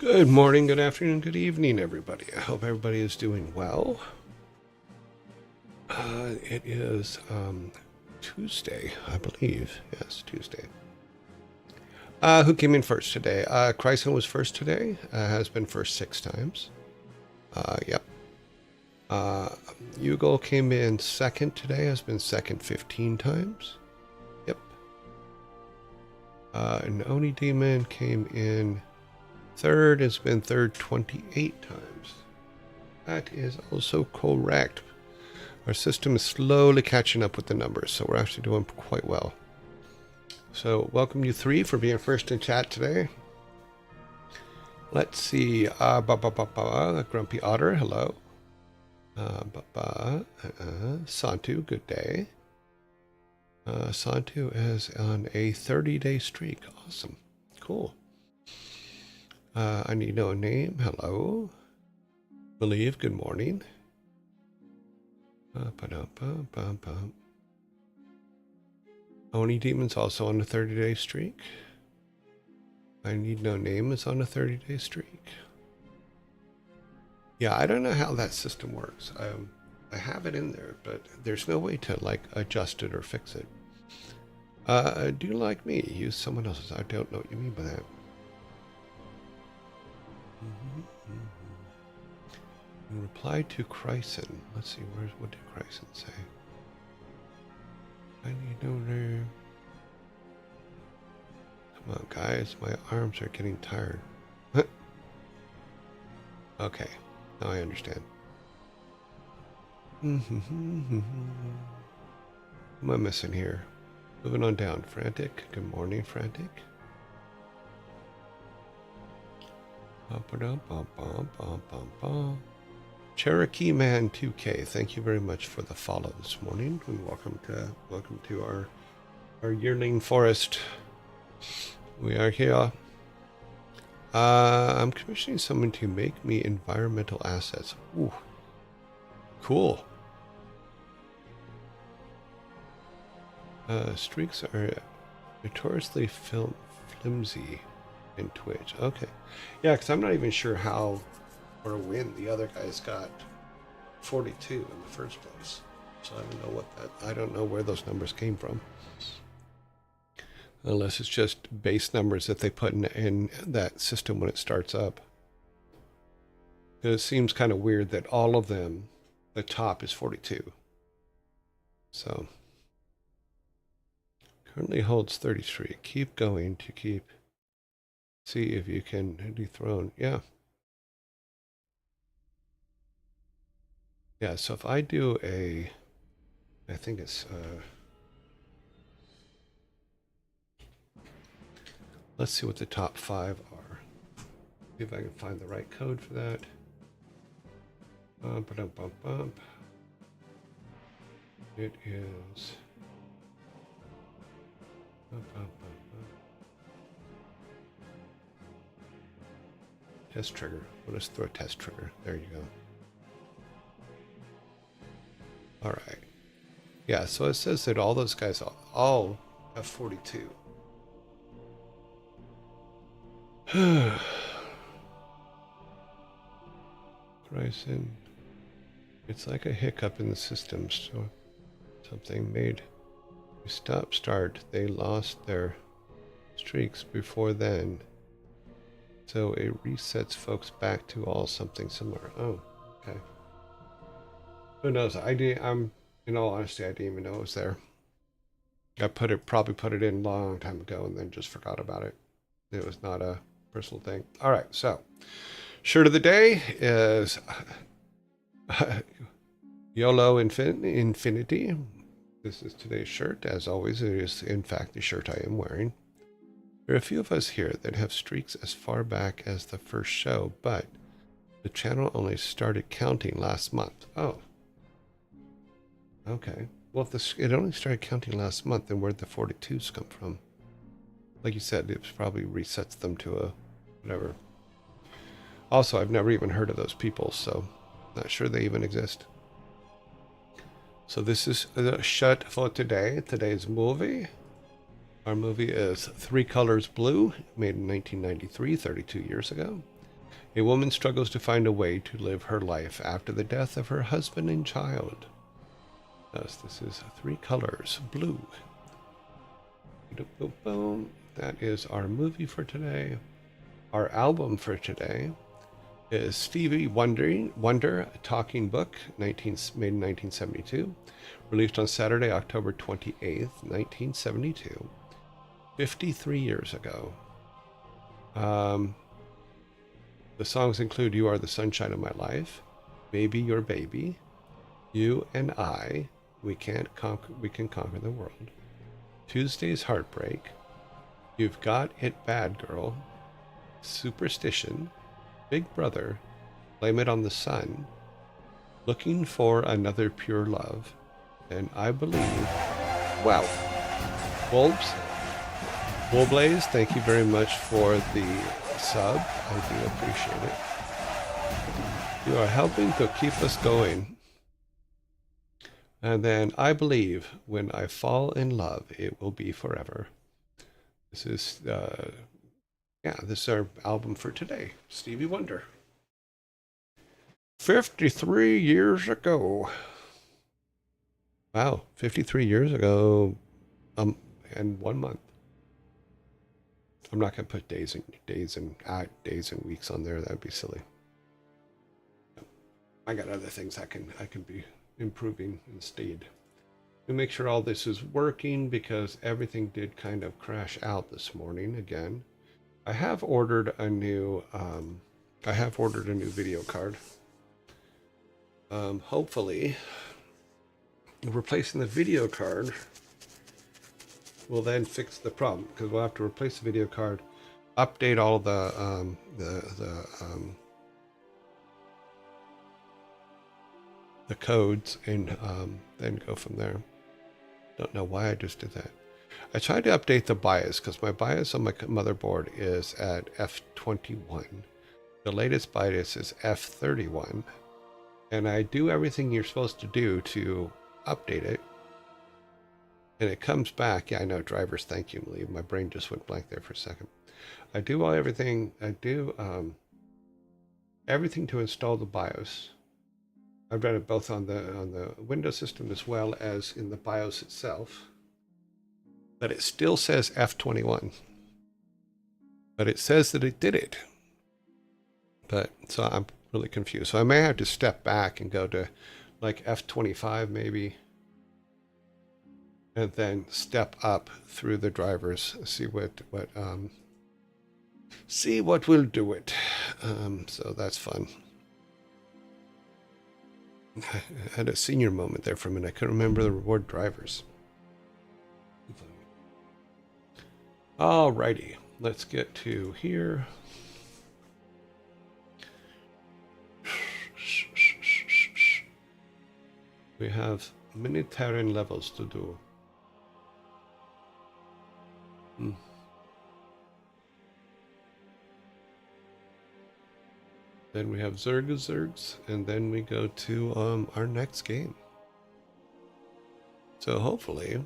Good morning, good afternoon, good evening, everybody. I hope everybody is doing well. It is Tuesday, I believe. Yes, Tuesday. Who came in first today? Chryson was first today. Has been first 6 times. Yep. Yugal came in second today. Has been second 15 times. Yep. And Oni Demon came in third. Has been third 28 times. That is also correct. Our system is slowly catching up with the numbers, so we're actually doing quite well. So welcome you three for being first in chat today. Let's see. Grumpy Otter, hello. Santu, good day. Santu is on a 30-day streak. Awesome. Cool. I need no name. Hello. Believe, good morning. Oni Demon's also on a 30-day streak. I Need No Name is on a 30-day streak. Yeah, I don't know how that system works. I have it in there, but there's no way to like adjust it or fix it. Do you like me? Use someone else's. I don't know what you mean by that. In reply to Chryson. Let's see, what did Chryson say? I need no name. Come on, guys. My arms are getting tired. Okay. Now I understand. What am I missing here? Moving on down. Frantic. Good morning, Frantic. Cherokee Man 2K, thank you very much for the follow this morning, and welcome to our yearling forest. We are here. I'm commissioning someone to make me environmental assets. Ooh, cool. Streaks are notoriously flimsy in Twitch. Okay, yeah, because I'm not even sure how or when the other guys got 42 in the first place. So I don't know where those numbers came from. Unless it's just base numbers that they put in that system when it starts up. It seems kind of weird that all of them, the top is 42. So currently holds 33. Keep going to see if you can dethrone. Yeah. Yeah, so if I do I think it's, let's see what the top 5 are. See if I can find the right code for that. It is, test trigger. We'll just throw a test trigger. There you go. All right. Yeah, so it says that all those guys all have 42. Bryson, it's like a hiccup in the system, so something made me start. They lost their streaks before then, so it resets folks back to all something similar. Oh, okay. Who knows? I'm in all honesty, I didn't even know it was there. I probably put it in a long time ago and then just forgot about it. It was not a personal thing. All right, so shirt of the day is YOLO Infinity. This is today's shirt. As always, it is in fact the shirt I am wearing. There are a few of us here that have streaks as far back as the first show, but the channel only started counting last month. Oh. Okay. Well, if it only started counting last month, then where'd the 42s come from? Like you said, it probably resets them to a whatever. Also, I've never even heard of those people, so not sure they even exist. So this is the shut for today. Today's movie. Our movie is Three Colors Blue, made in 1993, 32 years ago. A woman struggles to find a way to live her life after the death of her husband and child. Yes, this is 3 colors. Blue. Boom. That is our movie for today. Our album for today is Stevie Wonder, a Talking Book, made in 1972. Released on Saturday, October 28th, 1972. 53 years ago. The songs include You Are the Sunshine of My Life, Maybe Your Baby, You and I, We Can Conquer the World, Tuesday's Heartbreak, You've Got It Bad Girl, Superstition, Big Brother, Blame It on the Sun, Looking for Another Pure Love, and I Believe. Wow. Wolves. Woolblaze, thank you very much for the sub. I do appreciate it. You are helping to keep us going. And then I Believe, When I Fall in Love, It Will Be Forever. This is, this is our album for today, Stevie Wonder. 53 years ago. Wow, 53 years ago, and 1 month. I'm not going to put days and weeks on there. That would be silly. I got other things I can be improving instead. To make sure all this is working, because everything did kind of crash out this morning again. I have ordered a new video card. Hopefully, replacing the video card will then fix the problem, because we'll have to replace the video card, update all the codes, and then go from there. Don't know why I just did that. I tried to update the BIOS, because my BIOS on my motherboard is at F21. The latest BIOS is F31. And I do everything you're supposed to do to update it. And it comes back. Yeah, I know, drivers, thank you, Lee. My brain just went blank there for a second. I do everything to install the BIOS. I've done it both on the Windows system as well as in the BIOS itself. But it still says F21. But it says that it did it. But so I'm really confused. So I may have to step back and go to like F25 maybe. And then step up through the drivers, see what will do it. So that's fun. I had a senior moment there for a minute. I couldn't remember the reward drivers. Alrighty, let's get to here. We have many terrain levels to do. Then we have Zergs, and then we go to our next game. So hopefully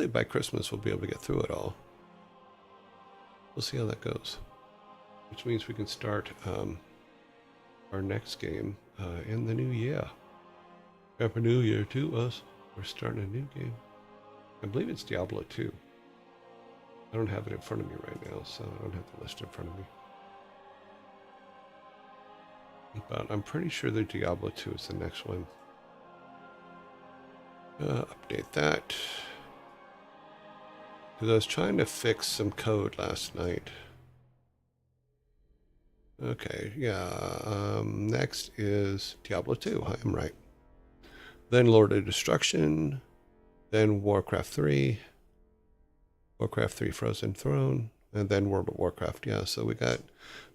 by Christmas we'll be able to get through it all. We'll see how that goes. Which means we can start our next game in the new year. Happy New Year to us. We're starting a new game. I believe it's Diablo 2. I don't have it in front of me right now, so I don't have the list in front of me. But I'm pretty sure that Diablo 2 is the next one. Update that. Because I was trying to fix some code last night. Okay, yeah. Next is Diablo 2. I am right. Then Lord of Destruction. Then Warcraft 3. Warcraft 3 Frozen Throne. And then World of Warcraft. Yeah, so we got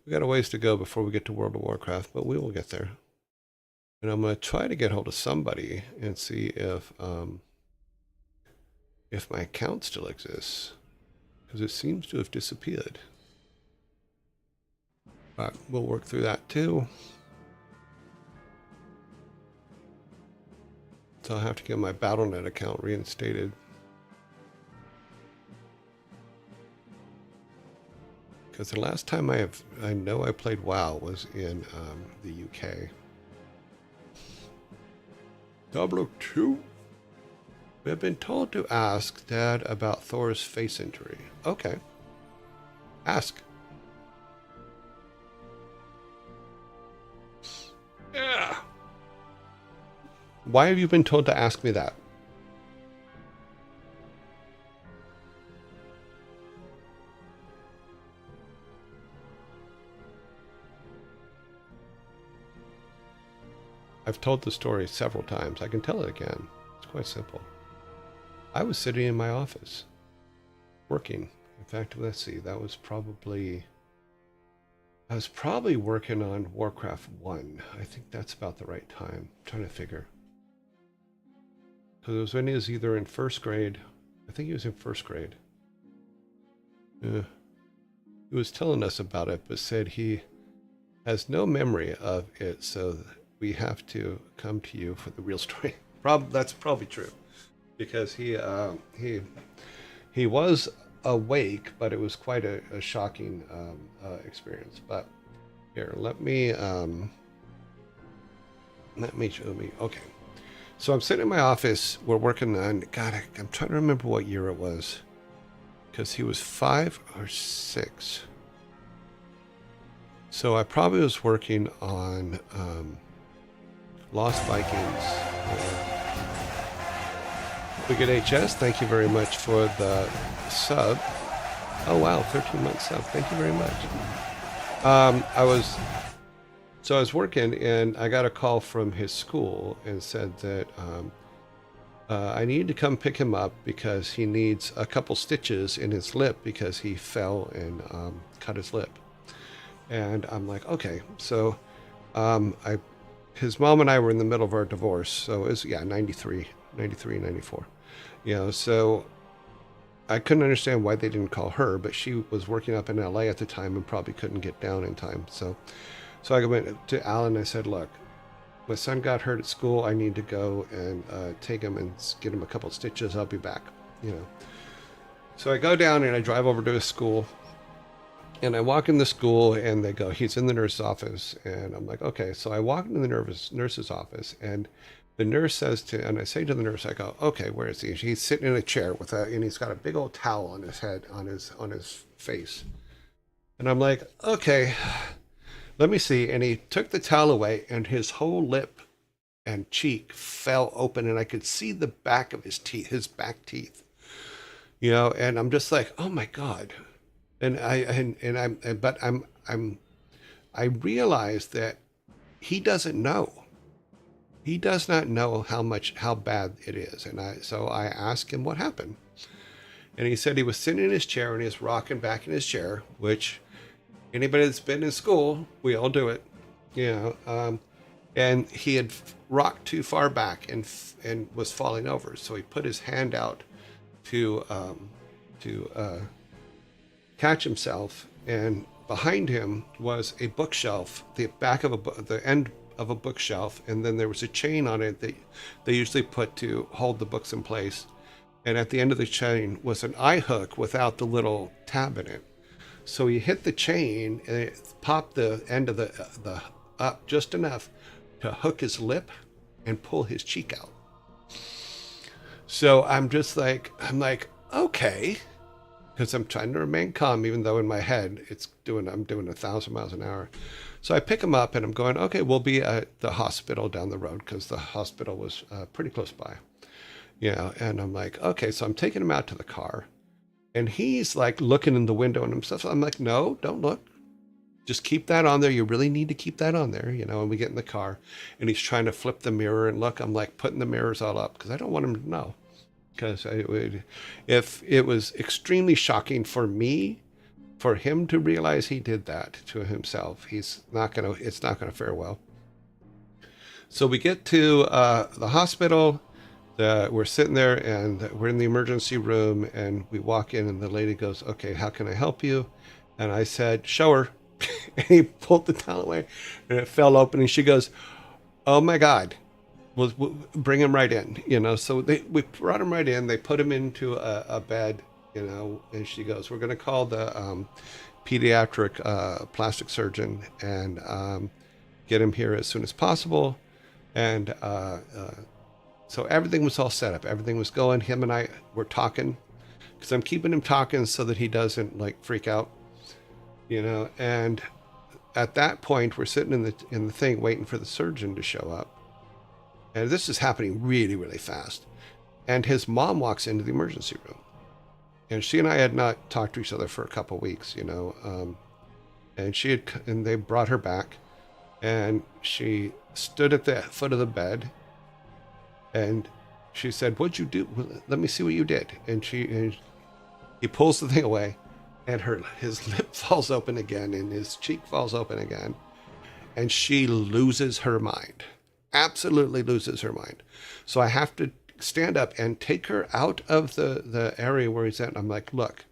a ways to go before we get to World of Warcraft, but we will get there. And I'm going to try to get hold of somebody and see if my account still exists, because it seems to have disappeared. But we'll work through that too. So I'll have to get my Battle.net account reinstated. Because the last time I know I played WoW was in the UK. 002. We have been told to ask Dad about Thor's face injury. Okay. Ask. Yeah. Why have you been told to ask me that? I've told the story several times. I can tell it again. It's quite simple. I was sitting in my office, working. In fact, let's see, I was probably working on Warcraft 1. I think that's about the right time. I'm trying to figure. Because it was when he was either in first grade. I think he was in first grade. He was telling us about it, but said he has no memory of it, so we have to come to you for the real story. That's probably true, because he was awake, but it was quite a shocking experience. But here, let me show me. Okay, so I'm sitting in my office. We're working on. God, I'm trying to remember what year it was, because he was 5 or 6. So I probably was working on Lost Vikings. Wicked HS, thank you very much for the sub. Oh wow, 13-month sub. Thank you very much. I was working, and I got a call from his school and said that I need to come pick him up because he needs a couple stitches in his lip because he fell and cut his lip. And I'm like, okay. So his mom and I were in the middle of our divorce. So it was, 93, 94. So I couldn't understand why they didn't call her, but she was working up in LA at the time and probably couldn't get down in time. So I went to Alan and I said, look, my son got hurt at school. I need to go and take him and get him a couple stitches. I'll be back, So I go down and I drive over to his school. And I walk in the school and they go, he's in the nurse's office. And I'm like, okay. So I walk into the nurse's office and the nurse says and I say to the nurse, I go, okay, where is he? He's sitting in a chair and he's got a big old towel on his head, on his face. And I'm like, okay, let me see. And he took the towel away and his whole lip and cheek fell open and I could see the back of his teeth, his back teeth, and I'm just like, oh my God. And I realized that he doesn't know. He does not know how bad it is. So I asked him what happened. And he said he was sitting in his chair and he was rocking back in his chair, which anybody that's been in school, we all do it, and he had rocked too far back and was falling over. So he put his hand out to catch himself, and behind him was a bookshelf, the end of a bookshelf, and then there was a chain on it that they usually put to hold the books in place. And at the end of the chain was an eye hook without the little tab in it. So he hit the chain and it popped the end of the up just enough to hook his lip and pull his cheek out. So I'm like, okay. Because I'm trying to remain calm, even though in my head I'm doing 1,000 miles an hour. So I pick him up and I'm going, okay, we'll be at the hospital down the road because the hospital was pretty close by. And I'm like, okay, so I'm taking him out to the car and he's like looking in the window and himself. I'm like, no, don't look. Just keep that on there. You really need to keep that on there, and we get in the car and he's trying to flip the mirror and look. I'm like putting the mirrors all up because I don't want him to know. Because if it was extremely shocking for me, for him to realize he did that to himself, it's not gonna fare well. So we get to the hospital. We're sitting there and we're in the emergency room and we walk in and the lady goes, okay, how can I help you? And I said, show her. And he pulled the towel away and it fell open and she goes, oh my God. We'll bring him right in, So we brought him right in. They put him into a bed, And she goes, "We're going to call the pediatric plastic surgeon and get him here as soon as possible. And so everything was all set up. Everything was going. Him and I were talking because I'm keeping him talking so that he doesn't like freak out, you know. And at that point, we're sitting in the thing waiting for the surgeon to show up. And this is happening really, really fast. And his mom walks into the emergency room. And she and I had not talked to each other for a couple of weeks, you know. And they brought her back. And she stood at the foot of the bed. And she said, "What'd you do? Let me see what you did." And he pulls the thing away. And his lip falls open again. And his cheek falls open again. And she loses her mind. Absolutely loses her mind. So I have to stand up and take her out of the area where he's at. And I'm like, "Look,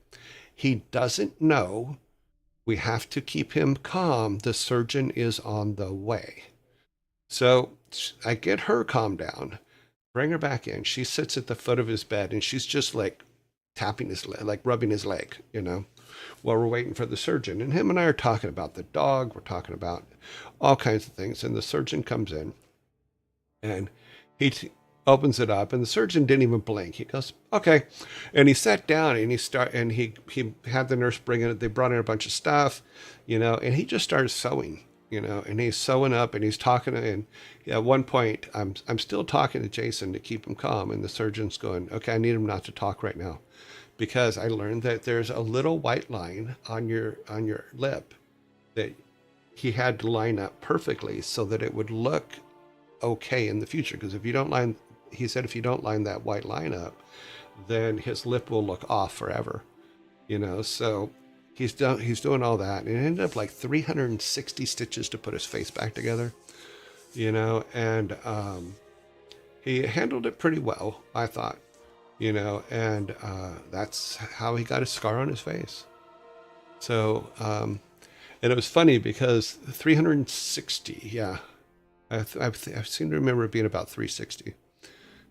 he doesn't know. We have to keep him calm. The surgeon is on the way." So I get her calmed down, bring her back in. She sits at the foot of his bed and she's just like tapping his leg, like rubbing his leg, you know, while we're waiting for the surgeon. And him and I are talking about the dog. We're talking about all kinds of things. And the surgeon comes in and he opens it up, and the surgeon didn't even blink. He goes, "Okay," and he sat down and he had the nurse bring in. They brought in a bunch of stuff, you know, and he just started sewing, you know, and he's sewing up and he's talking. And at one point, I'm still talking to Jason to keep him calm, and the surgeon's going, "Okay, I need him not to talk right now, because I learned that there's a little white line on your lip that he had to line up perfectly so that it would look okay in the future, because if you don't line," he said, "if you don't line that white line up, then his lip will look off forever," you know. So he's doing all that, and it ended up like 360 stitches to put his face back together, you know. And he handled it pretty well, I thought, you know. And that's how he got a scar on his face. So and it was funny because 360, yeah, I seem to remember it being about 360,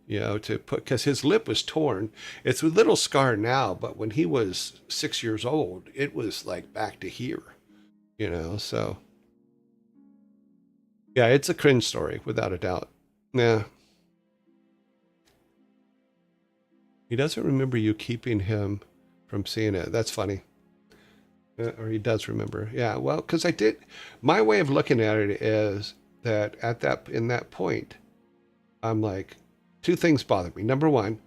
you know, to put, because his lip was torn. It's a little scar now, but when he was 6 years old, it was like back to here, you know. So yeah, it's a cringe story without a doubt. Yeah. He doesn't remember you keeping him from seeing it. That's funny. Or he does remember. Yeah, well, because I did. My way of looking at it is that in that point, I'm like, two things bother me. Number one,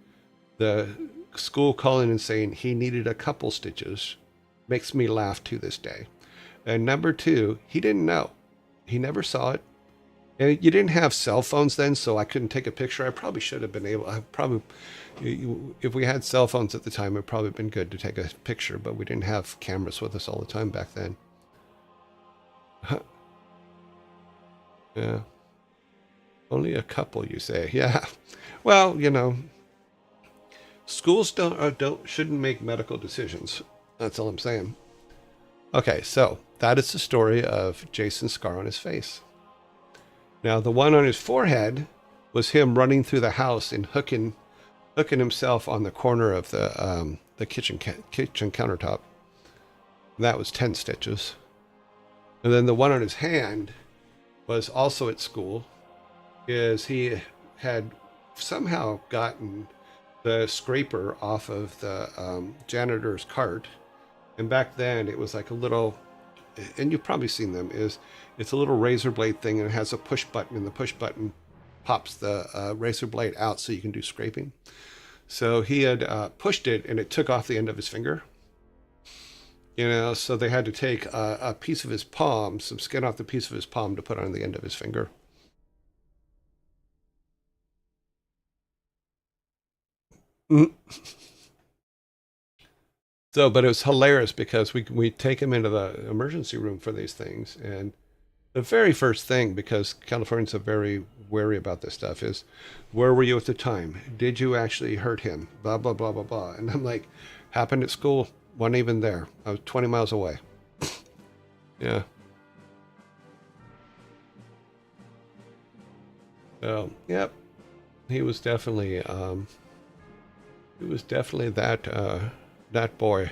the school calling and saying he needed a couple stitches makes me laugh to this day. And number two, he didn't know. He never saw it. And you didn't have cell phones then, so I couldn't take a picture. I probably should have been able. If we had cell phones at the time, it'd probably been good to take a picture, but we didn't have cameras with us all the time back then. Yeah. Only a couple, you say? Yeah. Well, you know, schools shouldn't make medical decisions. That's all I'm saying. Okay, so that is the story of Jason's scar on his face. Now, the one on his forehead was him running through the house and hooking himself on the corner of the kitchen countertop. That was 10 stitches. And then the one on his hand was also at school, is he had somehow gotten the scraper off of the janitor's cart. And back then it was like a little, and you've probably seen them, it's a little razor blade thing, and it has a push button, and the push button pops the razor blade out so you can do scraping. So he had pushed it, and it took off the end of his finger. You know, so they had to take a piece of his palm, some skin off the piece of his palm to put on the end of his finger. Mm. So, but it was hilarious because we take him into the emergency room for these things, and the very first thing, because Californians are very wary about this stuff, is, "Where were you at the time? Did you actually hurt him? Blah, blah, blah, blah, blah." And I'm like, "Happened at school. Wasn't even there. I was 20 miles away." Yeah. So, yep. He was definitely that boy.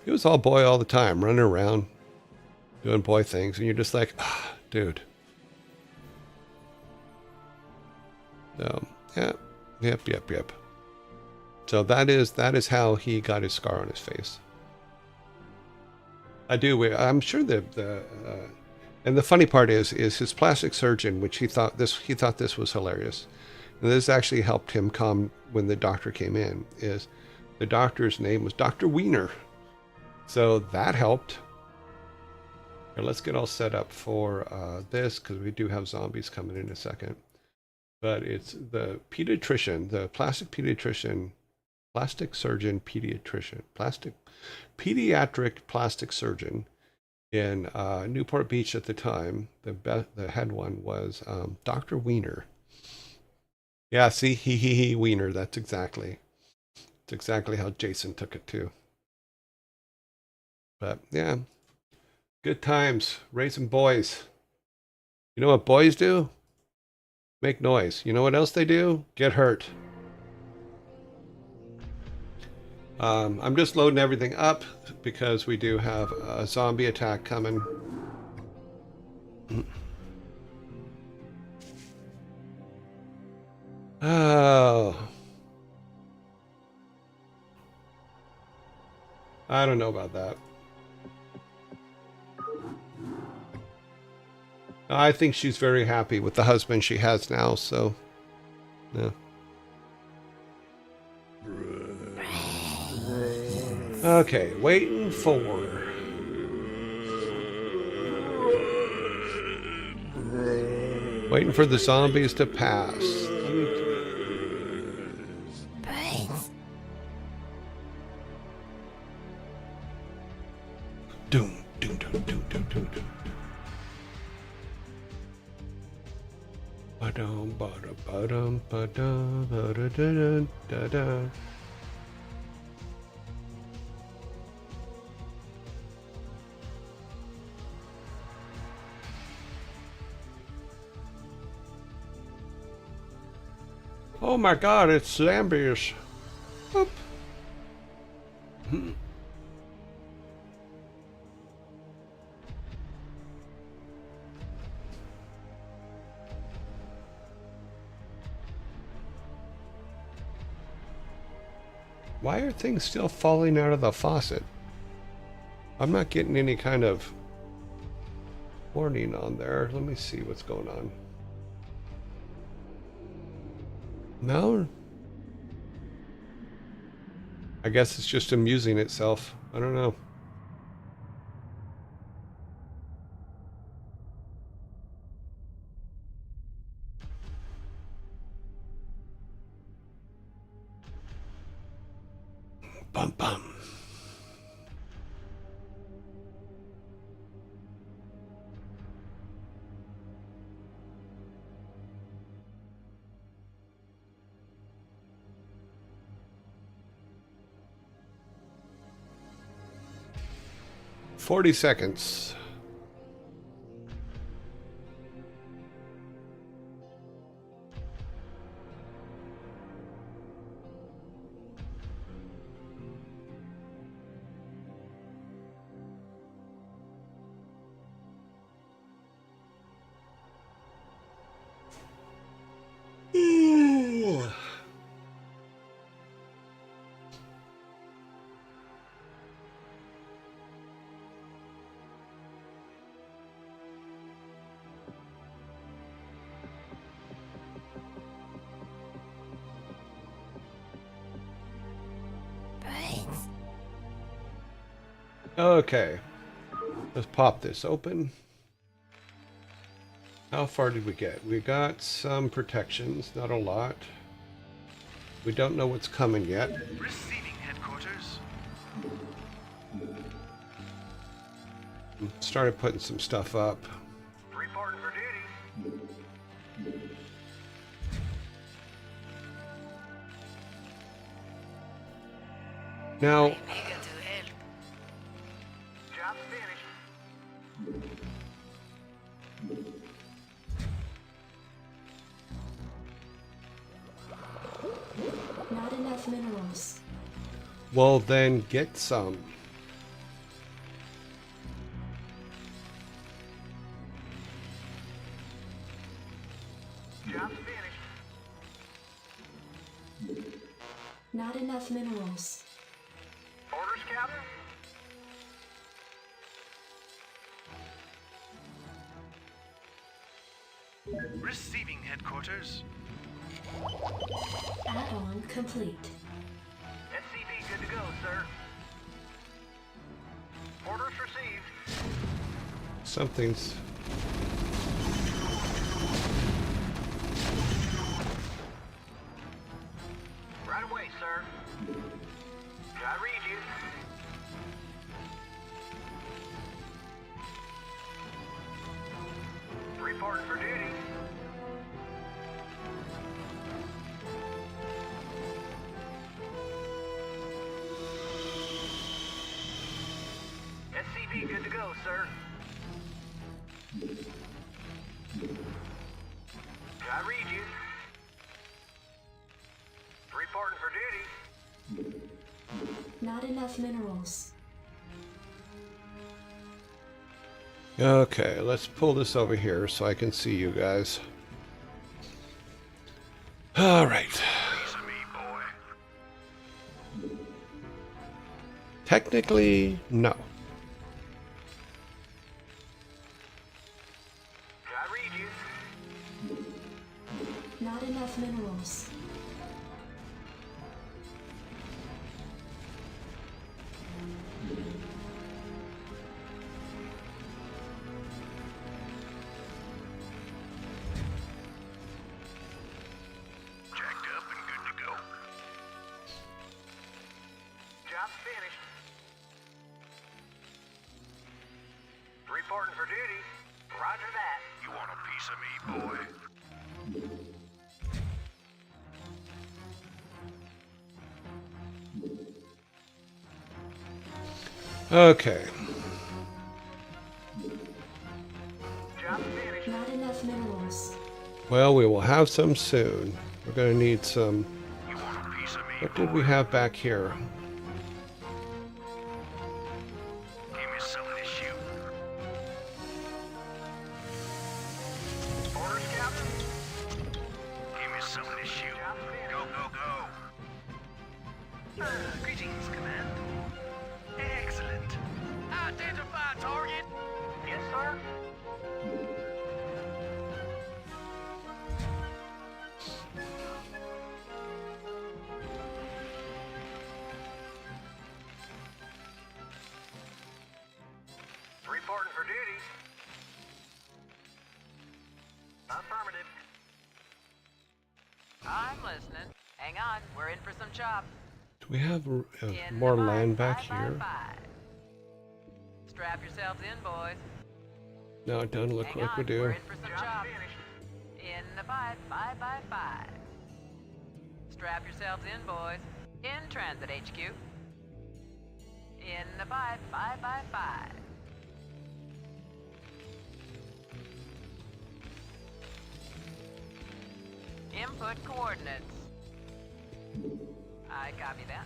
He was all boy all the time, running around, doing boy things, and you're just like, ah, dude. So, yeah, yep. So that is how he got his scar on his face. I'm sure and the funny part is his plastic surgeon, which he thought this was hilarious, and this actually helped him calm when the doctor came in. Is the doctor's name was Dr. Wiener, so that helped. Here, let's get all set up for this because we do have zombies coming in a second. But it's the pediatrician, the pediatric plastic surgeon in Newport Beach at the time. The head one was Dr. Wiener. Yeah, see, he Wiener. That's exactly how Jason took it too. But yeah, good times raising boys. You know what boys do? Make noise. You know what else they do? Get hurt. I'm just loading everything up because we do have a zombie attack coming. Oh. I don't know about that. I think she's very happy with the husband she has now, so yeah. Okay, waiting for the zombies to pass. Doom. Oh my god, it's zombies. Oop. Why are things still falling out of the faucet? I'm not getting any kind of warning on there. Let me see what's going on. No? I guess it's just amusing itself. I don't know. Bum bum. "40 seconds. Ooh. Okay, let's pop this open. How far did we get? We got some protections, not a lot. We don't know what's coming yet. Receiving headquarters. Started putting some stuff up. Reporting for duty. Now, Job finished. Not enough minerals. well then get some. Job's finished. Not enough minerals. Orders, Captain? Receiving headquarters. Add-on complete. SCV good to go, sir. Orders received. Something's... Right away, sir. I read you. Reporting for duty. SCV good to go, sir. I read you. Reporting for duty. Not enough minerals. Okay, let's pull this over here so I can see you guys. All right. Piece of me, boy. Technically, no. I read you. Not enough minerals. Jacked up and good to go. Job's finished. Reporting for duty. Roger that. You want a piece of me, boy? Okay. Job's finished. Not enough minerals. Well, we will have some soon. We're going to need some... You want a piece of me, What did we have back here? Give me something to shoot. Orders, Captain? Give me something to shoot. Go, go, go. Greetings, Command. Excellent. Identify target. Yes, sir. Reporting for duty. Affirmative. I'm listening. Hang on, we're in for some chop. Do we have In more the land five, back five, here? five. Strap yourselves in, boys. No, it doesn't look Hang like on, we do. we're in for some Job chop. finished. In the 5. Strap yourselves in, boys. In transit, HQ. In the 5. Input coordinates. I copy that.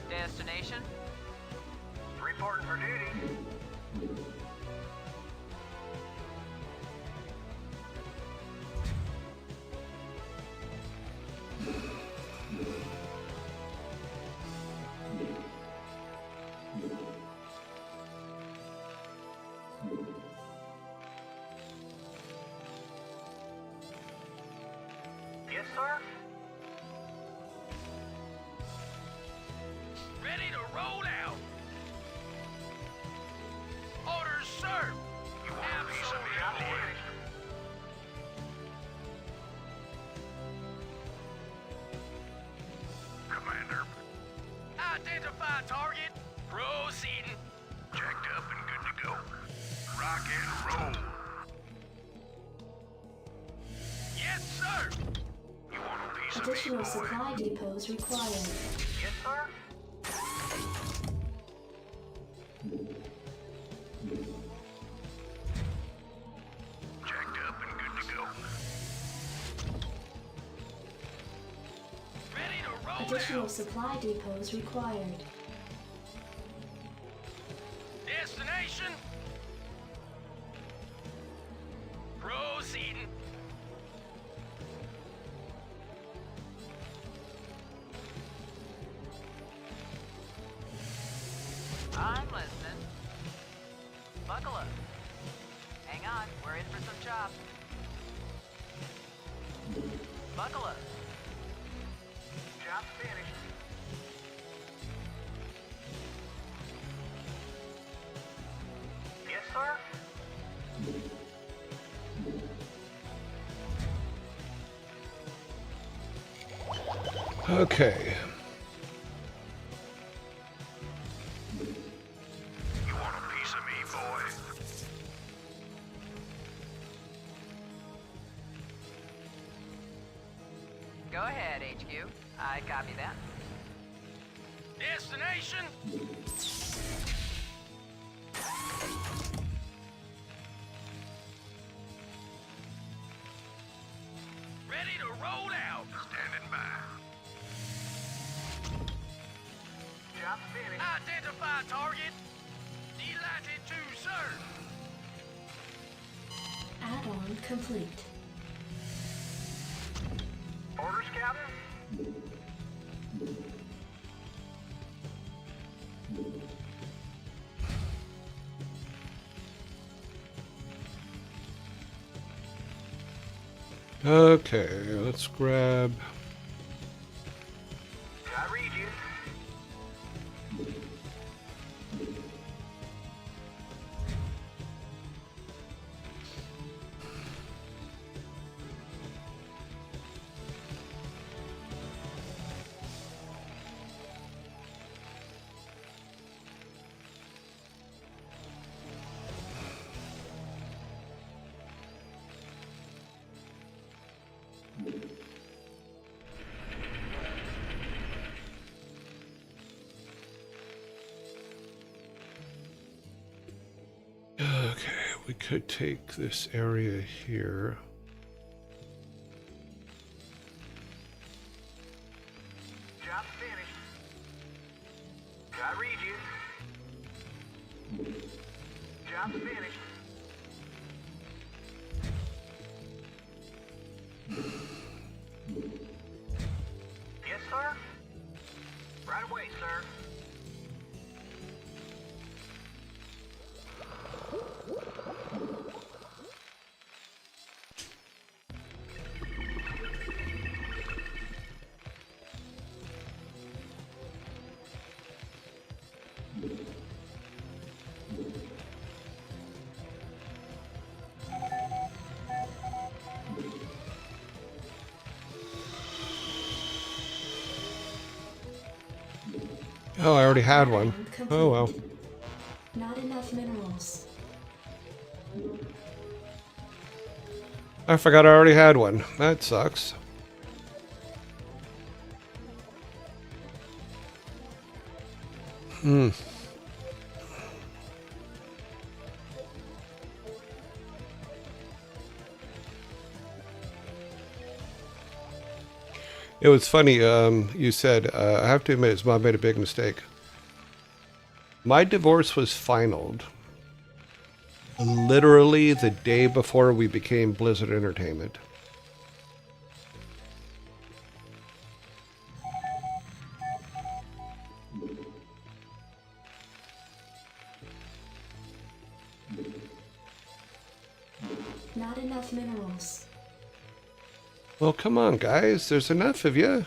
Destination? Reporting for duty. Yes, sir. Ready to roll out. Orders, sir. You want a piece of me, boy? Commander. Identify target. Proceeding. Jacked up and good to go. Rock and roll. Yes, sir. You want a piece of me, Additional boy? supply depots required. Yes, sir. Additional supply depots required. Destination? Proceeding. I'm listening. Buckle up. Hang on, we're in for some chops. Buckle up. Job finished. Yes, sir? Okay. You want a piece of me, boy? Go ahead, HQ. I copy that. Destination? Ready to roll out. Standing by. Job finished. Identify target. Delighted to serve. Add-on complete. Orders, Captain? Okay, let's grab. I read you. Okay, we could take this area here. Job finished. I read you. Job finished. Yes, sir? Right away, sir. Oh, I already had one. Add-on complete. Oh well. Not enough minerals. I forgot I already had one. That sucks. It was funny. You said, I have to admit, Mom made a big mistake. My divorce was finalized literally the day before we became Blizzard Entertainment. Not enough minerals. Well, come on, guys. There's enough of you.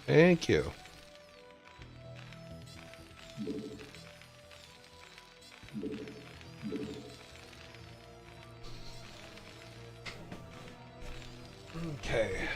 Thank you. Okay.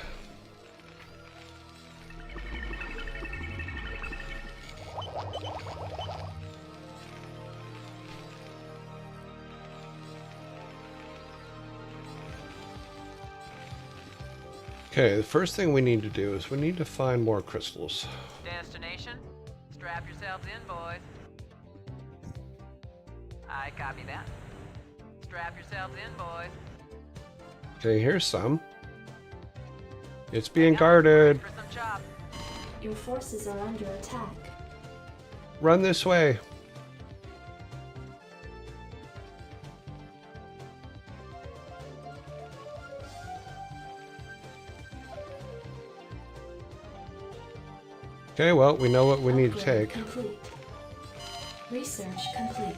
Okay, the first thing we need to do is we need to find more crystals. Destination? Strap yourselves in, boys. I copy that. Strap yourselves in, boys. Okay, here's some. It's being Hang on, guarded. brace for some chop. Your forces are under attack. Run this way. Okay, well, we know what we need to Upgrade take. complete. Research complete.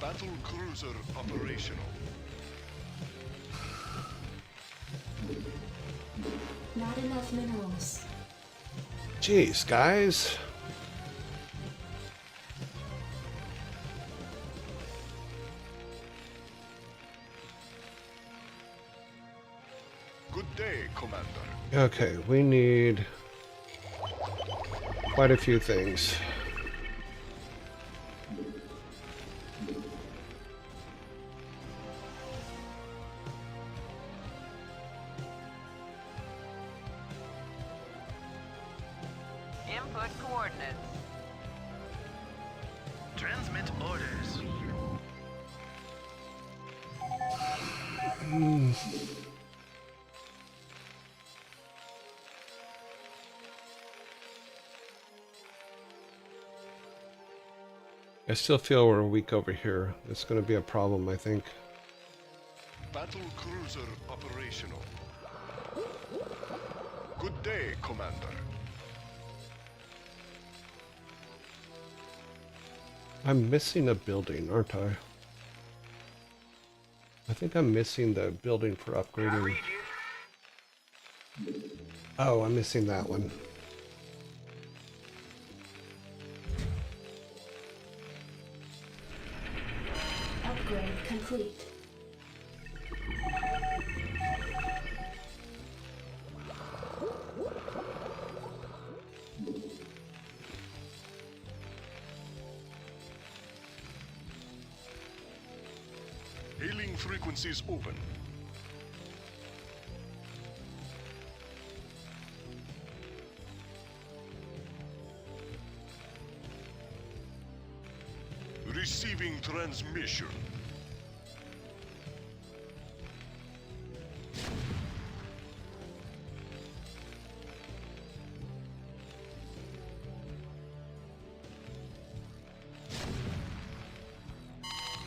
Battle cruiser operational. Not enough minerals. Jeez, guys. Good day, Commander. Okay, we need quite a few things. Input coordinates. Transmit orders. I still feel we're weak over here. It's going to be a problem, I think. Battle cruiser operational. Good day, Commander. I'm missing a building, aren't I? I think I'm missing the building for upgrading. Oh, I'm missing that one. Upgrade complete. Hailing frequencies open. Receiving transmission.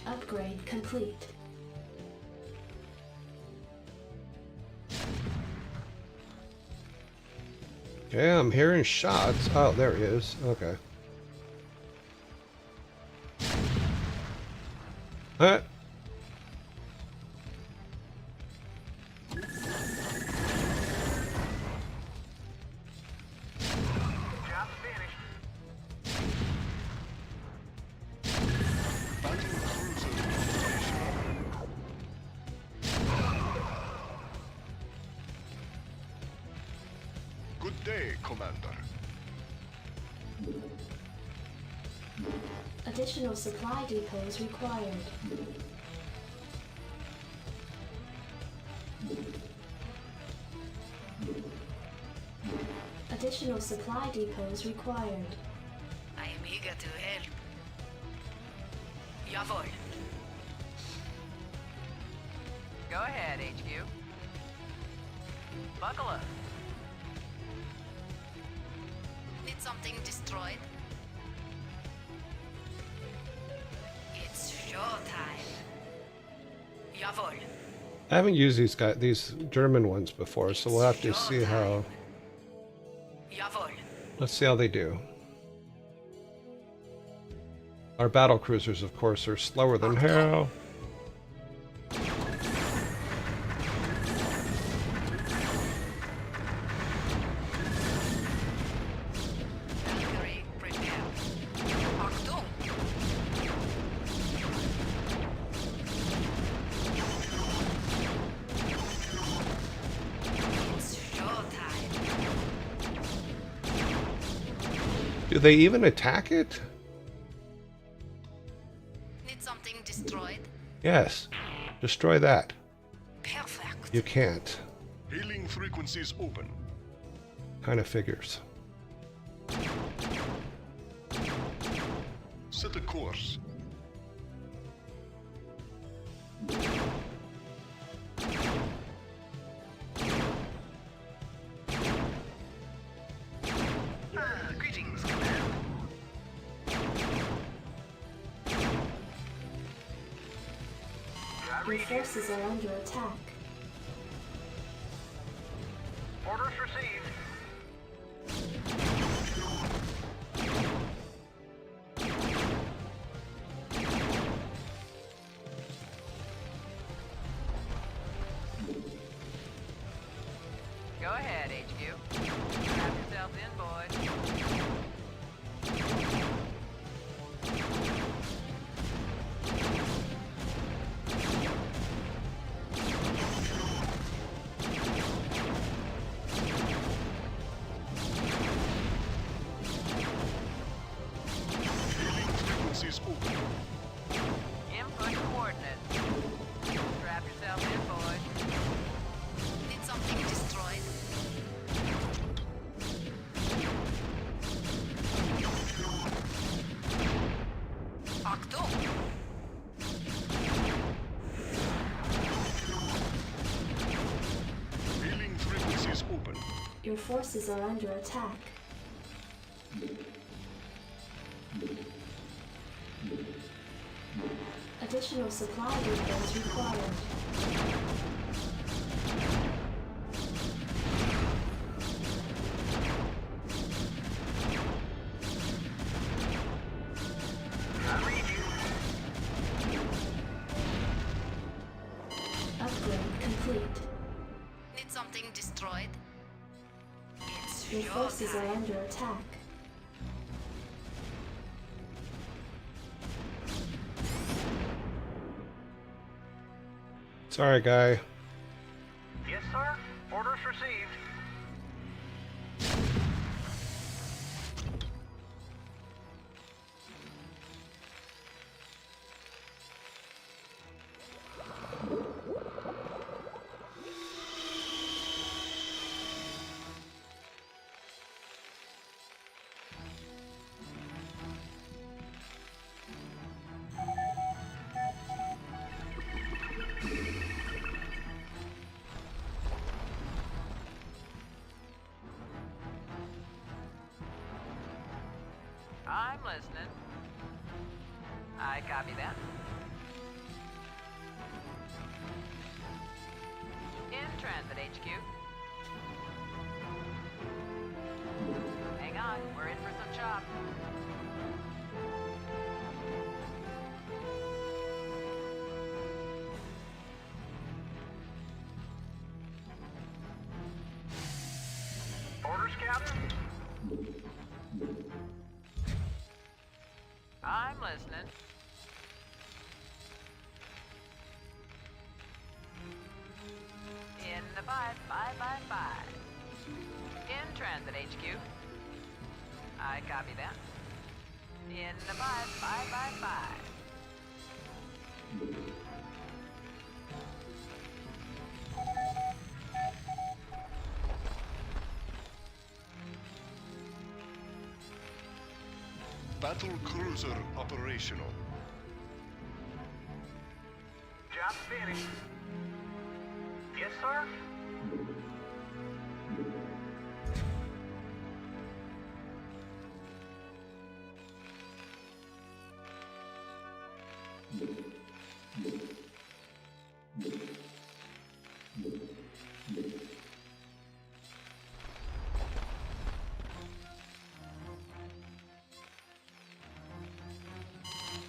Upgrade complete. Okay, I'm hearing shots. Oh, there he is. Okay. Huh? Job finished. Battle cruiser operational. Good day, Commander. Additional supply depots required. Additional supply depots required. I am eager to help. Jawohl. Go ahead, HQ. Buckle up. Need something destroyed? It's showtime. Jawohl. I haven't used these German ones before, so we'll have to see how. Jawohl. Let's see how they do. Our battle cruisers, of course, are slower than hell. Valkyrie, prepare. Achtung! It's showtime. Do they even attack it? Need something destroyed? Yes. Destroy that. Perfect. You can't. Hailing frequencies open. Kind of figures. Set a course. Greetings, Command. Your forces are under attack. Orders received. Go ahead, HQ. Strap yourselves in, boys. Hailing frequencies open. Input coordinates. Strap yourselves in, boys. Need something destroyed? Achtung! Hailing frequencies open. Your forces are under attack. Additional supply depots required. I read you. Upgrade complete. Need something destroyed? It's Your forces are showtime. under attack. Sorry, guy. Yes, sir. Orders received. I'm listening. I copy that. In transit, HQ. Hang on, we're in for some chop. Orders, Captain? I'm listening. In the 5. In transit, HQ. I copy that. In the 5. Battle cruiser operational. Job finished. Yes, sir.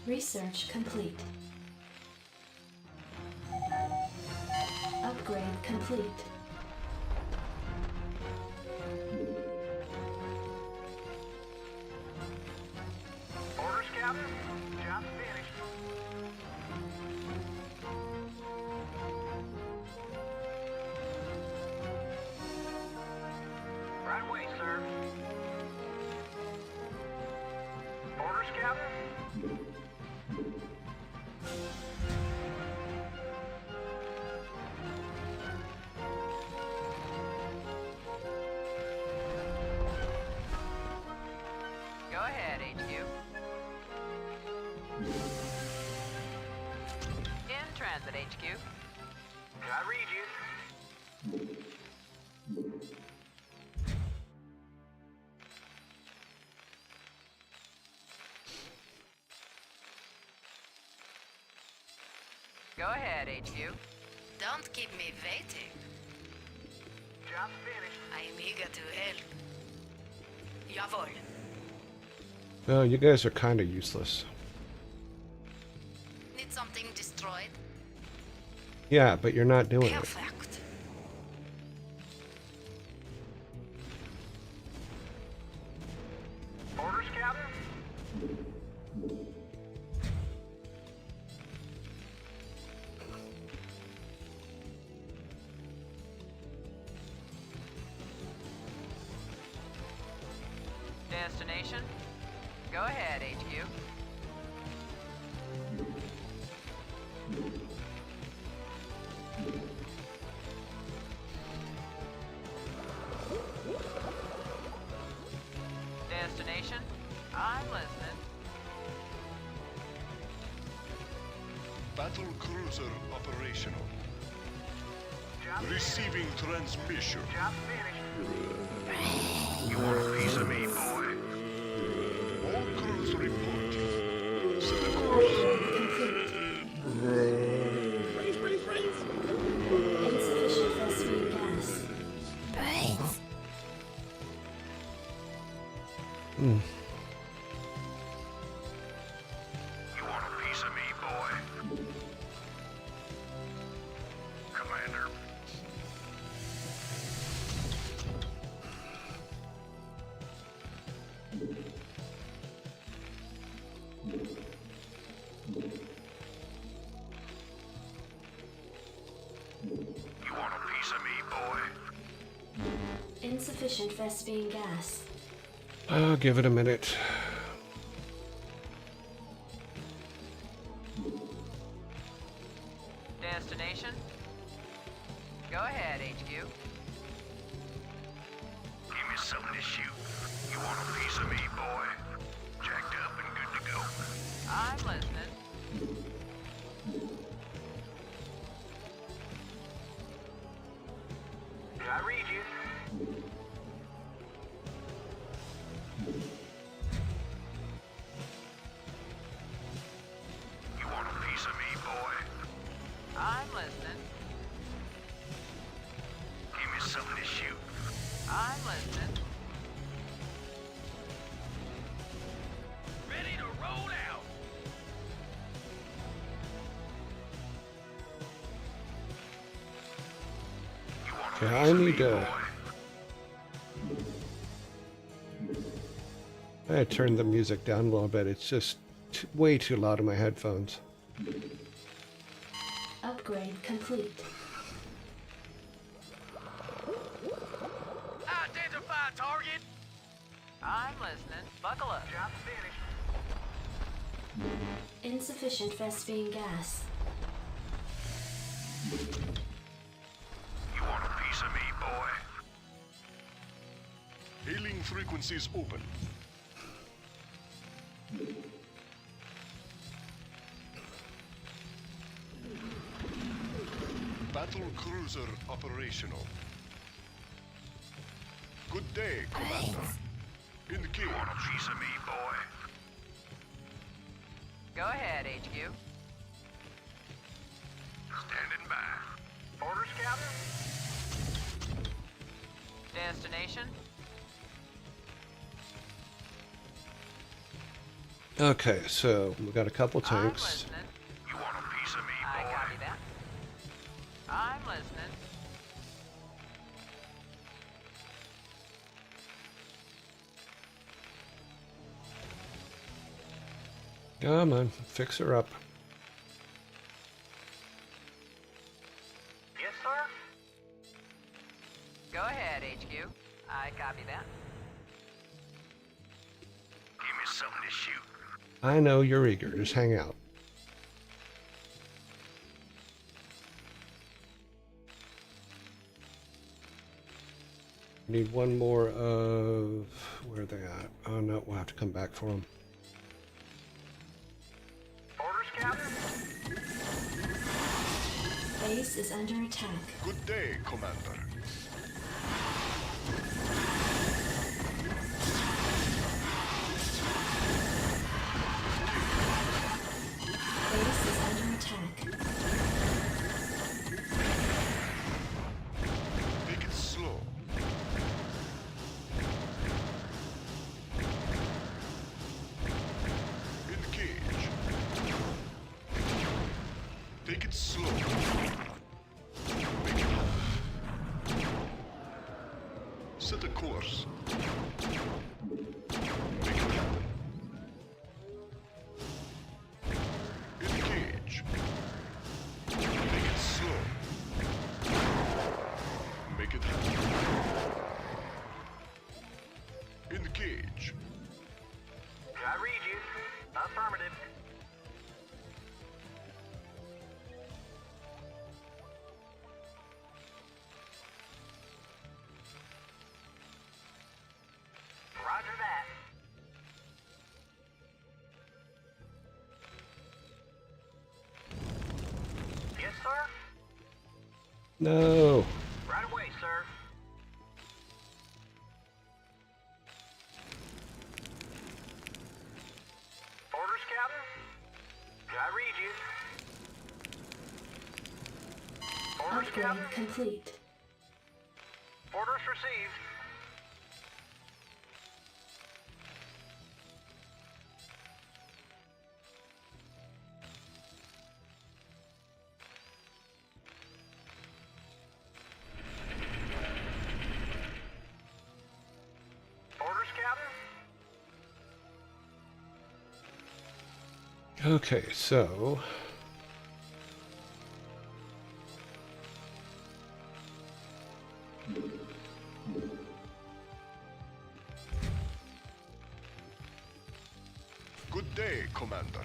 Research complete. Upgrade complete. Orders, Captain? Job finished. Right away, sir. Orders, Captain? transit, HQ. I read you. Go ahead, HQ. Don't keep me waiting. Job finished. I'm eager to help. Jawohl. Well, you guys are kind of useless. Need something destroyed? Yeah, but you're not doing it. Perfect. Orders, Captain? Destination? Go ahead, HQ. Destination? I'm listening. Battle cruiser operational. Job Receiving transmission. Job finished. You want a piece of me, boy? All crews report. Set a course. Insufficient phosphine gas. You want a piece of me, boy? Commander. You want a piece of me, boy? Insufficient phosphine gas. I'll give it a minute. Destination? Go ahead, HQ. Give me something to shoot. You want a piece of me, boy? Jacked up and good to go. I'm listening. I read you. You want a piece of me, boy? I'm listening. Give me something to shoot. I'm listening. Ready to roll out. You want a Okay, piece I of me, need to. boy? I turned the music down a little bit. It's just way too loud in my headphones. Upgrade complete. Identify target. I'm listening. Buckle up. Job finished. Insufficient phosphine gas. You want a piece of me, boy? Hailing frequencies open. Battle cruiser operational. Good day, Commander. Engage. You want a piece of me, boy? Go ahead, HQ. Standing by. Orders, Captain? Destination? Okay, so we got a couple I'm tanks. listening. You want a piece of me, I boy? copy that. I'm listening. Come on, fix her up. Yes, sir? Go ahead, HQ. I copy that. Give me something to shoot. I know you're eager. Just hang out. Need one more of... Where are they at? Oh no, we'll have to come back for them. Orders, Captain? Base is under attack. Good day, Commander. Base is under attack. Take it slow. Engage. Take it slow. Make it happen. Set a course. Make it happen. Engage. Make it slow. Make it happen. Engage. I read you. Affirmative. Roger that. Yes, sir. No. Right away, sir. Orders, Captain? I read you. Orders, Upgrade Captain? complete. Orders received. Orders, Captain? Okay, so Good day, Commander.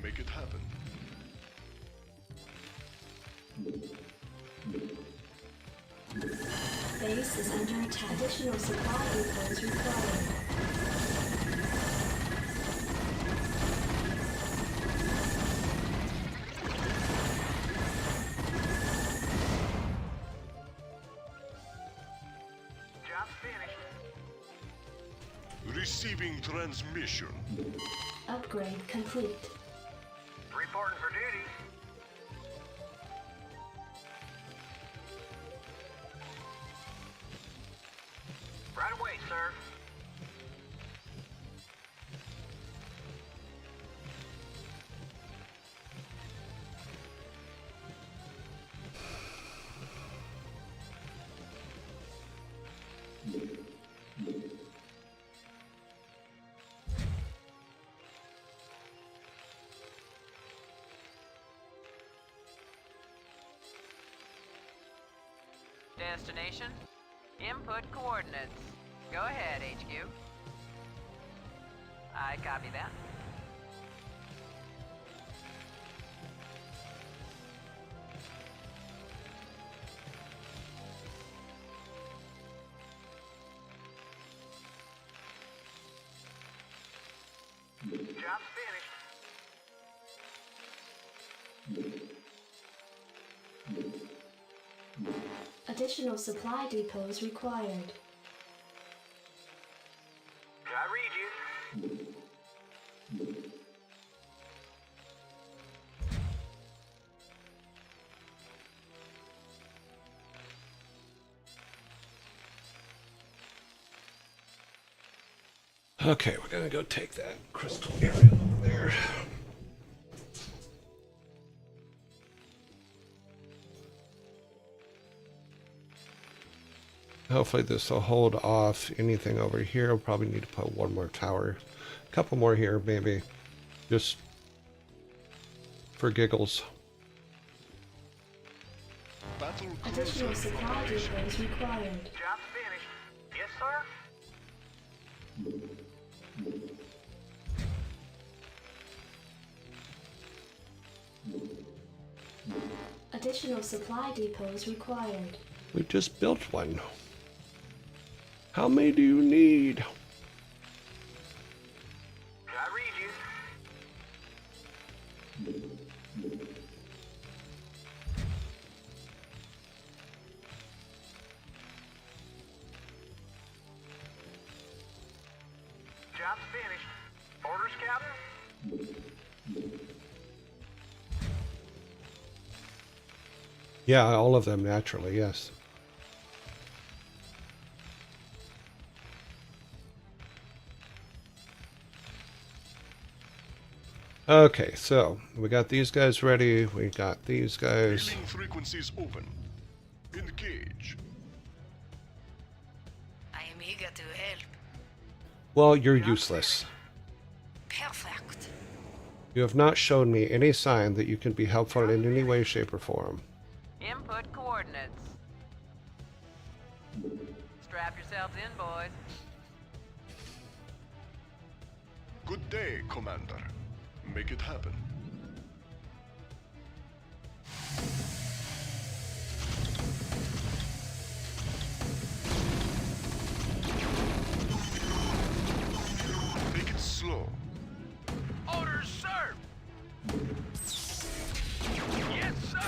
Make it happen. Base is under attack. Additional supply depots required. Job's finished. Receiving transmission. Upgrade complete. Reporting for duty. Right away, sir. Destination? Input coordinates. Go ahead, HQ. I copy that. Job's finished. Additional supply depots required. I read you. okay, we're gonna go take that crystal area over there. Hopefully this will hold off anything over here. We'll probably need to put one more tower. A couple more here, maybe. Just for giggles. Battle Additional cruiser supply operation. depots required. Job's finished. Yes, sir. Additional supply depots required. We just built one. How many do you need? I read you. Job's finished. Orders, Captain? Yeah, all of them naturally, yes. Okay, so we got these guys ready. We got these guys. Hailing frequencies open. Engage. I am eager to help. Well, you're useless. Perfect. You have not shown me any sign that you can be helpful in any way, shape, or form. Input coordinates. Strap yourselves in, boys. Good day, Commander. Make it happen. Make it slow. Orders, sir! Yes, sir!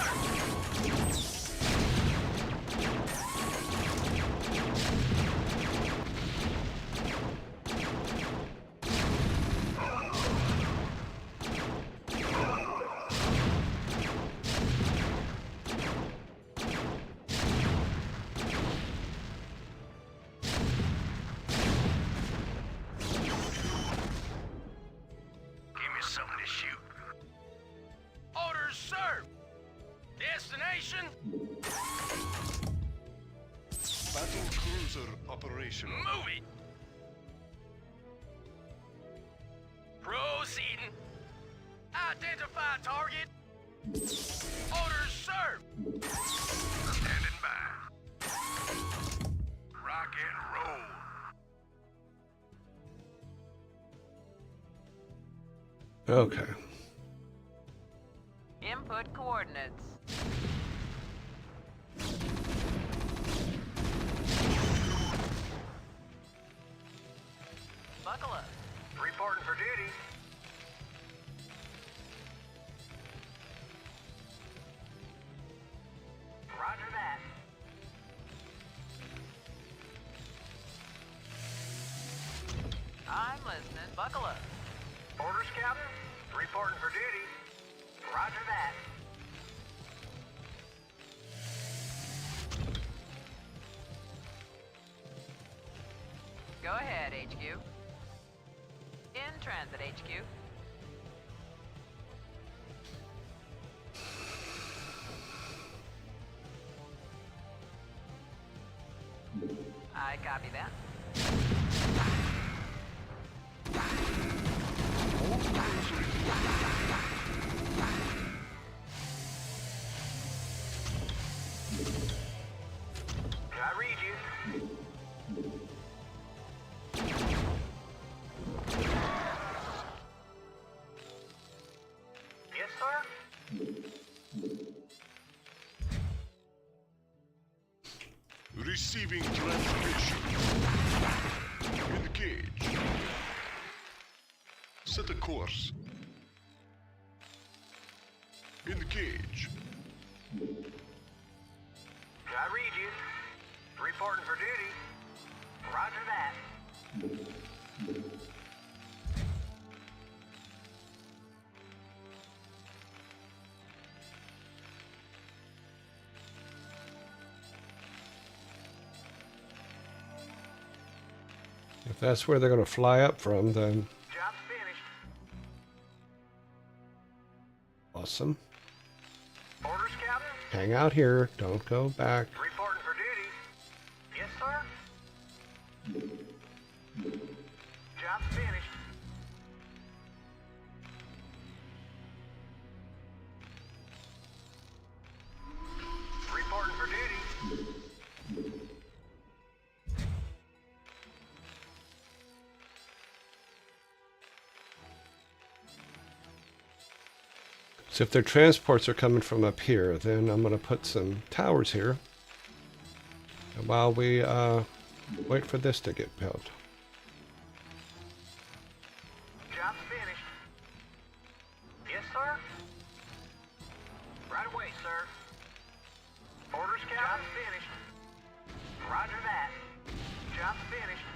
Give me something to shoot. Orders, sir! Destination? Battle cruiser operational. Move it! Proceeding. Identify target. Orders, sir! Standing by. Rock and roll. Okay. Input coordinates. Buckle up. Reporting for duty. Roger that. I'm listening. Buckle up. Orders, Captain? Reporting for duty. Roger that. Go ahead, HQ. In transit, HQ. I copy that. I read you. Yes, sir? Receiving transmission. Engage. Set a course. Engage. I read you. Reporting for duty. Roger that. If that's where they're going to fly up from, then Job's finished. awesome. Orders, Captain? Hang out here. Don't go back. Reporting for duty. Yes, sir? Job's finished. Reporting for duty. So if their transports are coming from up here, then I'm going to put some towers here. And while we wait for this to get built. Job's finished. Yes, sir? Right away, sir. Orders, Captain? Job's finished. Roger that. Job's finished.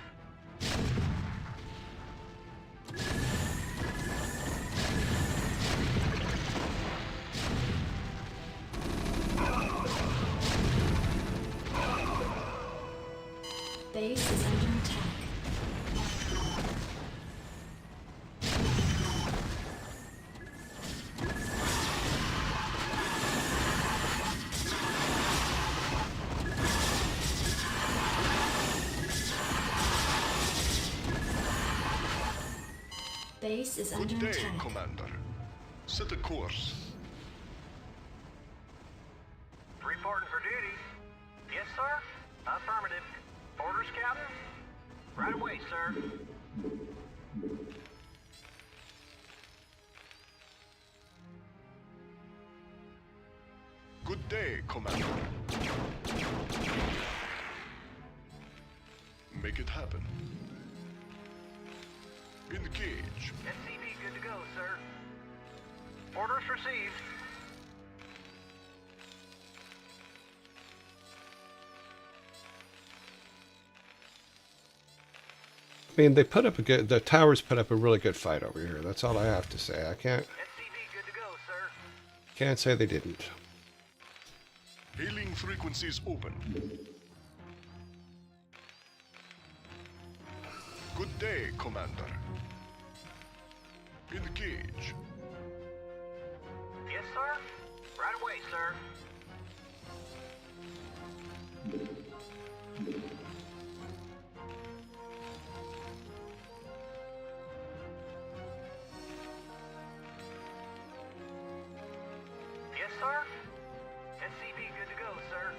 Base is under attack. Base is Good under day, attack. Commander. Set a course. Reporting for duty. Yes, sir. Affirmative. Orders, Captain? Right away, sir. Good day, Commander. Make it happen. Engage. SCV good to go, sir. Orders received. I mean, they put up a good. The towers put up a really good fight over here. That's all I have to say. I can't SCV good to go, sir. say they didn't. Hailing frequencies open. Good day, Commander. Engage. Yes, sir. Right away, sir. Yes, sir. SCV good to go, sir.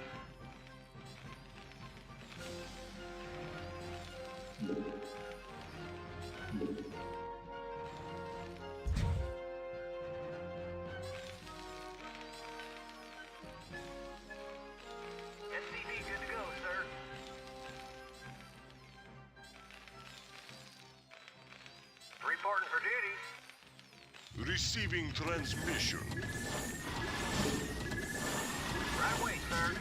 SCV good to go, sir. Reporting for duty. Receiving transmission. Right away, sir.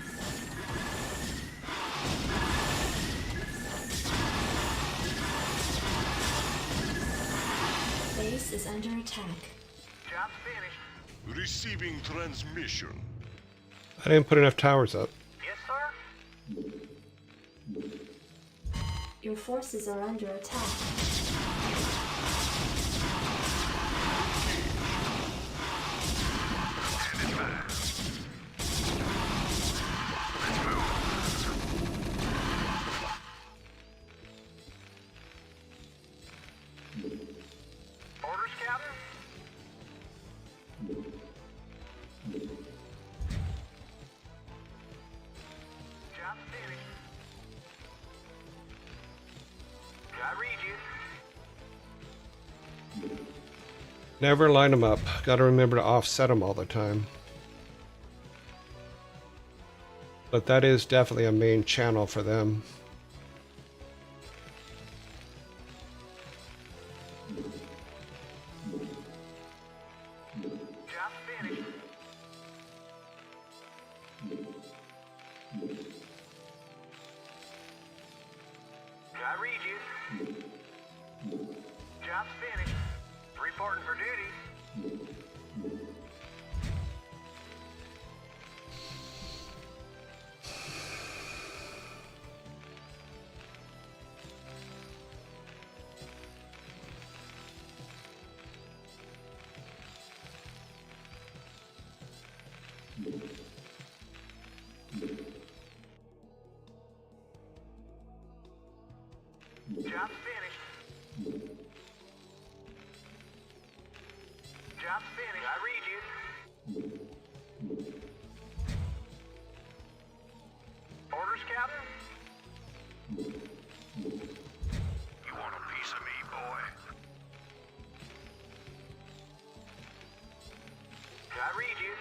Base is under attack. Job's finished. Receiving transmission. I didn't put enough towers up. Yes, sir. Your forces are under attack. Orders, Captain? Job's finished. I read you. Never line them up. Got to remember to offset them all the time. But that is definitely a main channel for them. Job's finished. I read you. Job's finished. Reporting for duty. Job's finished. Job's finished. I read you. Orders, Captain? You want a piece of me, boy? I read you.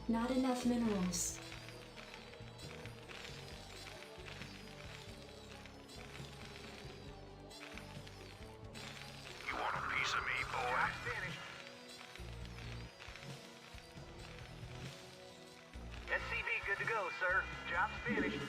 Not enough minerals. You want a piece of me, boy? Job's finished. SCV good to go, sir. Job's finished.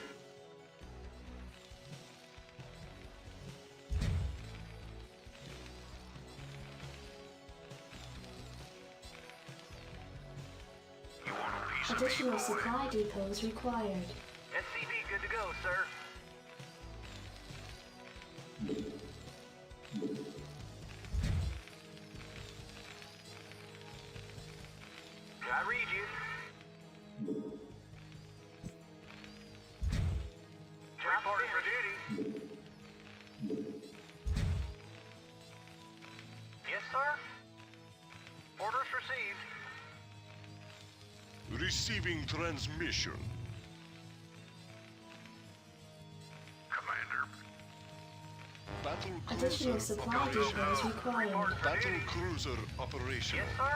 You want a piece of Additional supply depots required. SCV good to go, sir. I read you. Reporting for duty. Yes, sir. Orders received. Receiving transmission. Commander. Battle Additional cruiser supply operational. depots required. Battle cruiser operational. Yes, sir.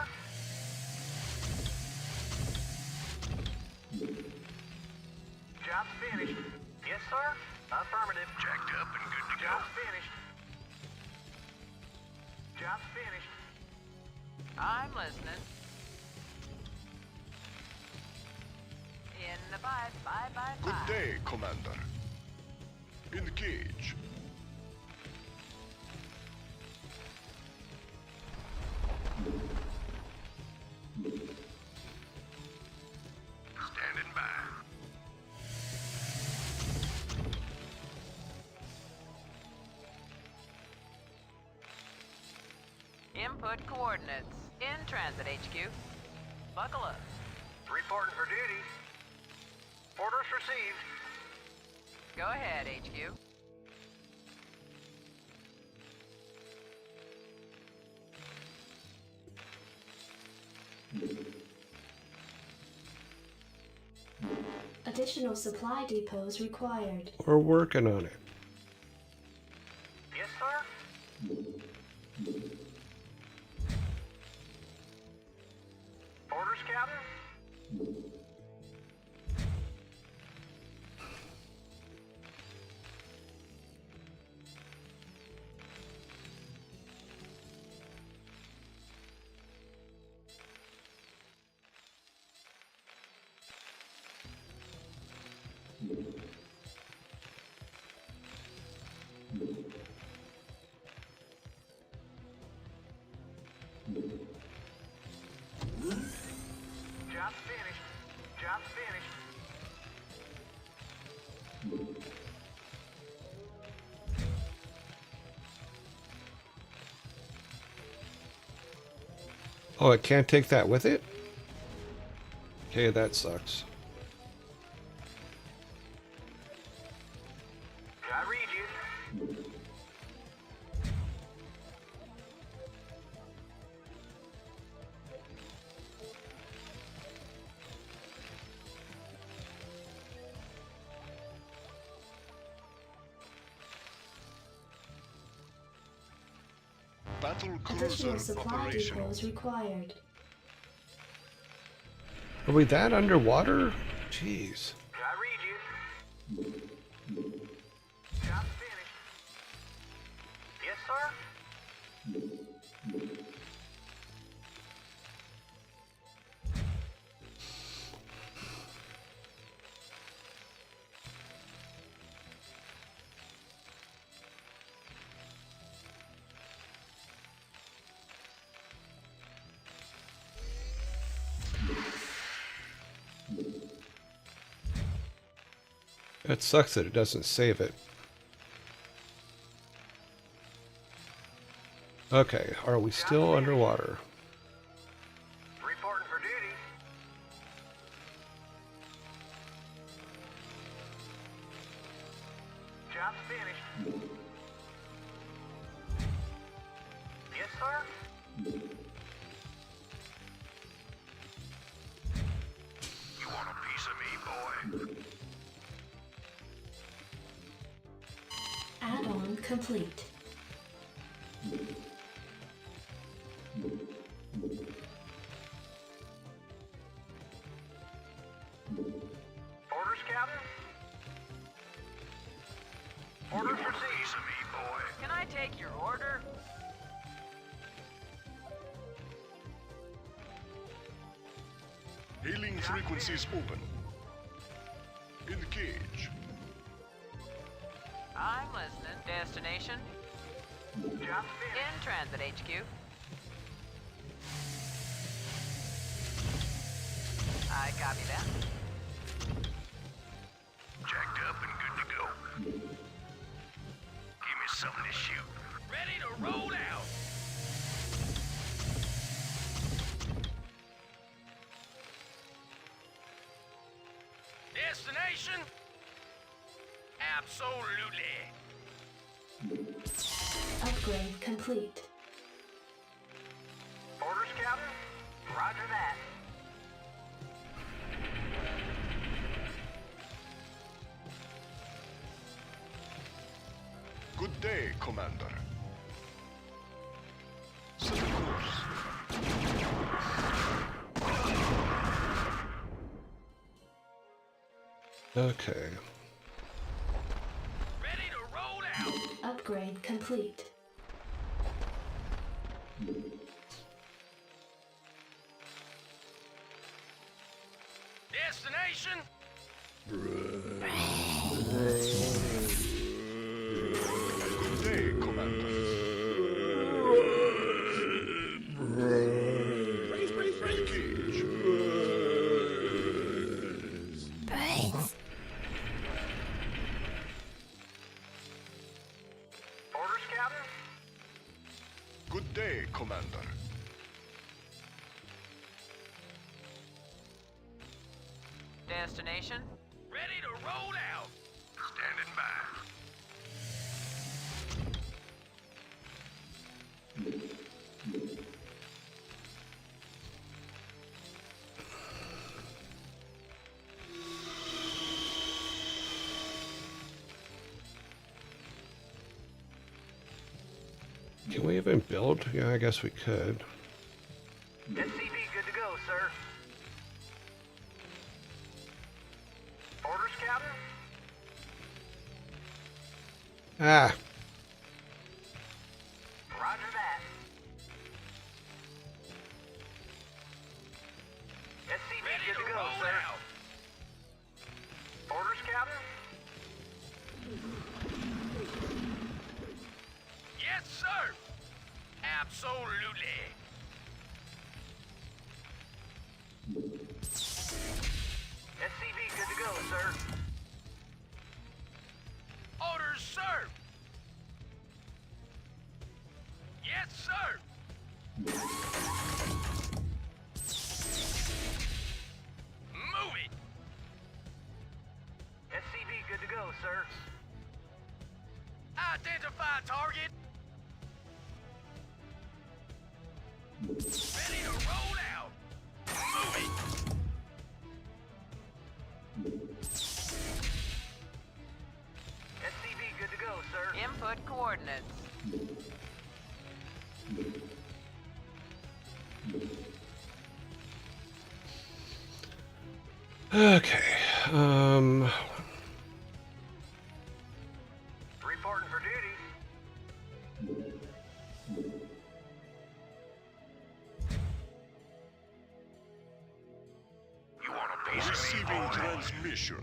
Job's finished. Yes, sir. Affirmative. Jacked up and good to go. Job's finished. Job's finished. I'm listening. In the 5, 5 by 5. Good day, Commander. Engage. Standing by. Input coordinates. In transit, HQ. Buckle up. Reporting for duty. Orders received. Go ahead, HQ. Additional supply depots required. We're working on it. Yes, sir. Orders, Captain. Job's finished. Job's finished. Oh, it can't take that with it? Okay, that sucks. I read you. Battle Additional cruiser supply operational. depots required. Are we that underwater? Jeez. I read you. Job's finished. Yes, sir. It sucks that it doesn't save it. Okay, are we still underwater? Reporting for duty. Job's finished. Yes, sir. You want a piece of me, boy? Add-on complete. Orders, Captain? Orders received. Piece of me, boy. Can I take your order? Hailing frequencies open. Engage. I'm listening. Destination? Job's finished. In transit, HQ. I Copy that. Jacked up and good to go. Give me something to shoot. Ready to roll out. Destination? Absolutely. Upgrade complete. Orders, Captain? Roger that. Good day, Commander. Set course. Okay. Ready to roll out. Upgrade complete. Destination? Good day, Commander. Engage. Orders, Captain? Good day, Commander. Destination? Ready to roll out. Standing by. Can we even build? Yeah, I guess we could. SCV good to go, sir. Orders, Captain? Ah! Roger that. SCV good to go, sir. Orders, Captain? Yes, sir. Absolutely. SCV good to go, sir. Orders, sir. Yes, sir. Move it. SCV good to go, sir. Identify target. Ready to roll out. Move it. SCV good to go, sir. Input coordinates. Okay. Reporting for duty. You want a piece of me, Receiving boy? transmission.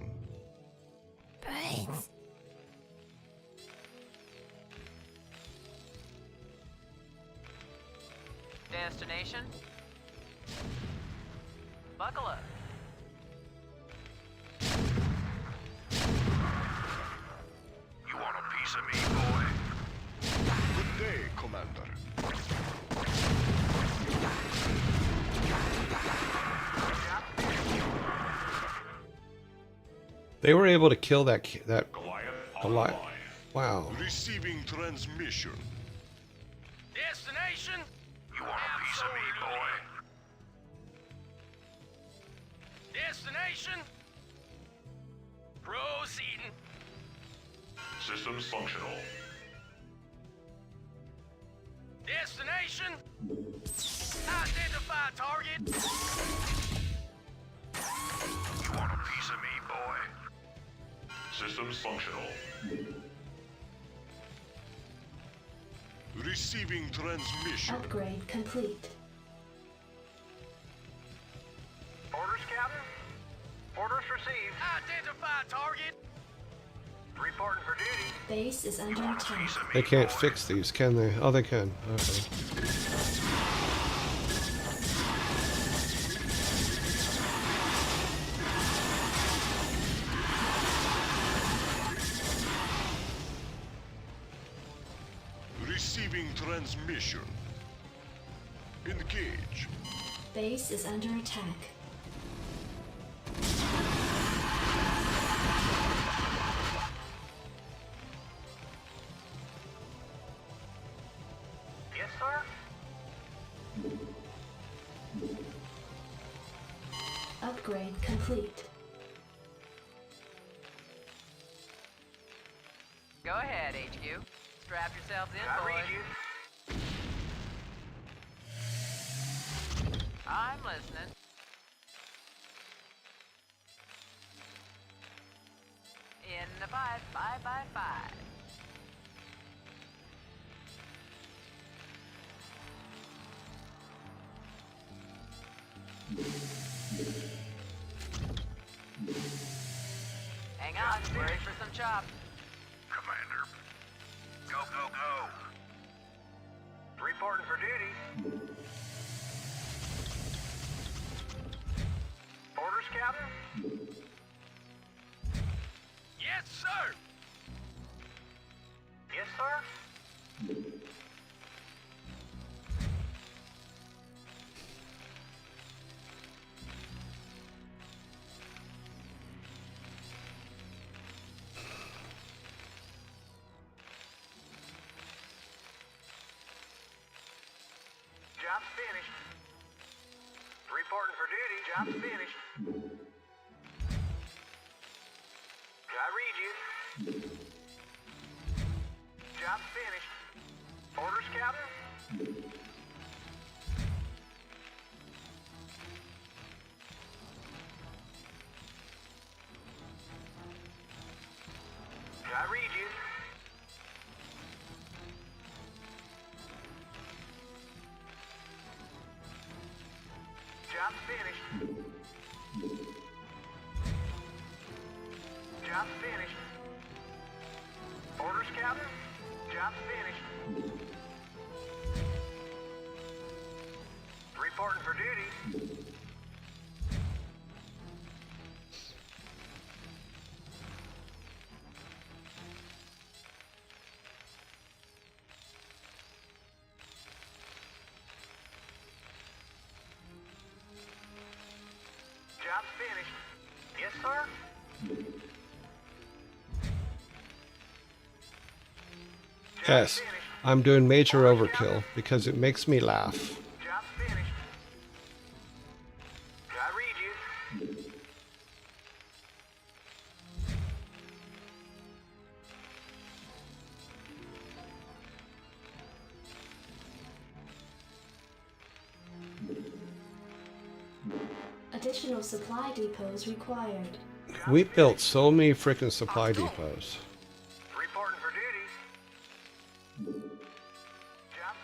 Destination? Buckle up. You want a piece of me, boy? Good day, Commander. They were able to kill that Goliath Goliath. Wow. Receiving transmission. Destination? You want a piece of me, boy? Destination? Proceeding. Systems functional. Destination? Identify target. You want a piece of me, boy? Systems functional. Receiving transmission. Upgrade complete. Orders, Captain? Orders received. Identify target. Reporting for duty. Base is under attack. They can't fix these, can they? Oh, they can. Okay. Receiving transmission. Engage. Base is under attack. Yes, sir? Upgrade complete. Go ahead, HQ. Strap yourselves in, I read boys. you. I'm listening. In the 5x5x5. Hang on, we're in for some chop. Commander. Go, go, go. Reporting for duty. Orders, Captain? Yes, sir. Yes, sir? Job's finished. Reporting for duty. Job's finished. I read you. Job's finished. Orders, Captain? I read you. Job's finished. Job's finished. Orders, Captain? Job's finished. Reporting for duty. Job's finished. Yes, sir? Yes, I'm doing major overkill because it makes me laugh. Job's finished. I read you. Additional supply depots required. We built so many freaking supply depots. Reporting for duty. Job's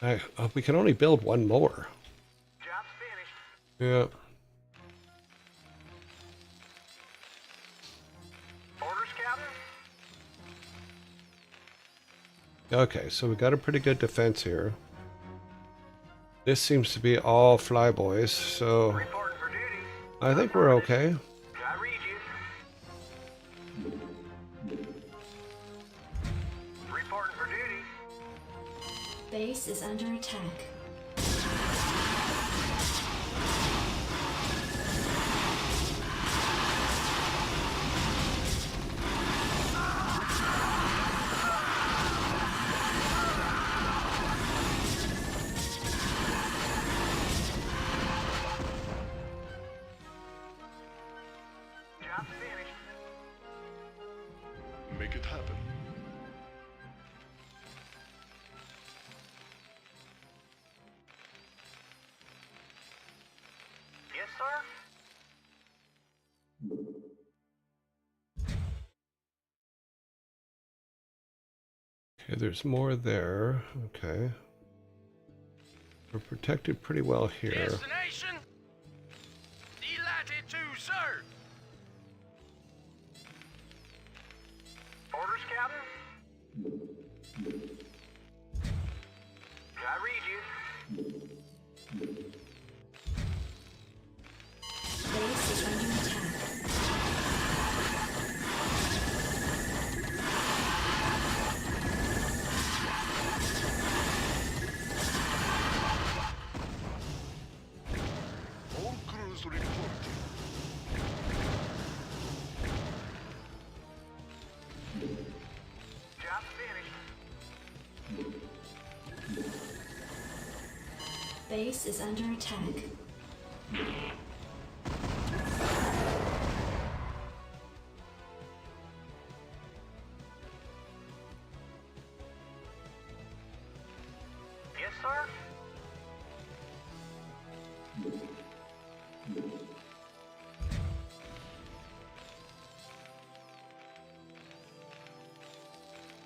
finished. We can only build one more. Job's finished. Yeah. Orders, Captain? Okay, so we got a pretty good defense here. This seems to be all flyboys, so Reporting for duty. I think we're okay. I read you. Reporting for duty. Base is under attack. Job's finished. Make it happen. Yes, sir? Okay, there's more there. Okay. We're protected pretty well here. Destination? Delighted to serve. Orders, Captain? I read you. Base is under attack. Base is under attack. Yes, sir?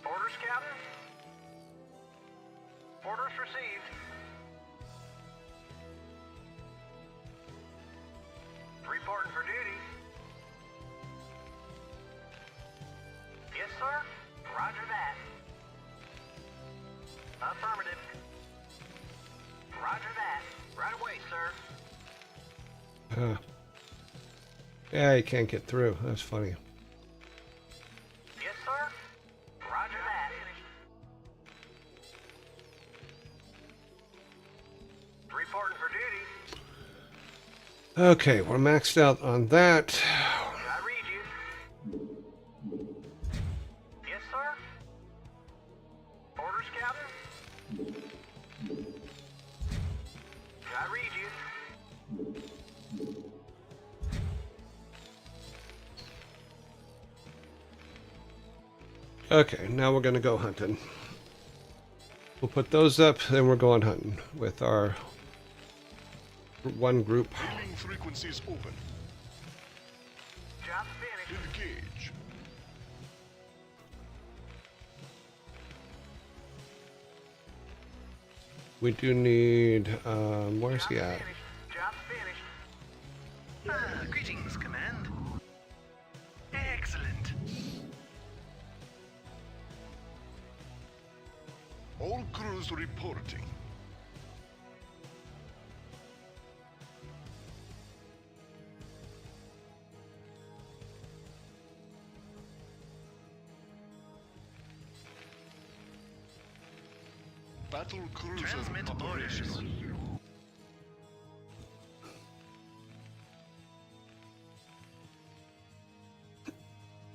Orders, Captain? Orders received. Reporting for duty. Yes, sir? Roger that. Affirmative. Roger that. Right away, sir. Yeah, you can't get through. That's funny. Yes, sir? Roger that. Reporting for duty. Okay, we're maxed out on that. I read you. Yes, sir? Orders, Captain? I read you. Okay, now we're gonna go hunting. We'll put those up, then we're going hunting with our one group. Hailing frequencies open. Job finished. Engage. We do need, where's he at? Finished. Job finished. Greetings, Command. Excellent. All crews reporting. Battle cruiser Transmit operational. orders.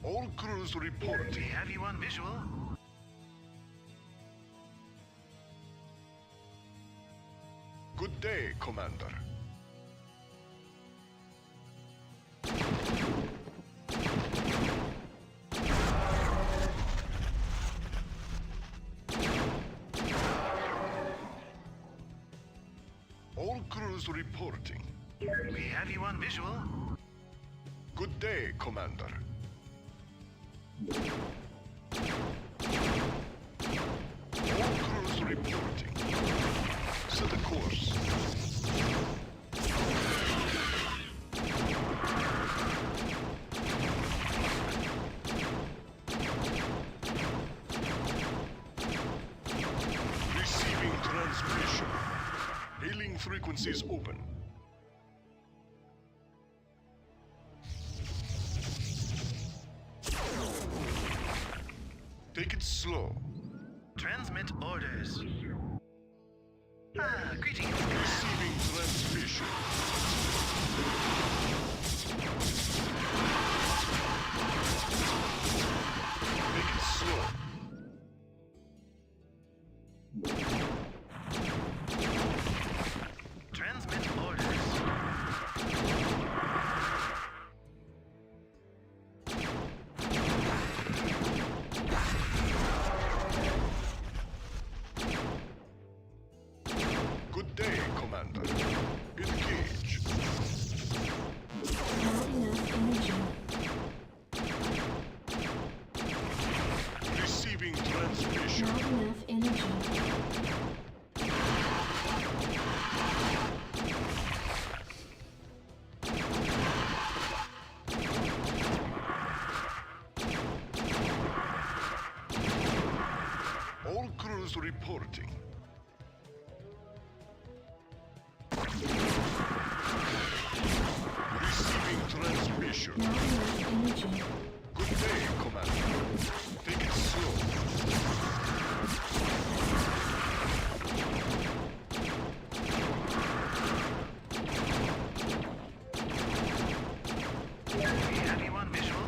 All crews We reporting. have you on visual. Good day, Commander. All crews reporting. We have you on visual. Good day, Commander. All crews reporting. Set a course. Receiving transmission. Hailing frequencies open. Take it slow. Transmit orders. Greetings. Receiving transmission. Make it slow. Transmit orders. Good day, Commander. Engage. Not enough energy. Receiving transmission. Not enough energy. All crews reporting. Receiving transmission. Not enough energy. Good day, Commander. Take it slow. We have you on visual.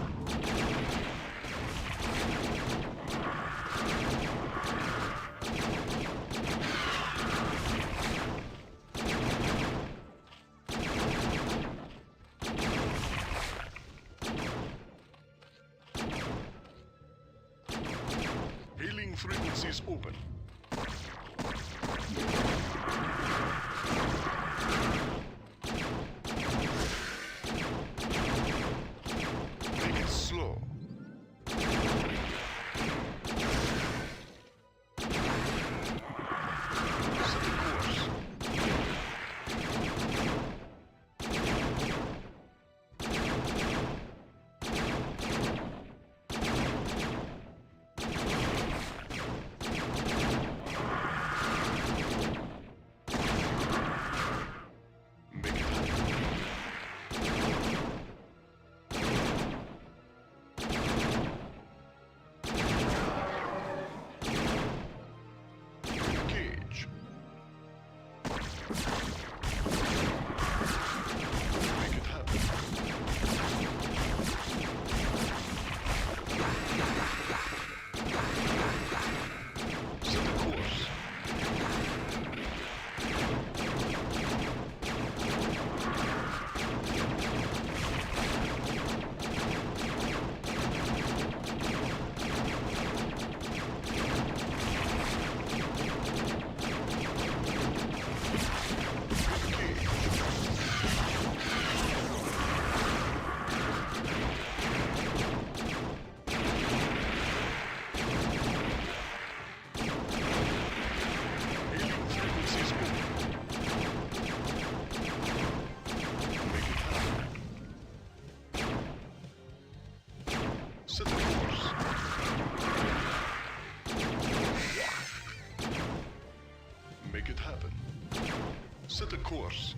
frequencies open. Make it slow. Set the course. Make it happen. Engage. Make it happen. Set the course. Hailing frequencies open. Make it happen. Set the course. Make it happen. Set the course.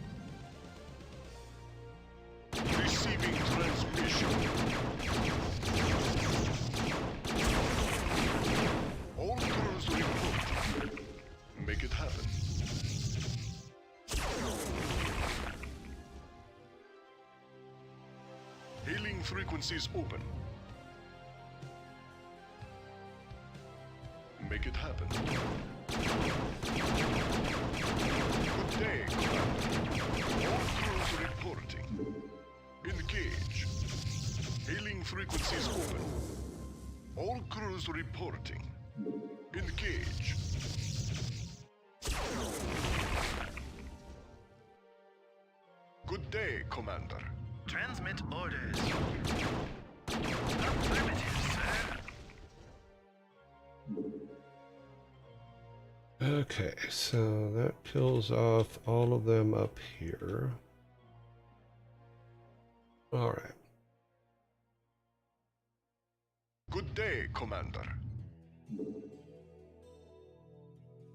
Receiving transmission. All crews report. Make it happen. Hailing frequencies open. Make it happen. Good day, Commander. All crews reporting. Engage. Hailing frequencies open. All crews reporting. Engage. Good day, Commander. Transmit orders. Affirmative, sir. Okay, so that kills off all of them up here. All right. Good day, Commander.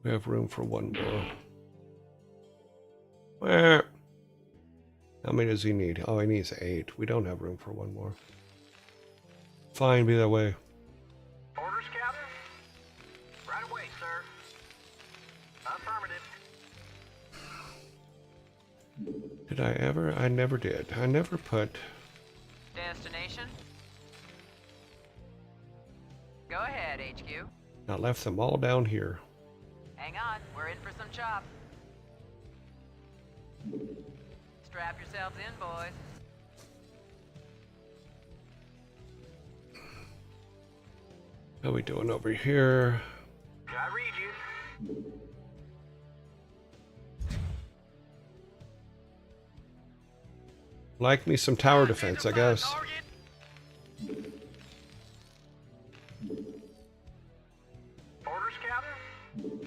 We have room for one more. Where? How many does he need? Oh, he needs 8. We don't have room for one more. Fine, be that way. Orders, Captain? Right away, sir. Affirmative. Did I ever? I never did. I never put... Destination? Go ahead, HQ. I left them all down here. Hang on, we're in for some chop. Strap yourselves in, boys. How we doing over here? I read you. Like me some tower defense, I guess. Target. Orders, Captain?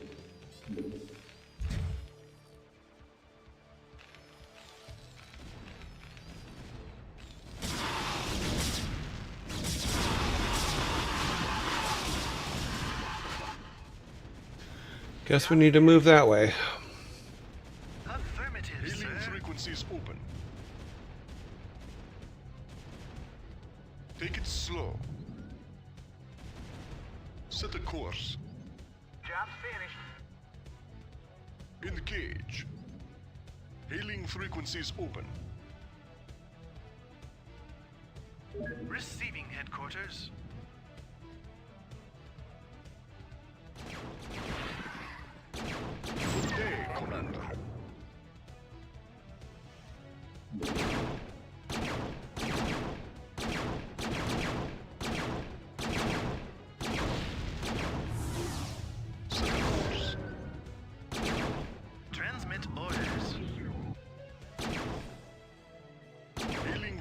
Guess we need to move that way. Affirmative, Hailing sir. frequencies open. Take it slow. Set a course. Job's finished. Engage. Hailing frequencies open. Receiving headquarters. Good day, Commander.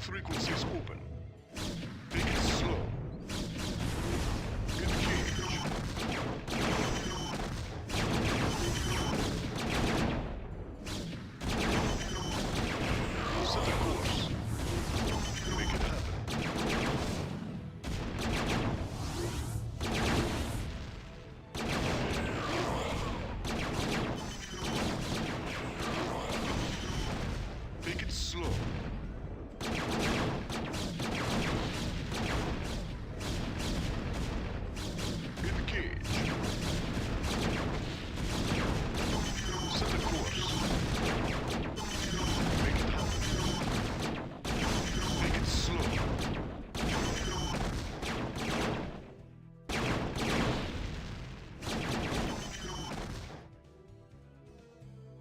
frequencies open. Take it slow. Engage. Set a course. Make it happen. Take it slow. Engage. Set a course. Make it happen. Make it slow.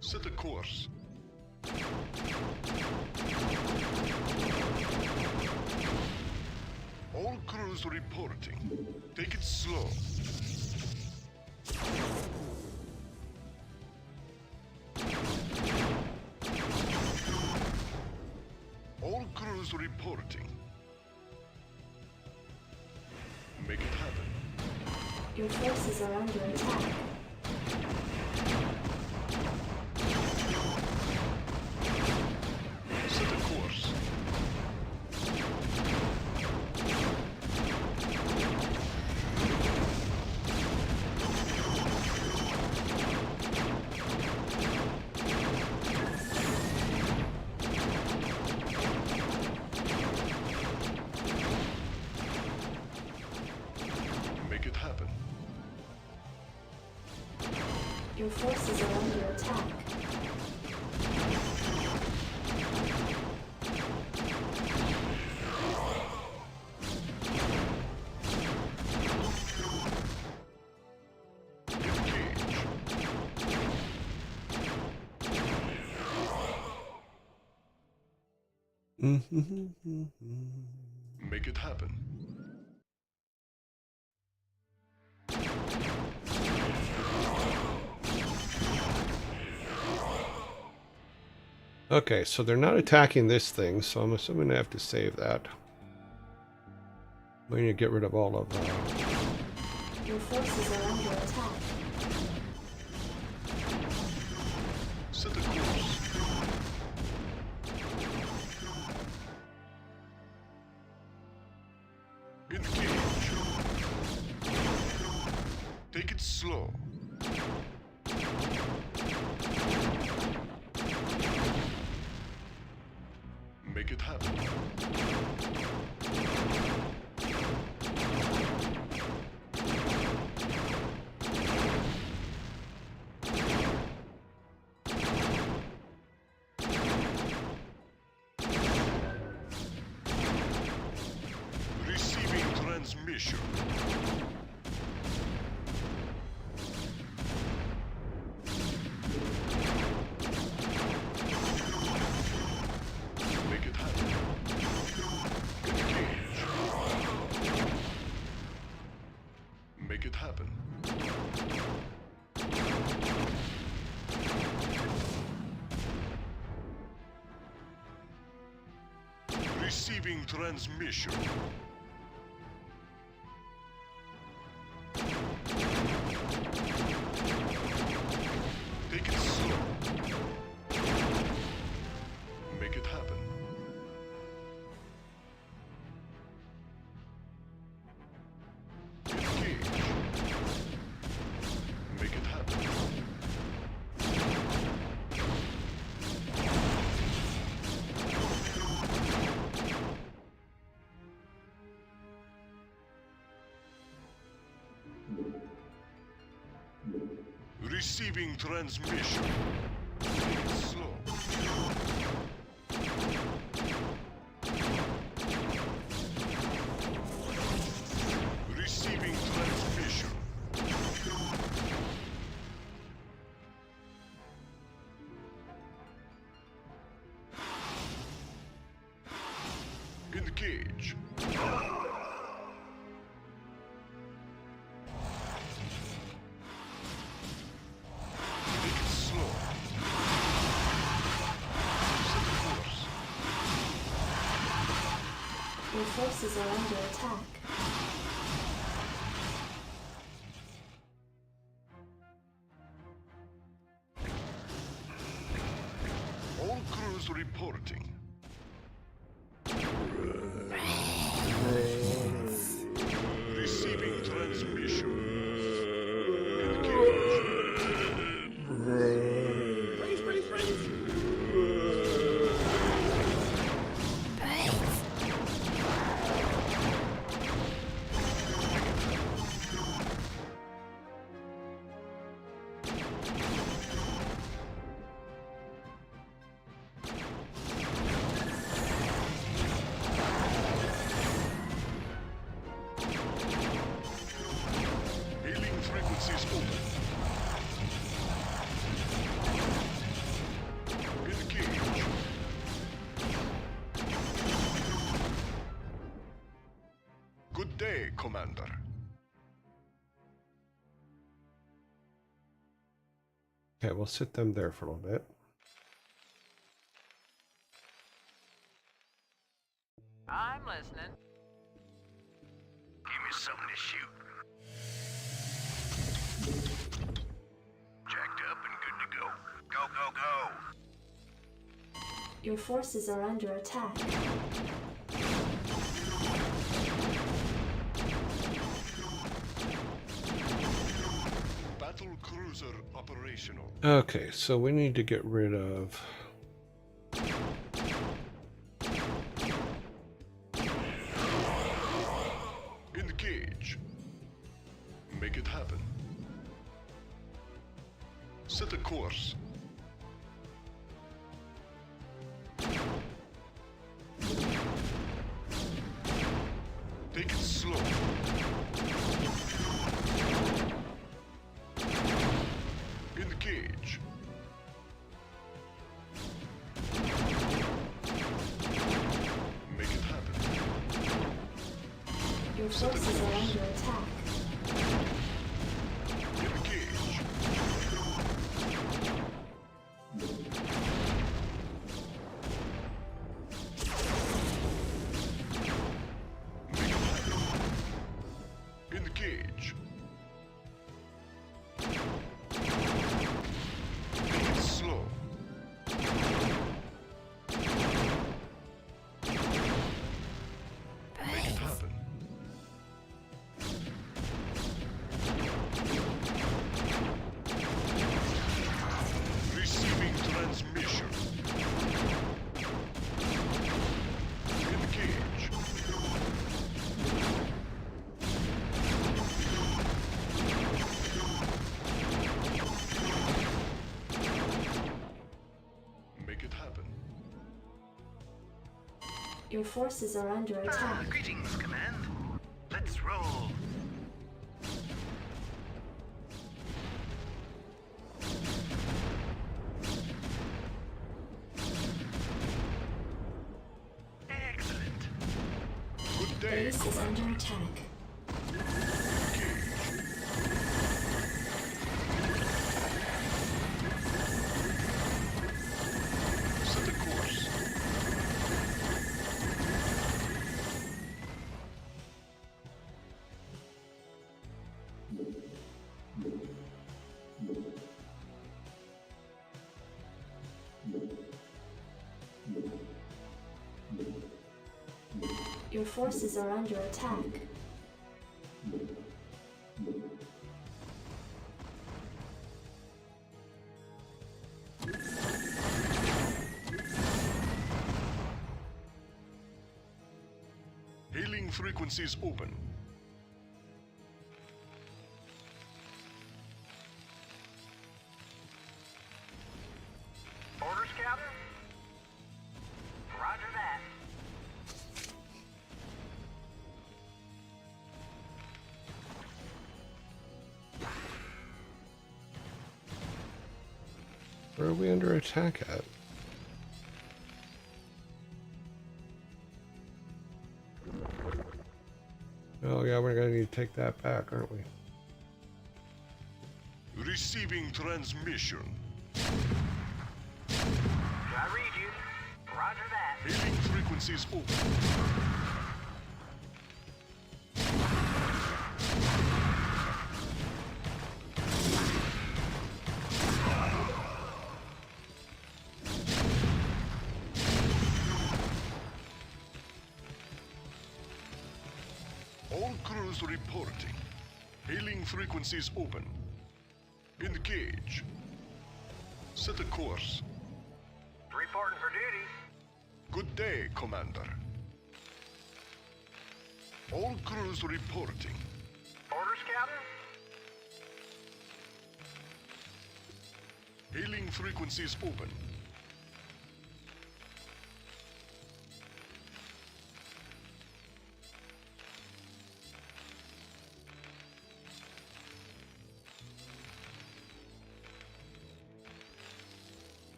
Set a course. All crews reporting. Take it slow. All crews reporting. Make it happen. Your forces are under attack. Set a course. Make it happen. Your forces are under attack. Engage. Make it happen. Okay, so they're not attacking this thing, so I'm assuming I have to save that. We need to get rid of all of Your forces are under attack. Set a course. Engage. Take it slow. Make it happen. Receiving transmission. Make it happen. Engage. Make it happen. Receiving transmission. Take it slow. Make it happen. Engage. Make it happen. Receiving transmission. Take it slow. Receiving transmission. Engage. Make it slow. Set a course. Your forces are under attack. All crews reporting. Receiving transmission. Engage. Hailing frequencies open. Engage. Good day, Commander. Okay, we'll sit them there for a little bit. I'm listening. Give me something to shoot. Jacked up and good to go. Go, go, go. Your forces are under attack. Battle cruiser operational. Okay, so we need to get rid of... Engage. Make it happen. Set a course. Take it slow. Engage. Make it happen. Your forces are under attack. Engage. Make it happen. Engage. Make it slow. Make it happen. Receiving transmission. Engage. Make it happen. Your forces are under attack. Greetings, Command. Let's roll. Excellent. Good day, Base is Commander. under attack. Set a course. Your forces are under attack. Hailing frequencies open. Orders, Captain? Roger that. Where are we under attack at? Oh yeah, we're gonna need to take that back, aren't we? Receiving transmission. I read you. Roger that. Hailing frequencies open. crews reporting. Hailing frequencies open. Engage. Set a course. Reporting for duty. Good day, Commander. All crews reporting. Orders, Captain? Hailing frequencies open.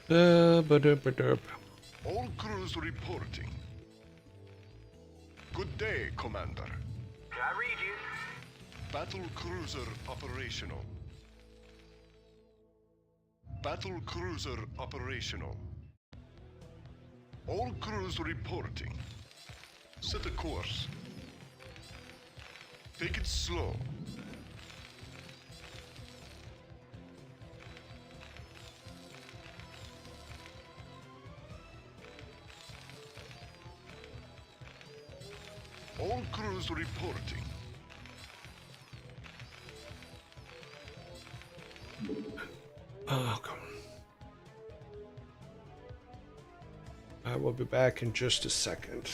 Ba-da-ba-da-ba-da. All crews reporting. Good day, Commander. Can I read you? Battle cruiser operational. Battle cruiser operational. All crews reporting. Set a course. Take it slow. All crews reporting. Oh, come on. I will be back in just a second.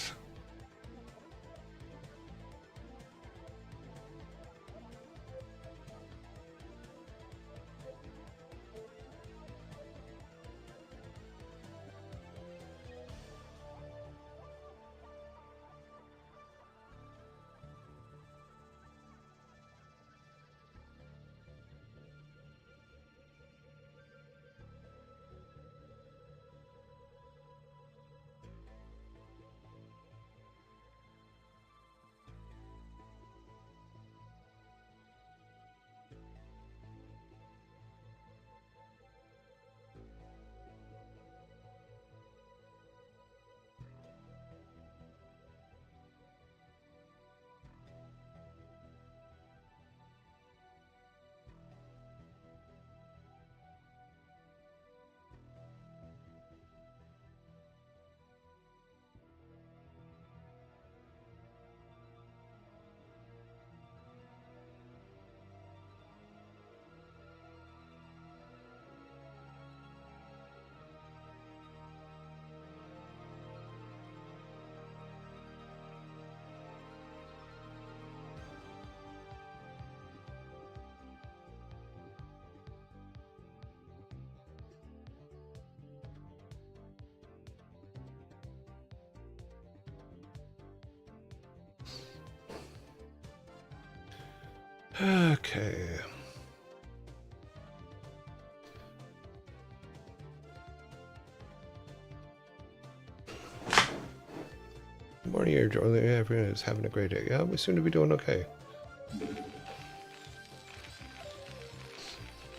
Okay. Good morning, everyone is having a great day. Yeah, we seem to be doing okay.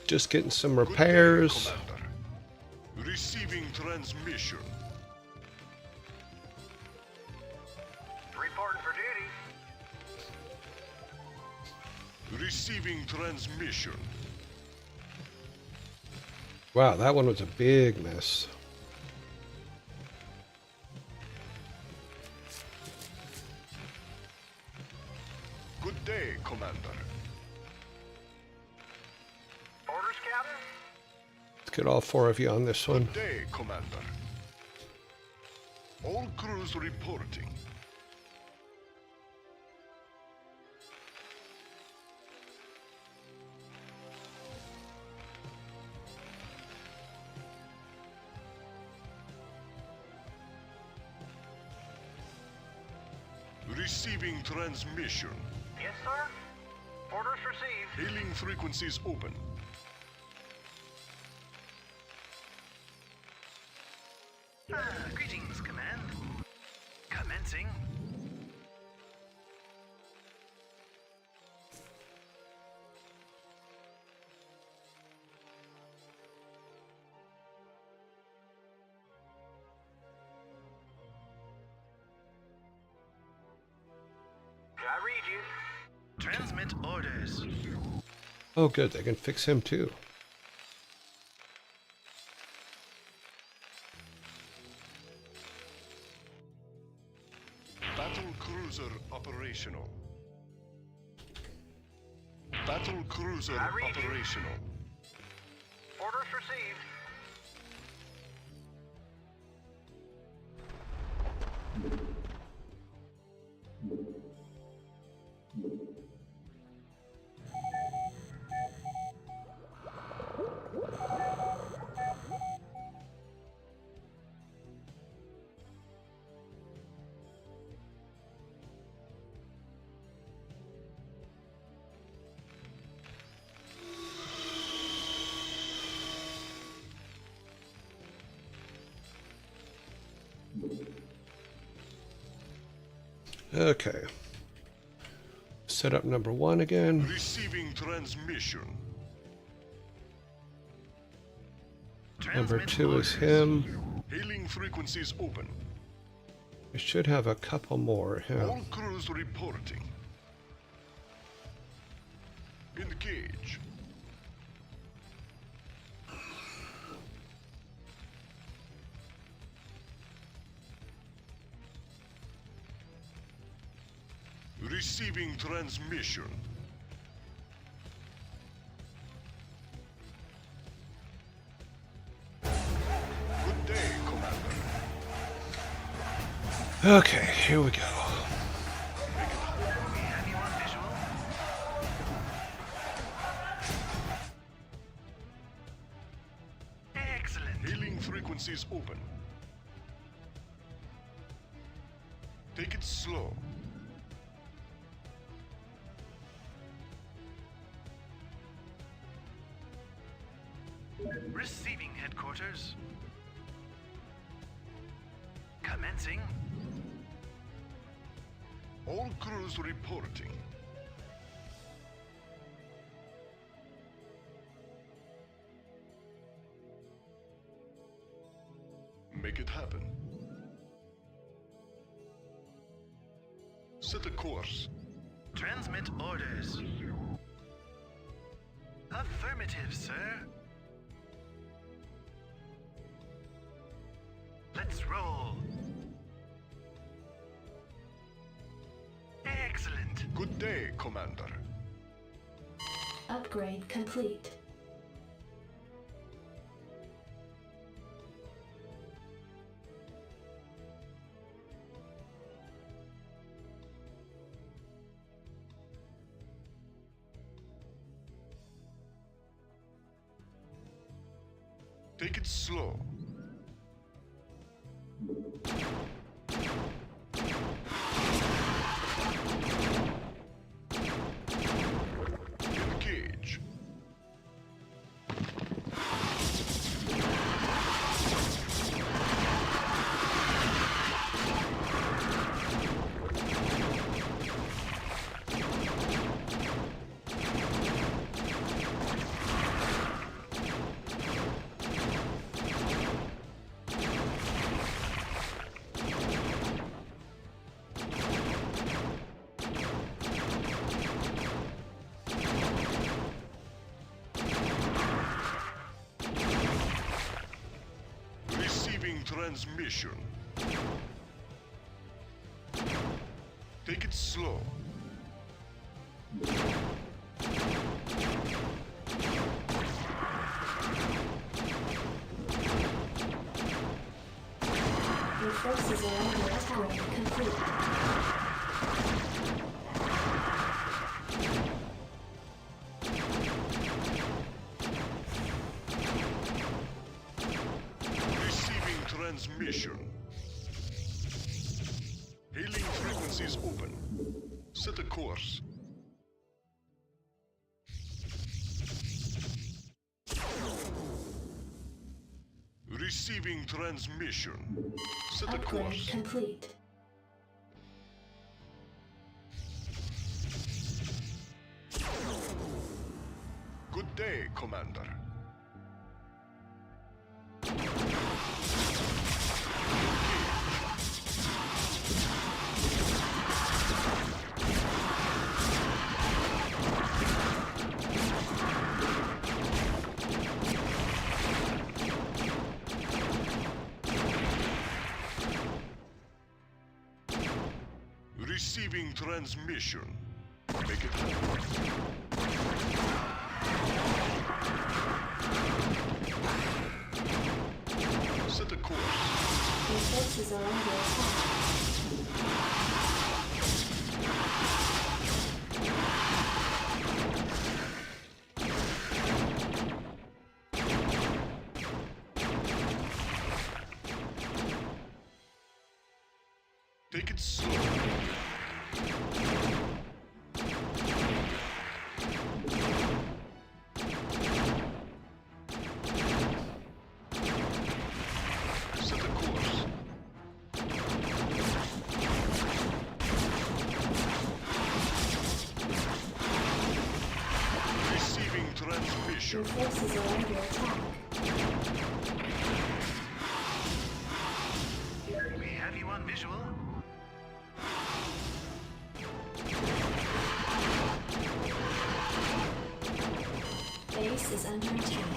Just getting some Good day, repairs. Commander. Receiving transmission. Reporting for duty. Receiving transmission. Wow, that one was a big mess. Good day, Commander. Orders, Captain? Let's get all four of you on this one. Good day, Commander. All crews reporting. Receiving transmission. Yes, sir. Orders received. Hailing frequencies open. Greetings, Command. Commencing. Can I read you? Transmit orders. Oh, good. They can fix him too. Battle cruiser operational. functional. Orders received. Okay. Setup number 1 again. Receiving transmission. Number Transmit 2 is orders. him. Hailing frequencies open. We should have a couple more. Yeah. All crews reporting. Engage. Receiving transmission. Good day, Commander. Okay, here we go. We have you on visual. Excellent. Hailing frequencies open. Take it slow. Receiving headquarters. Commencing. All crews reporting. Make it happen. Set a course. Transmit orders. Affirmative, sir. Let's roll. Excellent. Good day, Commander. Upgrade complete. Take it slow. Engage. Receiving transmission. Take it slow. Your forces are under upgrade complete. Receiving transmission. Hailing frequencies open. Set a course. Receiving transmission. Set a Upgrade course. complete. Good day, Commander. Receiving transmission. Make it happen. course. Your forces are under attack. Take it slow. Set a course. Receiving transmission. Your forces are under attack. We have you on visual. Base is under attack.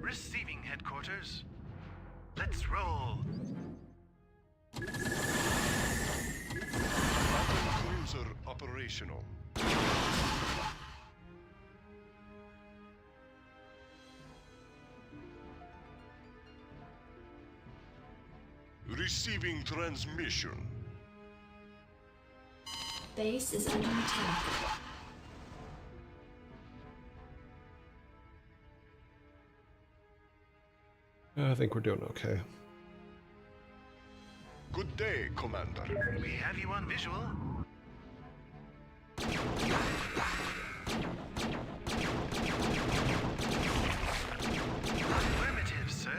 Receiving headquarters. Let's roll. Cruiser operational. Receiving transmission. Base is under attack. I think we're doing okay. Good day, Commander. We have you on visual. Affirmative, sir.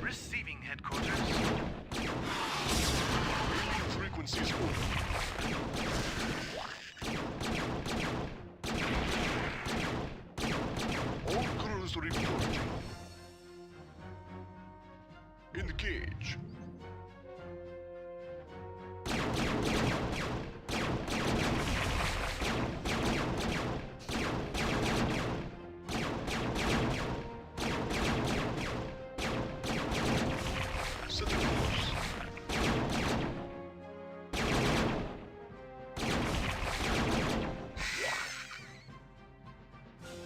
Receiving headquarters. Hailing frequencies open. All crews reporting. Engage. Set a course.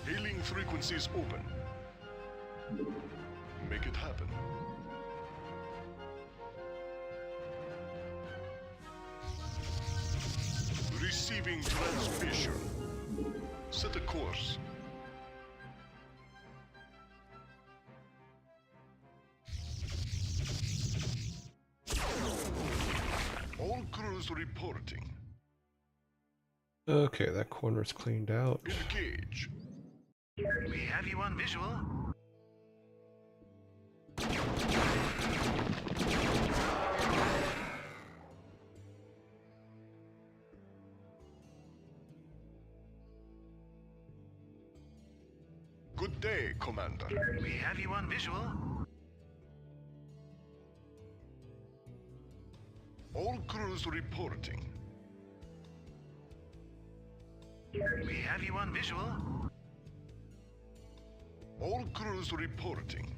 Hailing frequencies open. Make it happen. Receiving transmission. Set a course. All crews reporting. Okay, that corner's cleaned out. Engage. We have you on visual. Good day, Commander. We have you on visual. All crews reporting. We have you on visual. All crews reporting.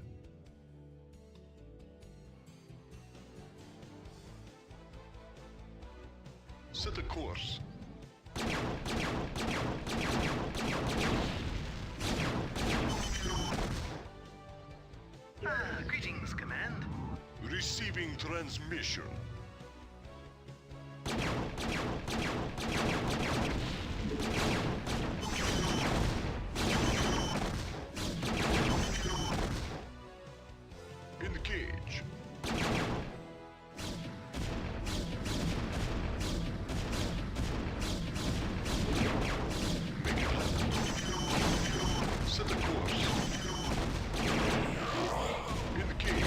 Set a course. Greetings, Command. Receiving transmission. Engage. Make it happen. Set a course. Engage.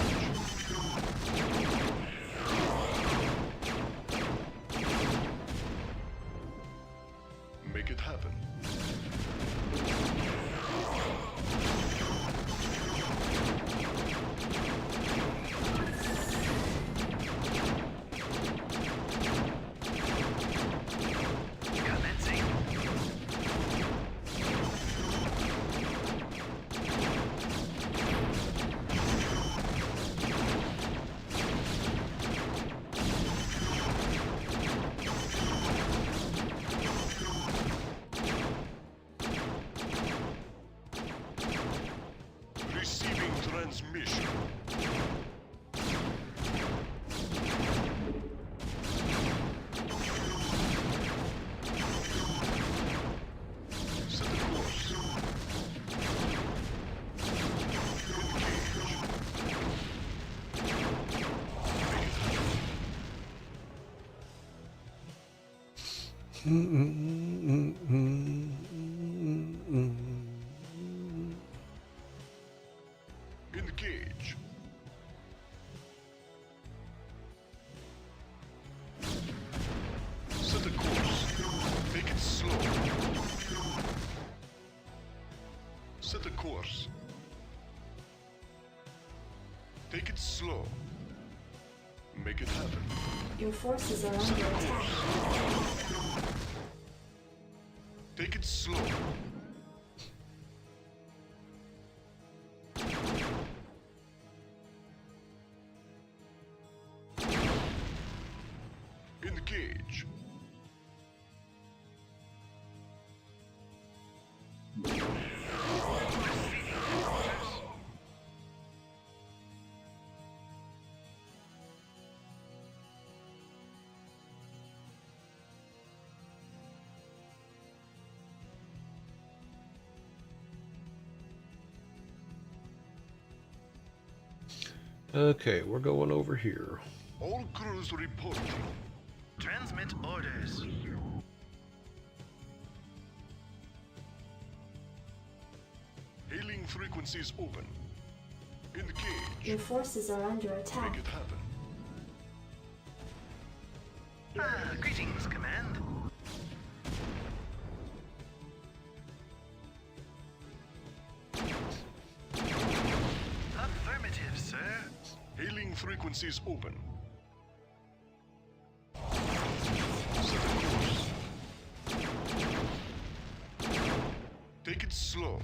Receiving transmission. Set a course. Engage. Set a course. Take it slow. Set a course. Take it slow. Make it happen. Your forces are Set under a attack. course. Take it slow. Engage. Okay, we're going over here. All crews reporting. Transmit orders. Hailing frequencies open. Engage. Your forces are under attack. Make it happen. Greetings, Command. Affirmative, sir. Hailing frequencies open. Set a course. Take it slow.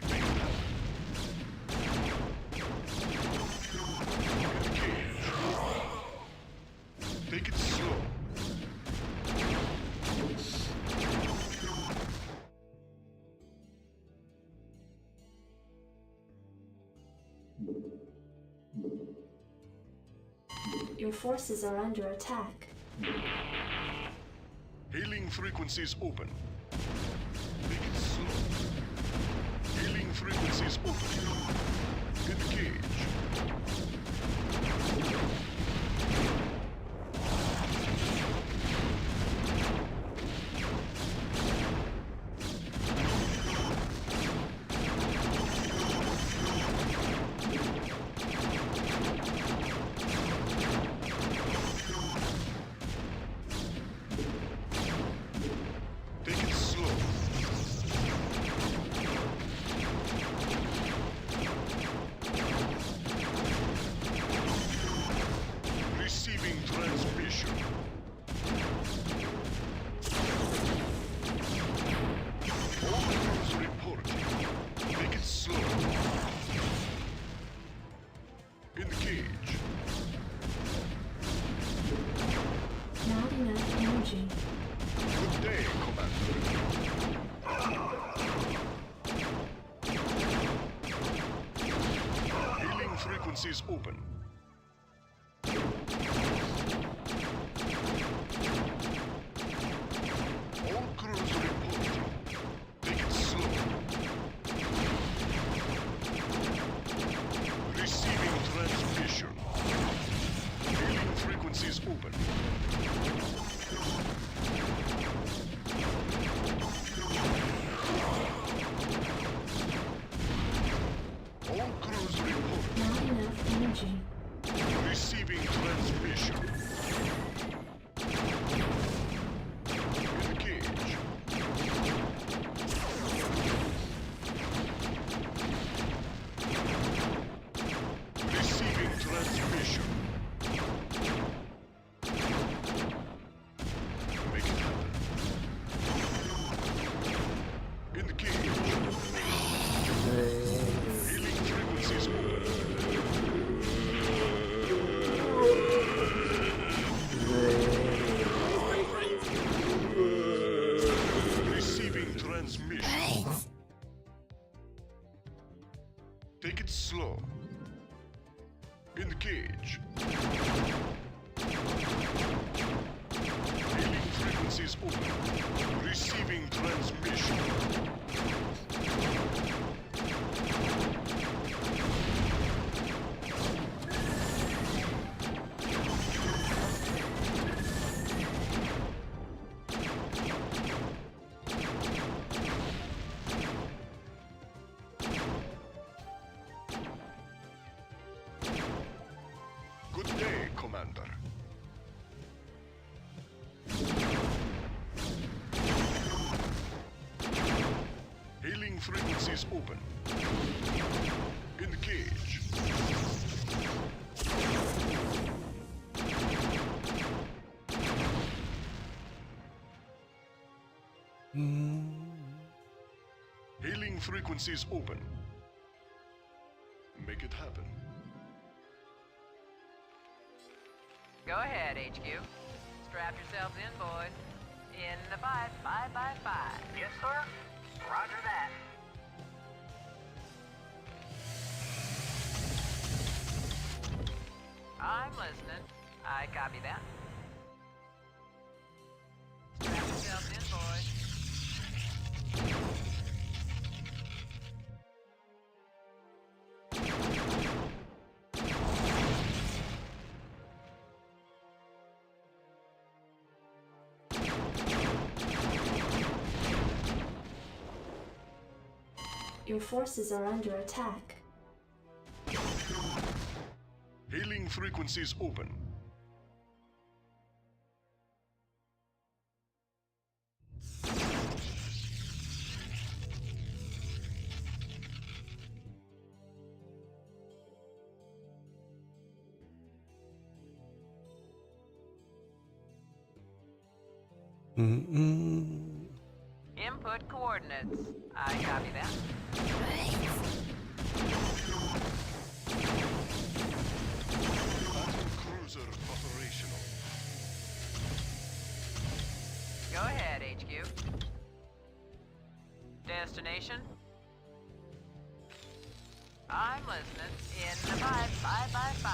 Make it happen. Engage. Take it slow. Your forces are under attack. Hailing frequencies open. Take it slow. Hailing frequencies open. Engage. Take it slow. Receiving transmission. All crews reporting. Take it slow. Engage. Not enough energy. Good day, Commander. Hailing frequencies open. All crews reporting. Take it slow. Receiving transmission. Hailing frequencies open. All crews report. Not enough energy. Take it slow. Engage. Hailing frequencies open. Receiving transmission. Good day, Commander. Hailing frequencies open. Engage. Hailing frequencies open. Make it happen. Go ahead, HQ. Strap yourselves in, boys. In the 5, 5 by 5. Yes, sir. Roger that. I'm listening. I copy that. Strap yourselves in, boys. Your forces are under attack. Hailing frequencies open. Input coordinates. I copy that. Battle cruiser operational. Go ahead, HQ. Destination? I'm listening. In the 5, 5 by 5.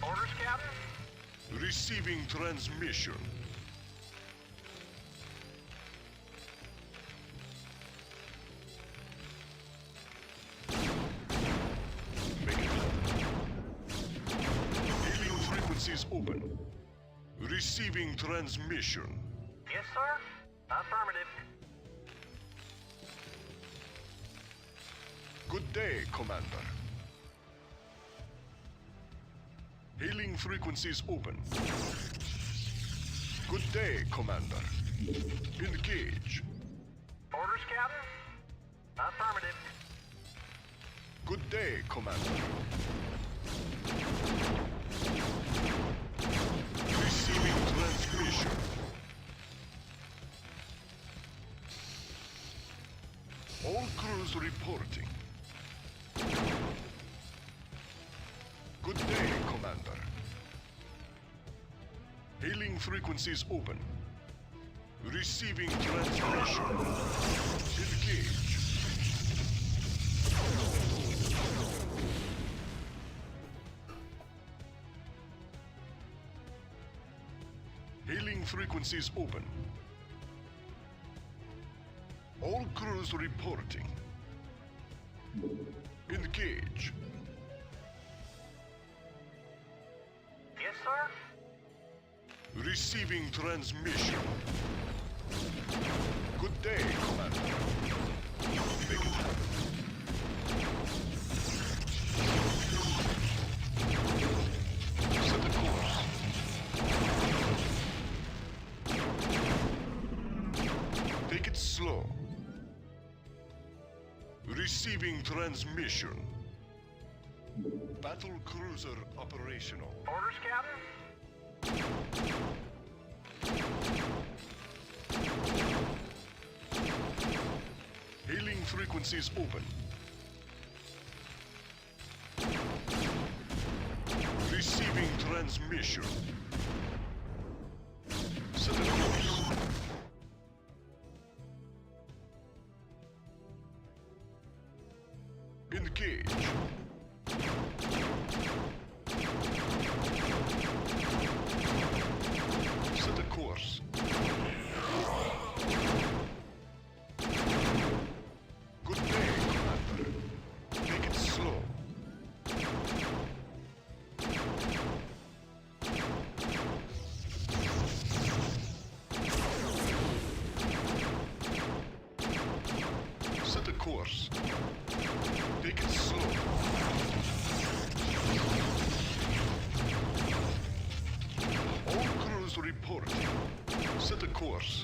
Orders, Captain? Receiving transmission. Make it happen. Hailing frequencies open. Receiving transmission. Yes, sir. Affirmative. Good day, Commander. Hailing frequencies open. Good day, Commander. Engage. Orders, Captain? Affirmative. Good day, Commander. Receiving transmission. All crews reporting. Good day, Commander. Hailing frequencies open. Receiving transmission. Engage. Hailing frequencies open. All crews reporting. Engage. Yes, sir. Receiving transmission. Good day, Commander. Make it happen. Set a course. Take it slow. Receiving transmission. Battle cruiser operational. Orders, Captain? Hailing frequencies open. Receiving transmission. Set a course. Engage. Set a course. Good day, Commander. Take it slow. Set a course. Take it slow. All crews reporting. Set a course.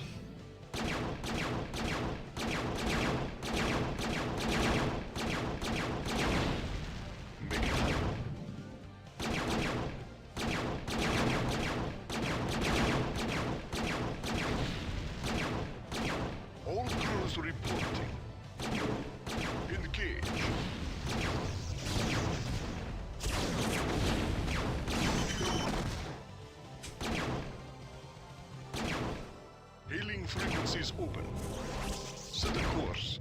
Make it happen. All crews reporting. Engage. Hailing frequencies open. Set a course.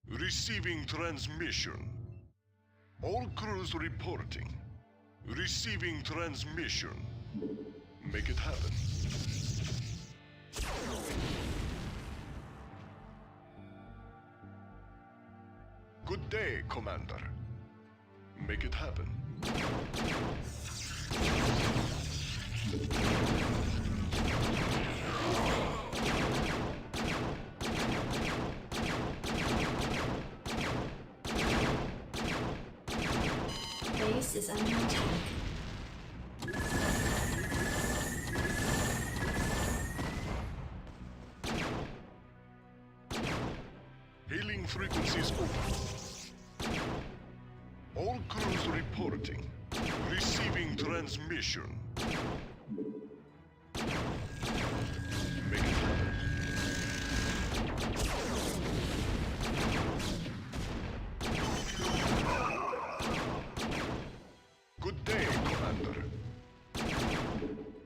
Receiving transmission. All crews reporting. Receiving transmission. Make it happen. Good day, Commander. Make it happen. Base is under attack. Hailing frequencies open. All crews reporting. Receiving transmission. Make it happen. Good day, Commander.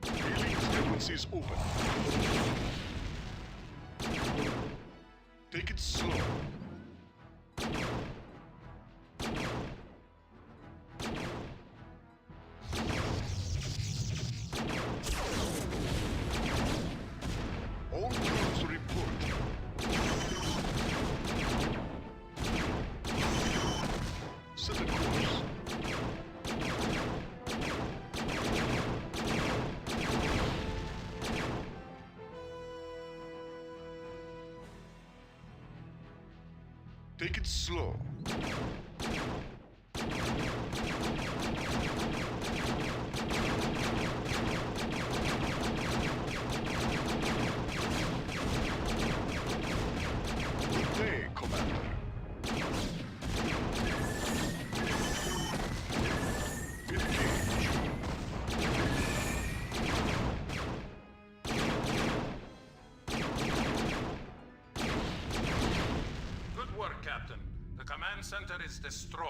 Hailing frequencies open. Take it slow. All crews report. Set a course. Take it slow. Good day, Commander. Engage. Good work, Captain. The command center is destroyed,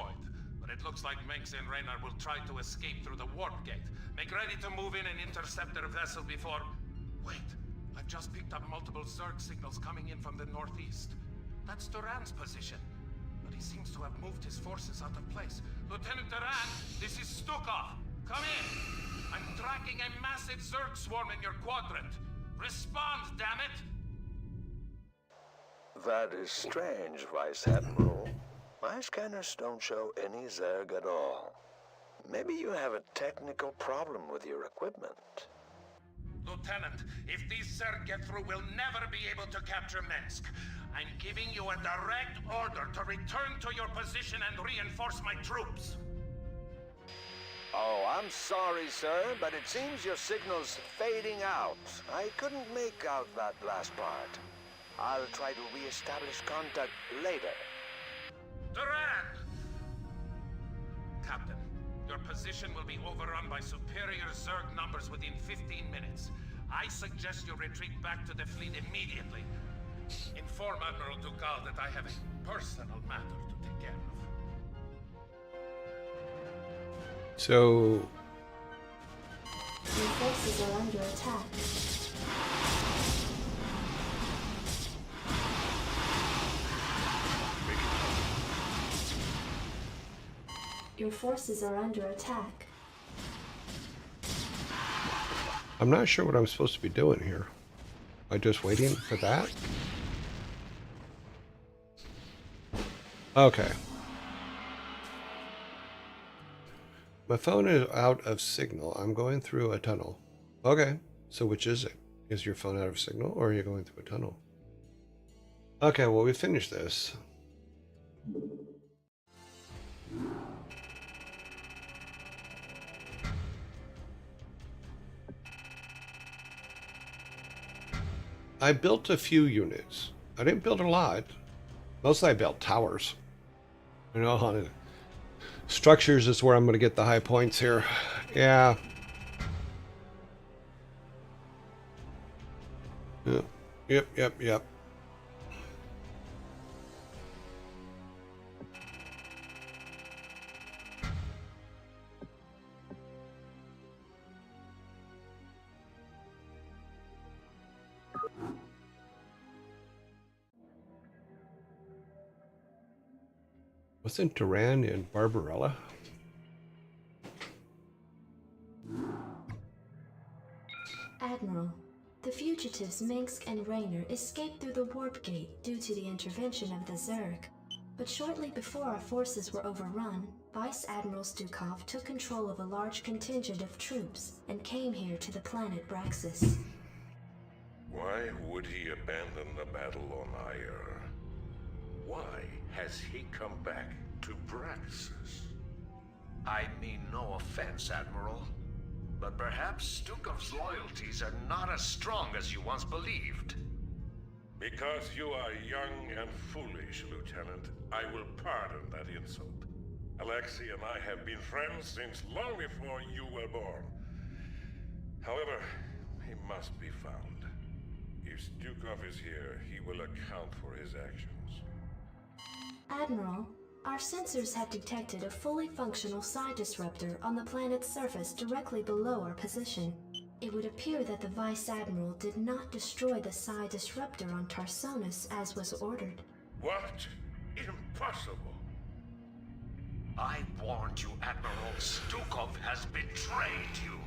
but it looks like Mengs and Reynard will try to escape through the warp gate. Make ready to move in and intercept their vessel before... Wait, I've just picked up multiple Zerg signals coming in from the northeast. That's Duran's position, but he seems to have moved his forces out of place. Lieutenant Duran, this is Stukov. Come in. I'm tracking a massive Zerg swarm in your quadrant. Respond, damn it! That is strange, Vice Admiral. My scanners don't show any Zerg at all. Maybe you have a technical problem with your equipment. Lieutenant, if these Zerg get through, we'll never be able to capture Minsk. I'm giving you a direct order to return to your position and reinforce my troops. Oh, I'm sorry, sir, but it seems your signal's fading out. I couldn't make out that last part. I'll try to re-establish contact later. Duran! Captain, your position will be overrun by superior Zerg numbers within 15 minutes. I suggest you retreat back to the fleet immediately. Inform Admiral Dugal that I have a personal matter to take care of. So Your forces are under attack. Your forces are under attack. I'm not sure what I'm supposed to be doing here. Am I just waiting for that? Okay. My phone is out of signal. I'm going through a tunnel. Okay, so which is it? Is your phone out of signal or are you going through a tunnel? Okay, well, we finished this. I built a few units. I didn't build a lot. Mostly I built towers. You know, on structures is where I'm going to get the high points here. Yeah. Yep. Wasn't Duran in Barbarella? Admiral, the fugitives Minsk and Raynor escaped through the warp gate due to the intervention of the Zerg. But shortly before our forces were overrun, Vice Admiral Stukov took control of a large contingent of troops and came here to the planet Braxis. Why would he abandon the battle on Aiur? Why has he come back to Braxis? I mean no offense, Admiral, but perhaps Stukov's loyalties are not as strong as you once believed. Because you are young and foolish, Lieutenant, I will pardon that insult. Alexei and I have been friends since long before you were born. However, he must be found. If Stukov is here, he will account for his actions. Admiral, our sensors have detected a fully functional psi disruptor on the planet's surface directly below our position. It would appear that the Vice Admiral did not destroy the psi disruptor on Tarsonis as was ordered. What? Impossible. I warned you, Admiral. Stukov has betrayed you.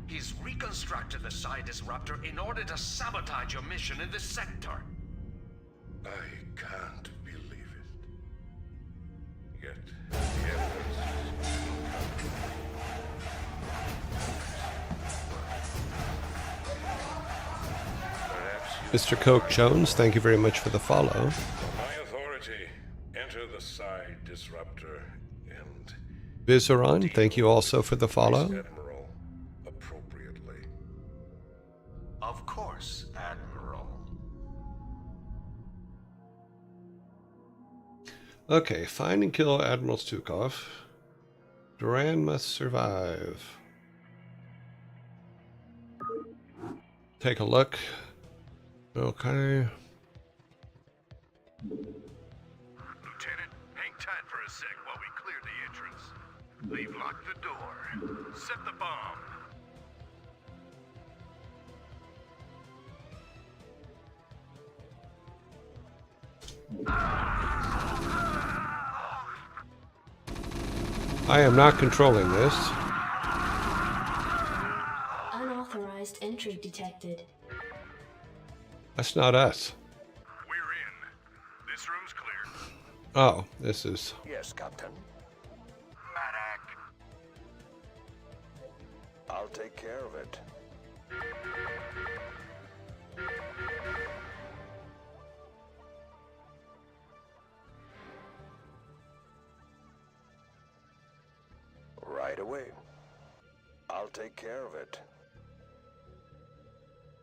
He's reconstructed the psi disruptor in order to sabotage your mission in this sector. I can't believe it. Yet, the evidence is Mr. Coke Jones, thank you very much for the follow. on my authority, enter the psi disruptor and Vizeron, thank you also for the follow. Admiral appropriately. Of course, Admiral. Okay, find and kill Admiral Stukov. Duran must survive. Take a look. Okay. Lieutenant, hang tight for a sec while we clear the entrance. They've locked the door. Set the bomb. I am not controlling this. Unauthorized entry detected. That's not us. We're in. This room's clear. Oh, this is... Yes, Captain. Medic. I'll take care of it. Right away. I'll take care of it.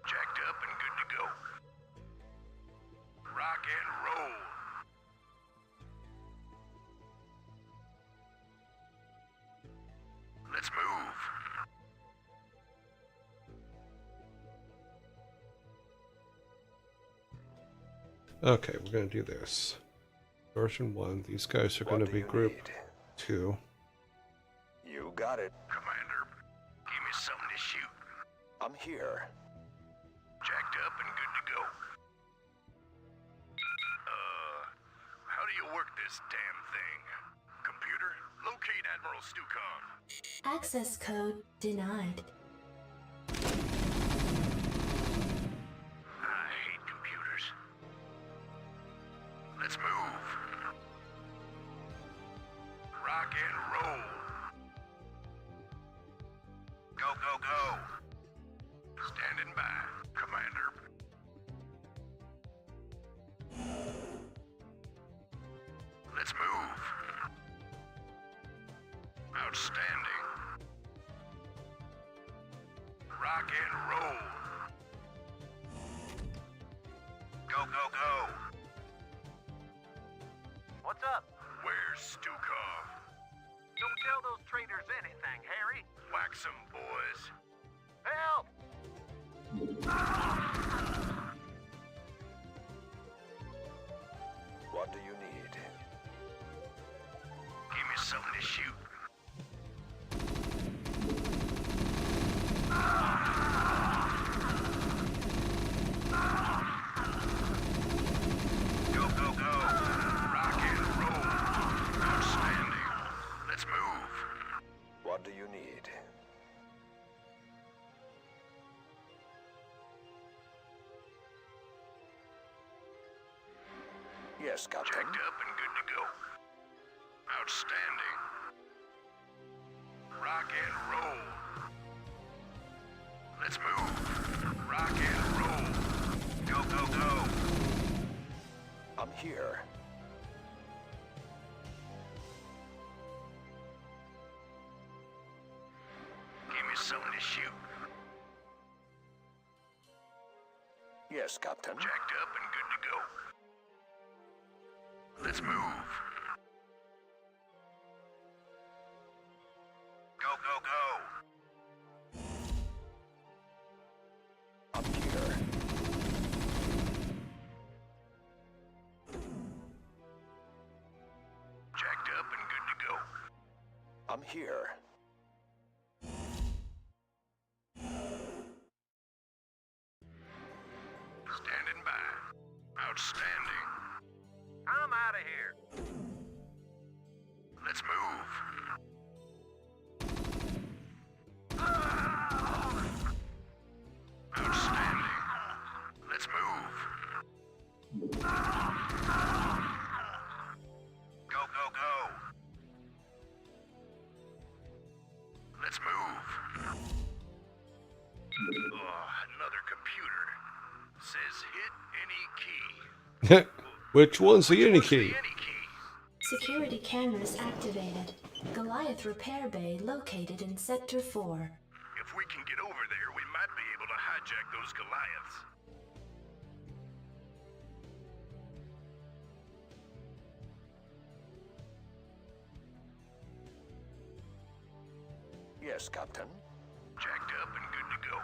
Jacked up and good to go. Rock and roll. Let's move. Okay, we're going to do this. Version 1, these guys are going to What be do you group need? 2. You got it. Commander, give me something to shoot. I'm here. Jacked up and good to go. How do you work this damn thing? Computer, locate Admiral Stukov. Access code denied. I hate computers. Let's move. Rock and roll. Go, go, go. Standing by, Commander. Let's move. Outstanding. Rock and roll. Go, go, go. What's up? Where's Stukov? Don't tell those traitors anything, Harry. Wax 'em, boys. Help! What do you need? Give me something to shoot. Go, go, go. Rock and roll. Outstanding. Let's move. What do you need? Yes, Captain. Checked up and good to go. Outstanding. Rock and roll. Let's move. Rock and roll. Go, go, go. I'm here. Give me something to shoot. Yes, Captain. Jacked up and good to go. Let's move. Go, go, go. I'm here. Jacked up and good to go. I'm here. Standing by. Outstanding. I'm out of here. Let's move. Outstanding. Let's move. Go, go, go. Let's move. Oh, another computer. Says hit any key. Which one's the any key? Any key. Security cameras activated. Goliath repair bay located in Sector 4. If we can get over there, we might be able to hijack those Goliaths. Yes, Captain. Jacked up and good to go.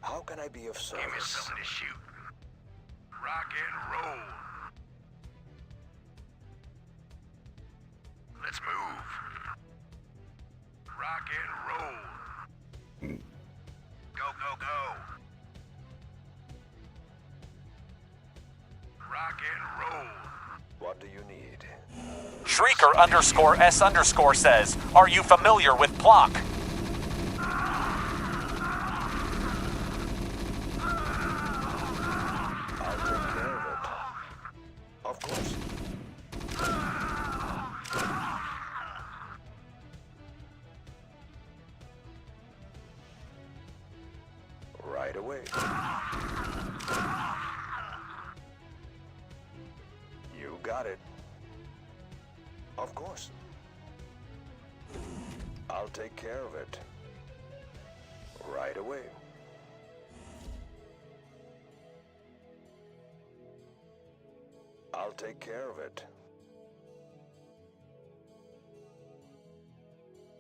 How can I be of service? Give me something to shoot. Rock and roll. Let's move. Rock and roll. Go, go, go. Rock and roll. What do you need? Shrieker_S_ says, are you familiar with Plock? I'll take care of it. Of course. Right away. You got it. Of course. I'll take care of it. Right away. I'll take care of it.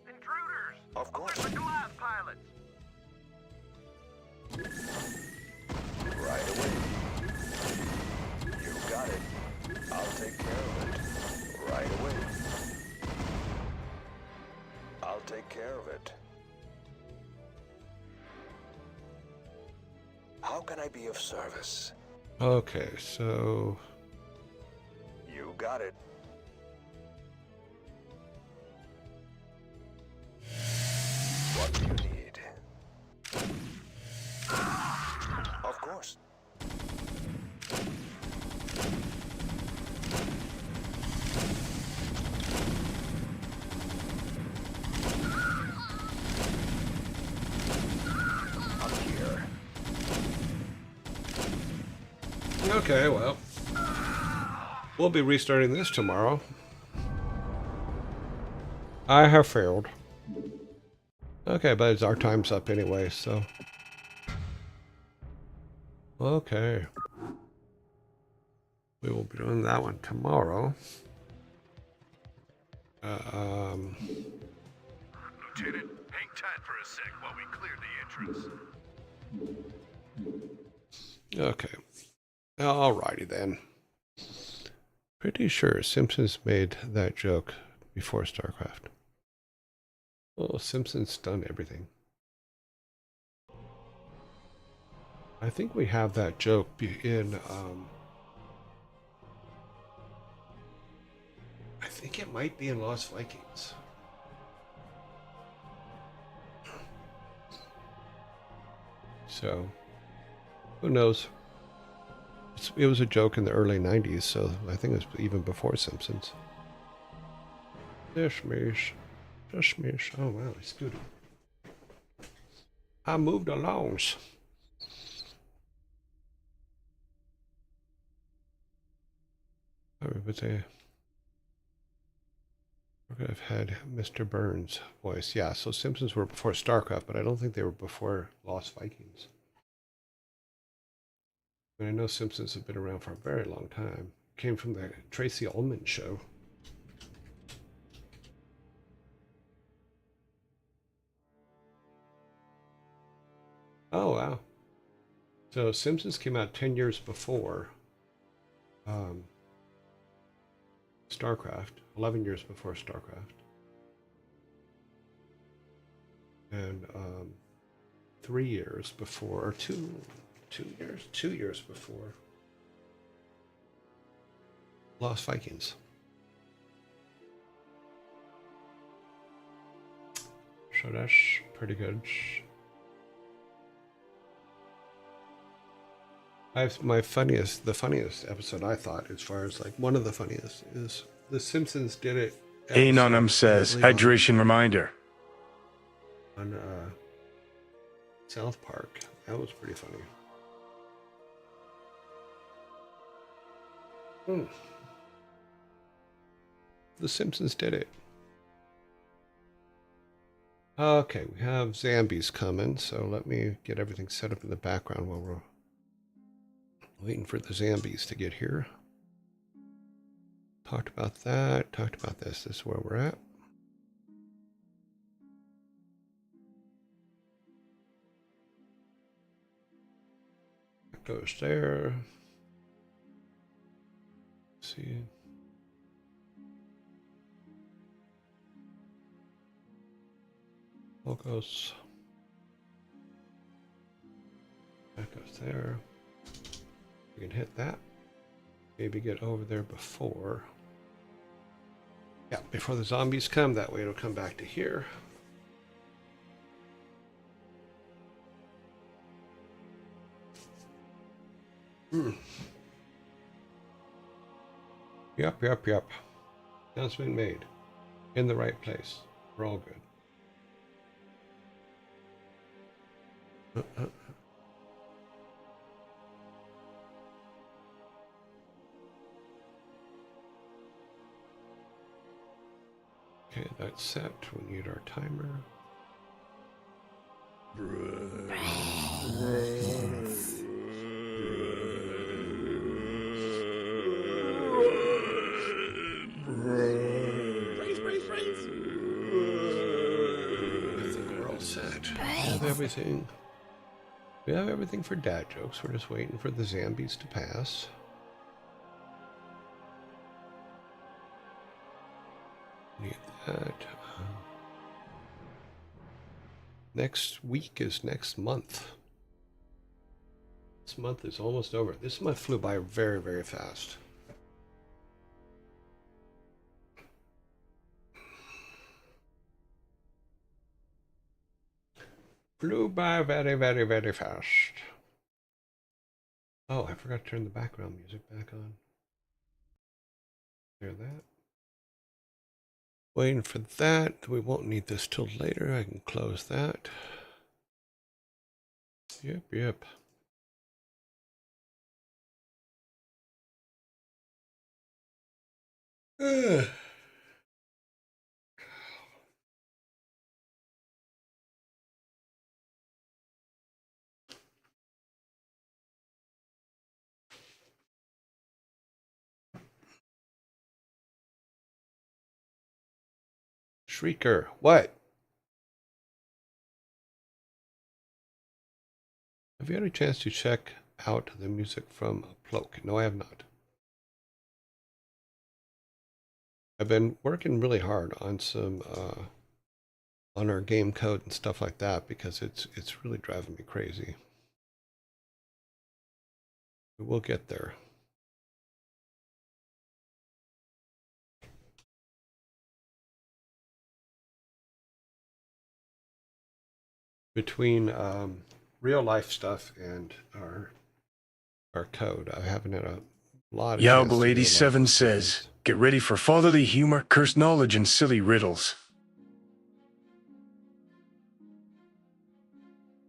Intruders! Of course. Where's the Goliath pilots? Right away. You can I be of service? Okay, so You got it. What do you need? Of course. I'm here. okay, well, we'll be restarting this tomorrow. I have failed. Okay, but it's our time's up anyway, so. Okay. We will be doing that one tomorrow. Lieutenant, hang tight for a sec while we clear the entrance. Okay. Alrighty then. Pretty sure Simpsons made that joke before StarCraft. Well, Simpsons done everything. I think we have that joke in, I think it might be in Lost Vikings. So, who knows? It was a joke in the early 90s, so I think it was even before Simpsons. Dishmish. Dishmish. Oh, wow, I scooted. I moved along. We're gonna have had Mr. Burns' voice. Yeah, so Simpsons were before StarCraft, but I don't think they were before Lost Vikings. And I know Simpsons have been around for a very long time. Came from the Tracy Ullman show. Oh, wow. So Simpsons came out 10 years before StarCraft, 11 years before StarCraft. And 3 years before, or 2 years before Lost Vikings. So that's pretty good. The funniest episode I thought, as far as like one of the funniest, is The Simpsons did it. Anonymous says, hydration reminder. On South Park. That was pretty funny. The Simpsons did it. Okay, we have zombies coming, so let me get everything set up in the background while we're waiting for the zombies to get here. Talked about that, talked about this. This is where we're at. That goes there. Let's see. Goes. That goes there. We can hit that. Maybe get over there before. Yeah, before the zombies come. That way it'll come back to here. Yep. Announcement made. In the right place. We're all good. Okay, that's set. We need our timer. I think we're all set. We have everything. We have everything for dad jokes. We're just waiting for the zombies to pass. Need that. Next week is next month. This month is almost over. This month flew by very, very fast. Flew by very, very, very fast. Oh, I forgot to turn the background music back on. Hear that? Waiting for that. We won't need this till later. I can close that. Yep. Shrieker, what? Have you had a chance to check out the music from Ploak? No, I have not. I've been working really hard on some on our game code and stuff like that because it's really driving me crazy. We'll get there. Between real life stuff and our code, I haven't had a lot of Yaubel 87 says, get ready for fatherly humor, cursed knowledge, and silly riddles.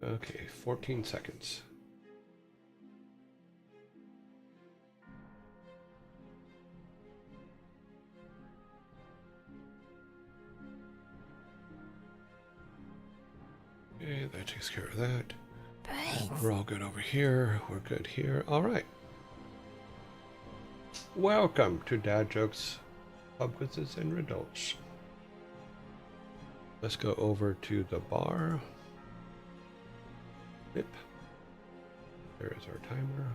Okay, 14 seconds. Okay, that takes care of that. We're all good over here. We're good here. All right. Welcome to Dad Jokes, Pub Quizzes, and Riddles. Let's go over to the bar. Yep. There is our timer.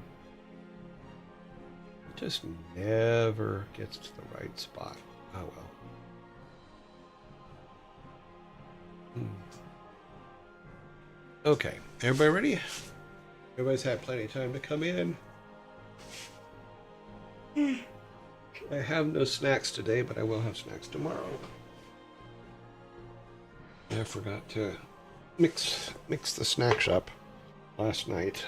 It just never gets to the right spot. Oh well. Okay, everybody ready? Everybody's had plenty of time to come in. I have no snacks today, but I will have snacks tomorrow. I forgot to mix the snacks up last night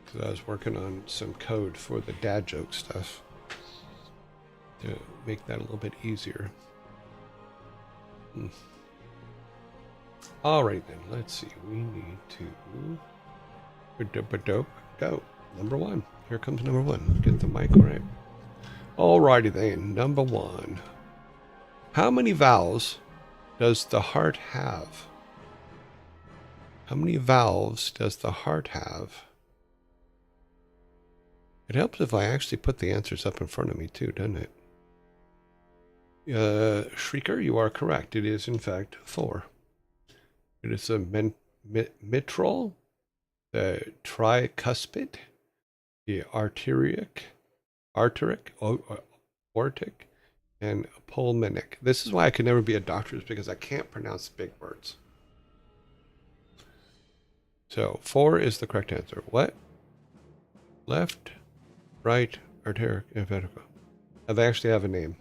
because I was working on some code for the dad joke stuff to make that a little bit easier. Alright then, let's see. We need to go. Number one. Here comes number one. Get the mic right. Alrighty then, number one. How many vowels does the heart have? How many valves does the heart have? It helps if I actually put the answers up in front of me too, doesn't it? Shrieker, you are correct. It is in fact 4. It is a mitral, the tricuspid, the arteric, aortic, and pulmonic. This is why I can never be a doctor, is because I can't pronounce big words. So 4 is the correct answer. What? Left, right, arteric, and ventricle. Oh, they actually have a name.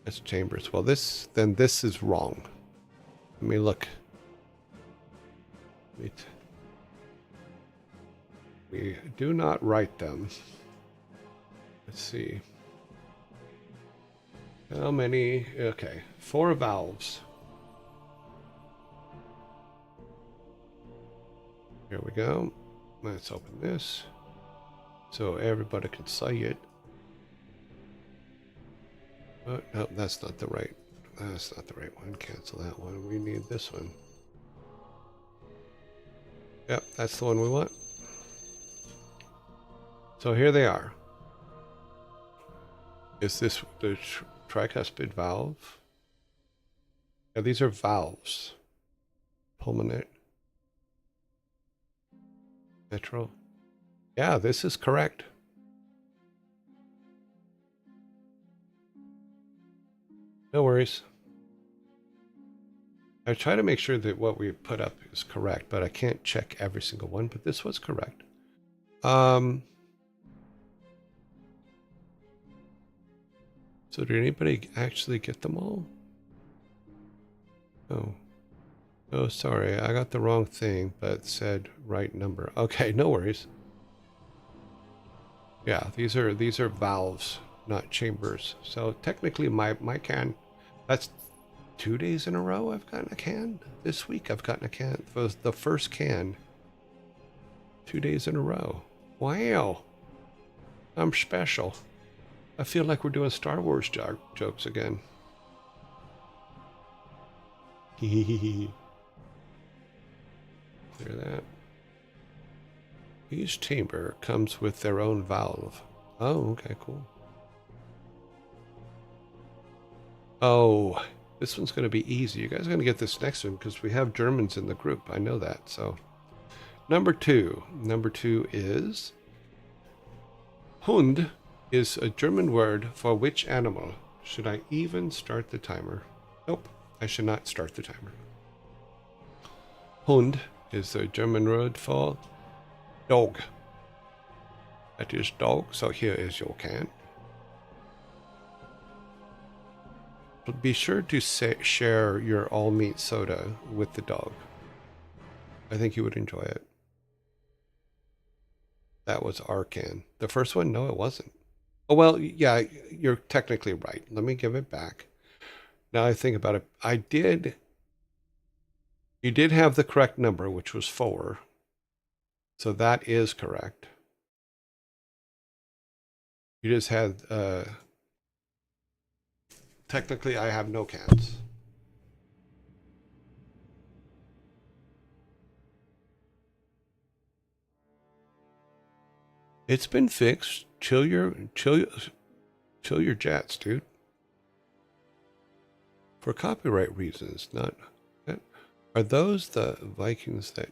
That's chambers. Well, this is wrong. Let me look. Wait. We do not write them. Let's see. How many? Okay, 4 valves. Here we go. Let's open this so everybody can see it. Oh, no, that's not the right. That's not the right one. Cancel that one. We need this one. Yep, that's the one we want. So here they are. Is this the tricuspid valve? Yeah, these are valves. Pulmonate. Mitral. Yeah, this is correct. No worries. I try to make sure that what we put up is correct, but I can't check every single one, but this was correct. So did anybody actually get them all? Oh. Oh, sorry. I got the wrong thing, but said right number. Okay, no worries. Yeah, these are valves, not chambers. So technically my can, that's 2 days in a row I've gotten a can. This week I've gotten a can. It was the first can 2 days in a row. Wow. I'm special. I feel like we're doing Star Wars jokes again. Hehehe. Clear that. Each chamber comes with their own valve. Oh, okay, cool. Oh, this one's going to be easy. You guys are going to get this next one because we have Germans in the group. I know that. So, number two. Number two is Hund is a German word for which animal? Should I even start the timer? Nope, I should not start the timer. Hund is a German word for dog. That is dog, so here is your can. Be sure to share your all-meat soda with the dog. I think you would enjoy it. That was our can. The first one? No, it wasn't. Oh, well, yeah, you're technically right. Let me give it back. Now I think about it. You did have the correct number, which was 4. So that is correct. You just had, technically I have no cans. It's been fixed. Chill your jets, dude. For copyright reasons, not. Are those the Vikings that?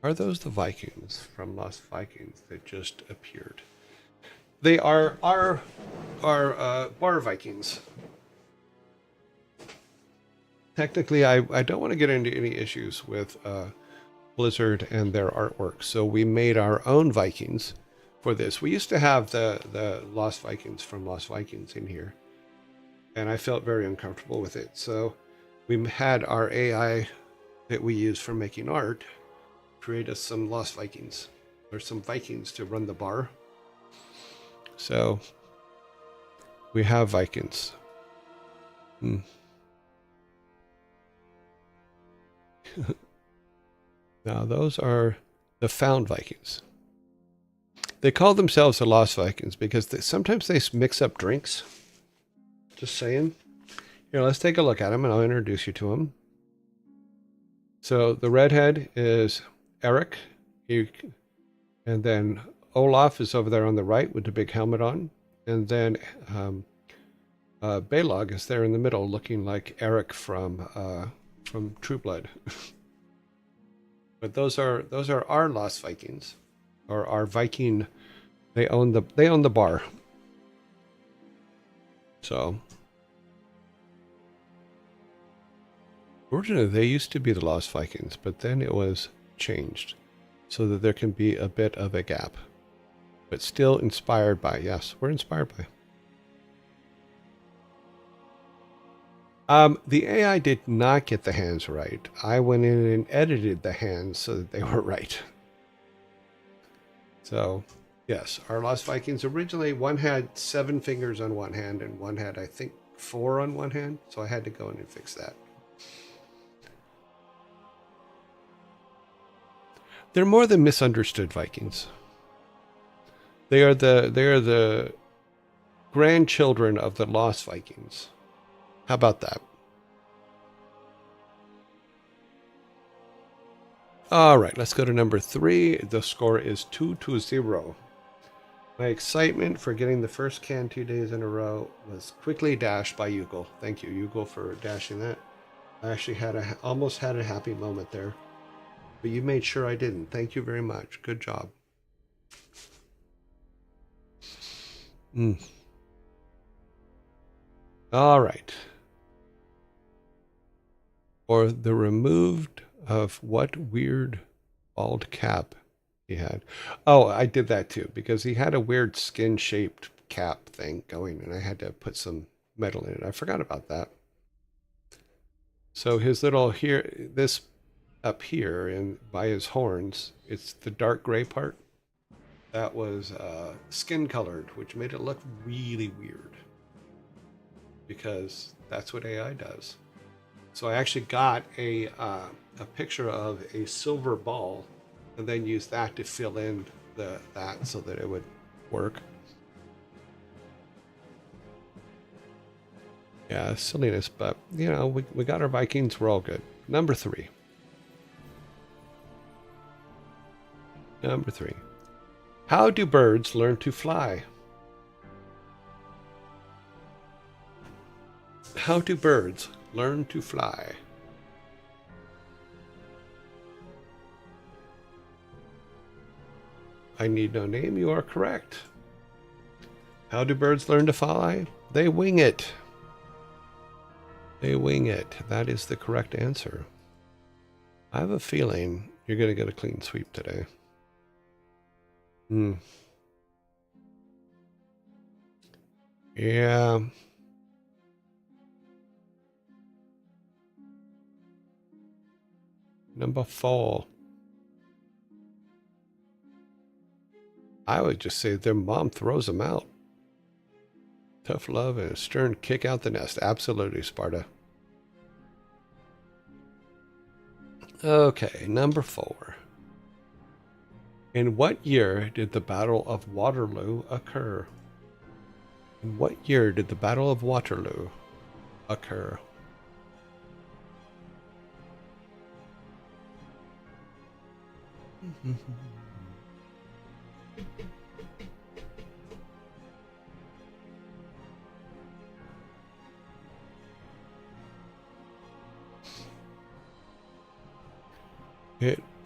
Are those the Vikings from Lost Vikings that just appeared? They are our bar Vikings. Technically, I don't want to get into any issues with Blizzard and their artwork, so we made our own Vikings for this. We used to have the Lost Vikings from Lost Vikings in here, and I felt very uncomfortable with it. So we had our AI that we use for making art create us some Lost Vikings, or some Vikings to run the bar. So we have Vikings. Now those are the found Vikings. They call themselves the Lost Vikings because sometimes they mix up drinks. Just saying. Here, let's take a look at them and I'll introduce you to them. So the redhead is Eric. And then Olaf is over there on the right with the big helmet on. And then Balog is there in the middle looking like Eric from True Blood. But those are our Lost Vikings, or our Viking. They own the bar. So originally they used to be the Lost Vikings, but then it was changed so that there can be a bit of a gap, but still inspired by. Yes, we're inspired by. The AI did not get the hands right. I went in and edited the hands so that they were right. So, yes, our Lost Vikings originally, one had 7 fingers on one hand and one had, I think, 4 on one hand. So I had to go in and fix that. They're more the misunderstood Vikings. They are the grandchildren of the Lost Vikings. How about that? All right, let's go to number 3. The score is 2-0. My excitement for getting the first can 2 days in a row was quickly dashed by Yugal. Thank you, Yugal, for dashing that. I actually almost had a happy moment there, but you made sure I didn't. Thank you very much. Good job. All right. or the removed of what weird bald cap he had. Oh, I did that too because he had a weird skin-shaped cap thing going, and I had to put some metal in it. I forgot about that. So his little here, this up here, and by his horns, it's the dark gray part. That was skin colored, which made it look really weird because that's what AI does. So I actually got a picture of a silver ball and then used that to fill in that so that it would work. Yeah, silliness, but you know, we got our Vikings, we're all good. Number 3. Number 3. How do birds learn to fly? How do birds learn to fly? I need no name, you are correct. How do birds learn to fly? They wing it. They wing it. That is the correct answer. I have a feeling you're going to get a clean sweep today. Yeah. Number 4. I would just say their mom throws them out. Tough love and a stern kick out the nest. Absolutely, Sparta. Okay, number 4. In what year did the Battle of Waterloo occur? In what year did the Battle of Waterloo occur?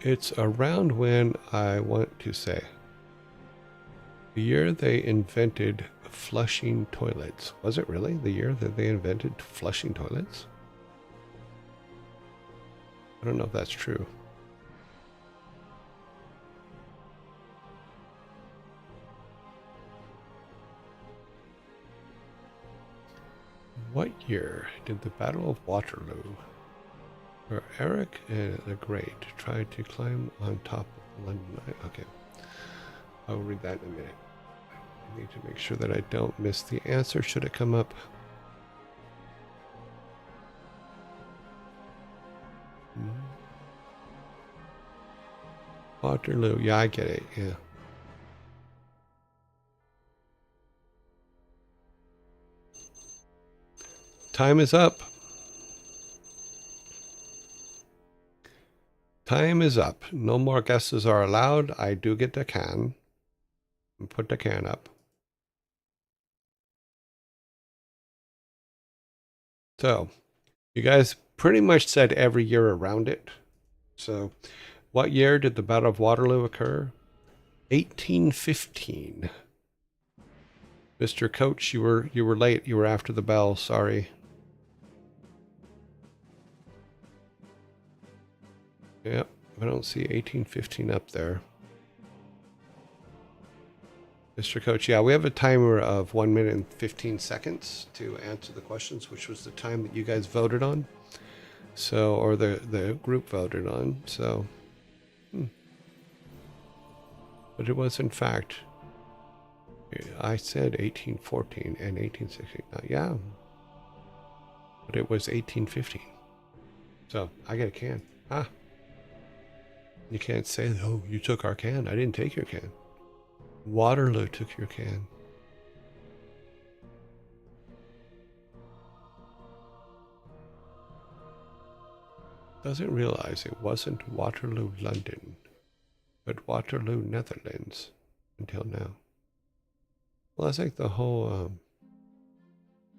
It's around when I want to say. The year they invented flushing toilets. Was it really the year that they invented flushing toilets? I don't know if that's true. What year did the Battle of Waterloo, where Eric the Great tried to climb on top of London? Okay, I'll read that in a minute. I need to make sure that I don't miss the answer should it come up. Waterloo, yeah, I get it, yeah. Time is up. Time is up. No more guesses are allowed. I do get the can. And put the can up. So, you guys pretty much said every year around it. So, what year did the Battle of Waterloo occur? 1815. Mr. Coach, you were late. You were after the bell. Sorry. Yep, I don't see 1815 up there. Mr. Coach, yeah, we have a timer of 1 minute and 15 seconds to answer the questions, which was the time that you guys voted on. So, or the group voted on. So, but it was in fact, I said 1814 and 1816. Yeah, but it was 1815. So I get a can. You can't say, oh, you took our can. I didn't take your can. Waterloo took your can. Doesn't realize it wasn't Waterloo, London, but Waterloo, Netherlands until now. Well, that's like the whole,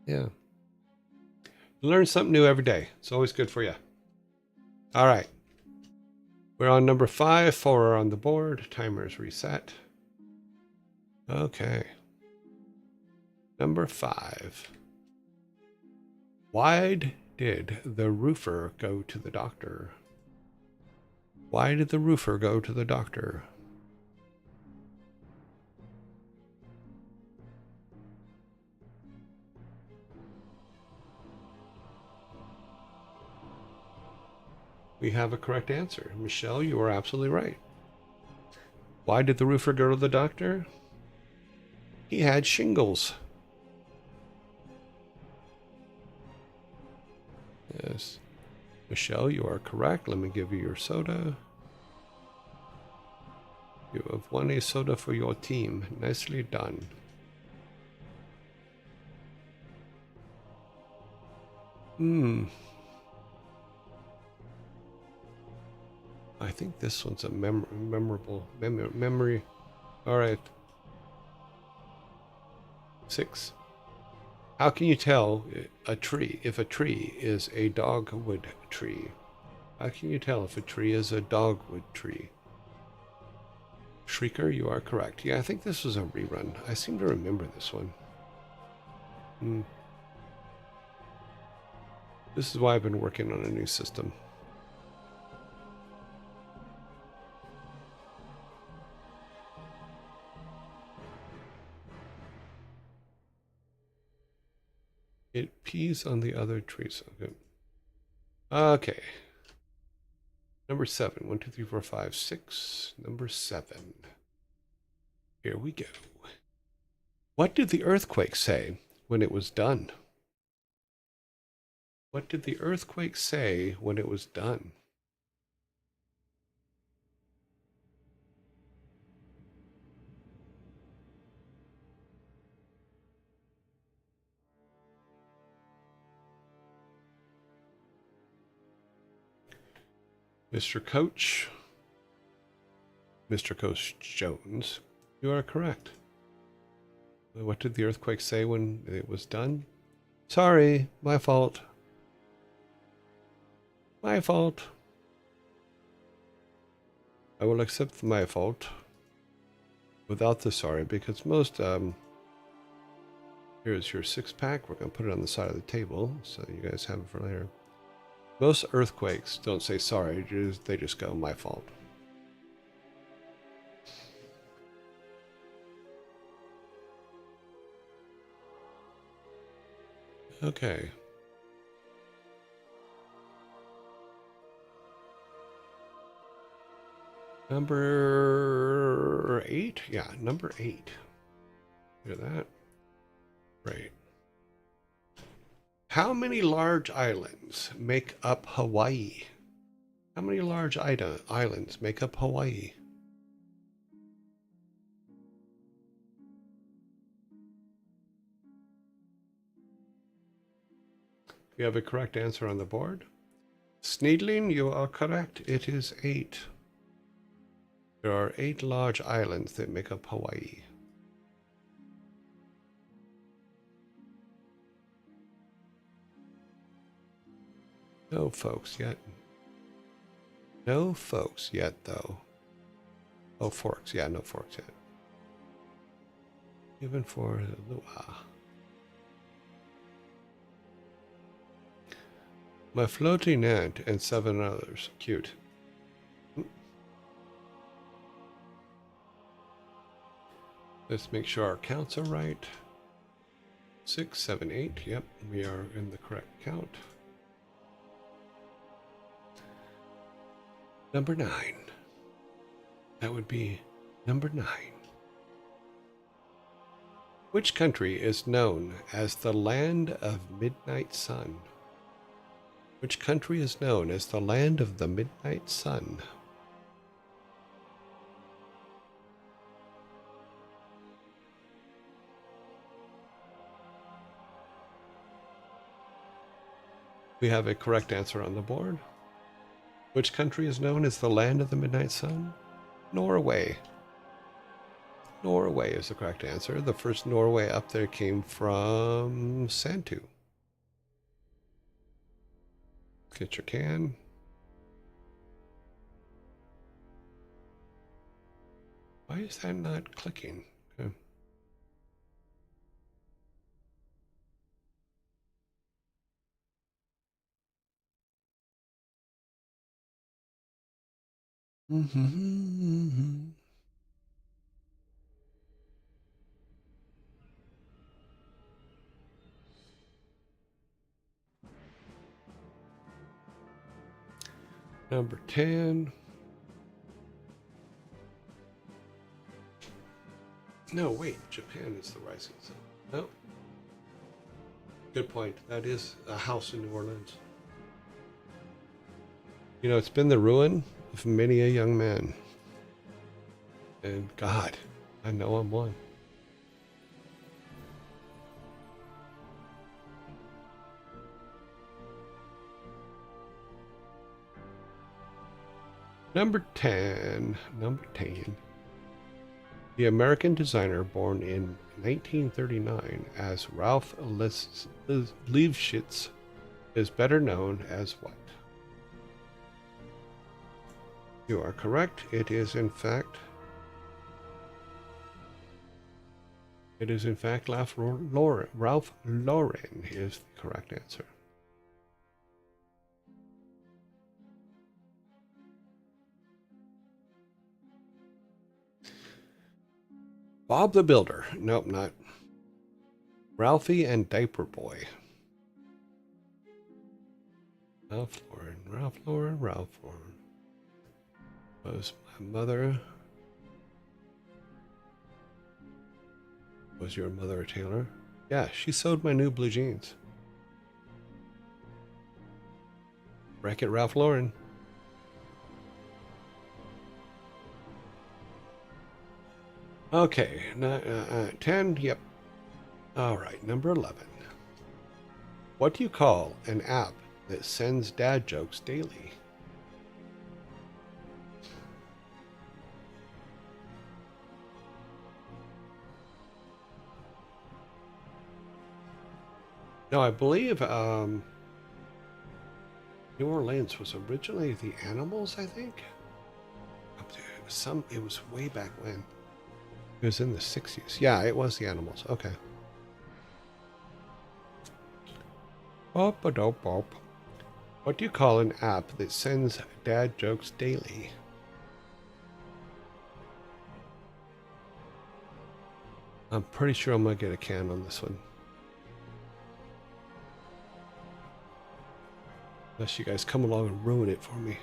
yeah. You learn something new every day. It's always good for you. All right. We're on number 5. 4 are on the board. Timer's reset. Okay. Number 5. Why did the roofer go to the doctor? Why did the roofer go to the doctor? We have a correct answer. Michelle, you are absolutely right. Why did the roofer go to the doctor? He had shingles. Yes. Michelle, you are correct. Let me give you your soda. You have won a soda for your team. Nicely done. I think this one's a memorable memory. All right. 6. How can you tell if a tree is a dogwood tree? How can you tell if a tree is a dogwood tree? Shrieker, you are correct. Yeah, I think this was a rerun. I seem to remember this one. This is why I've been working on a new system. It pees on the other trees. Okay. Okay. Number 7. 1, 2, 3, 4, 5, 6. Number 7. Here we go. What did the earthquake say when it was done? What did the earthquake say when it was done? Mr. Coach Jones, you are correct. What did the earthquake say when it was done? Sorry, my fault. My fault. I will accept my fault without the sorry, because most, here's your 6-pack. We're going to put it on the side of the table so you guys have it for later. Most earthquakes don't say sorry, they just go, my fault. Okay. Number 8? Yeah, number 8. Hear that? Right. How many large islands make up Hawaii? How many large islands make up Hawaii? We have a correct answer on the board. Sneedling, you are correct. It is 8. There are 8 large islands that make up Hawaii. No folks yet. No folks yet, though. Oh, forks. Yeah, no forks yet. Even for Lua. My floating ant and 7 others. Cute. Let's make sure our counts are right. 6, 7, 8. Yep, we are in the correct count. Number 9. That would be number 9. Which country is known as the Land of Midnight Sun? Which country is known as the Land of the Midnight Sun? We have a correct answer on the board. Which country is known as the Land of the Midnight Sun? Norway. Norway is the correct answer. The first Norway up there came from Santu. Get your can. Why is that not clicking? Okay. Number 10. No, wait. Japan is the rising sun. No. Good point. That is a house in New Orleans. You know, it's been the ruin of many a young man. And God, I know I'm one. Number 10. Number 10. The American designer born in 1939 as Ralph Leifschitz is better known as what? You are correct. It is in fact Ralph Lauren is the correct answer. Bob the Builder. Nope, not. Ralphie and Diaper Boy. Ralph Lauren. Was my mother. Was your mother a tailor? Yeah, she sewed my new blue jeans. Wreck-It Ralph Lauren. Okay, 10, yep. All right, number 11. What do you call an app that sends dad jokes daily? No, I believe New Orleans was originally the Animals, I think. It was way back when. It was in the 60s. Yeah, it was the Animals. Okay. What do you call an app that sends dad jokes daily? I'm pretty sure I'm going to get a can on this one. Unless you guys come along and ruin it for me.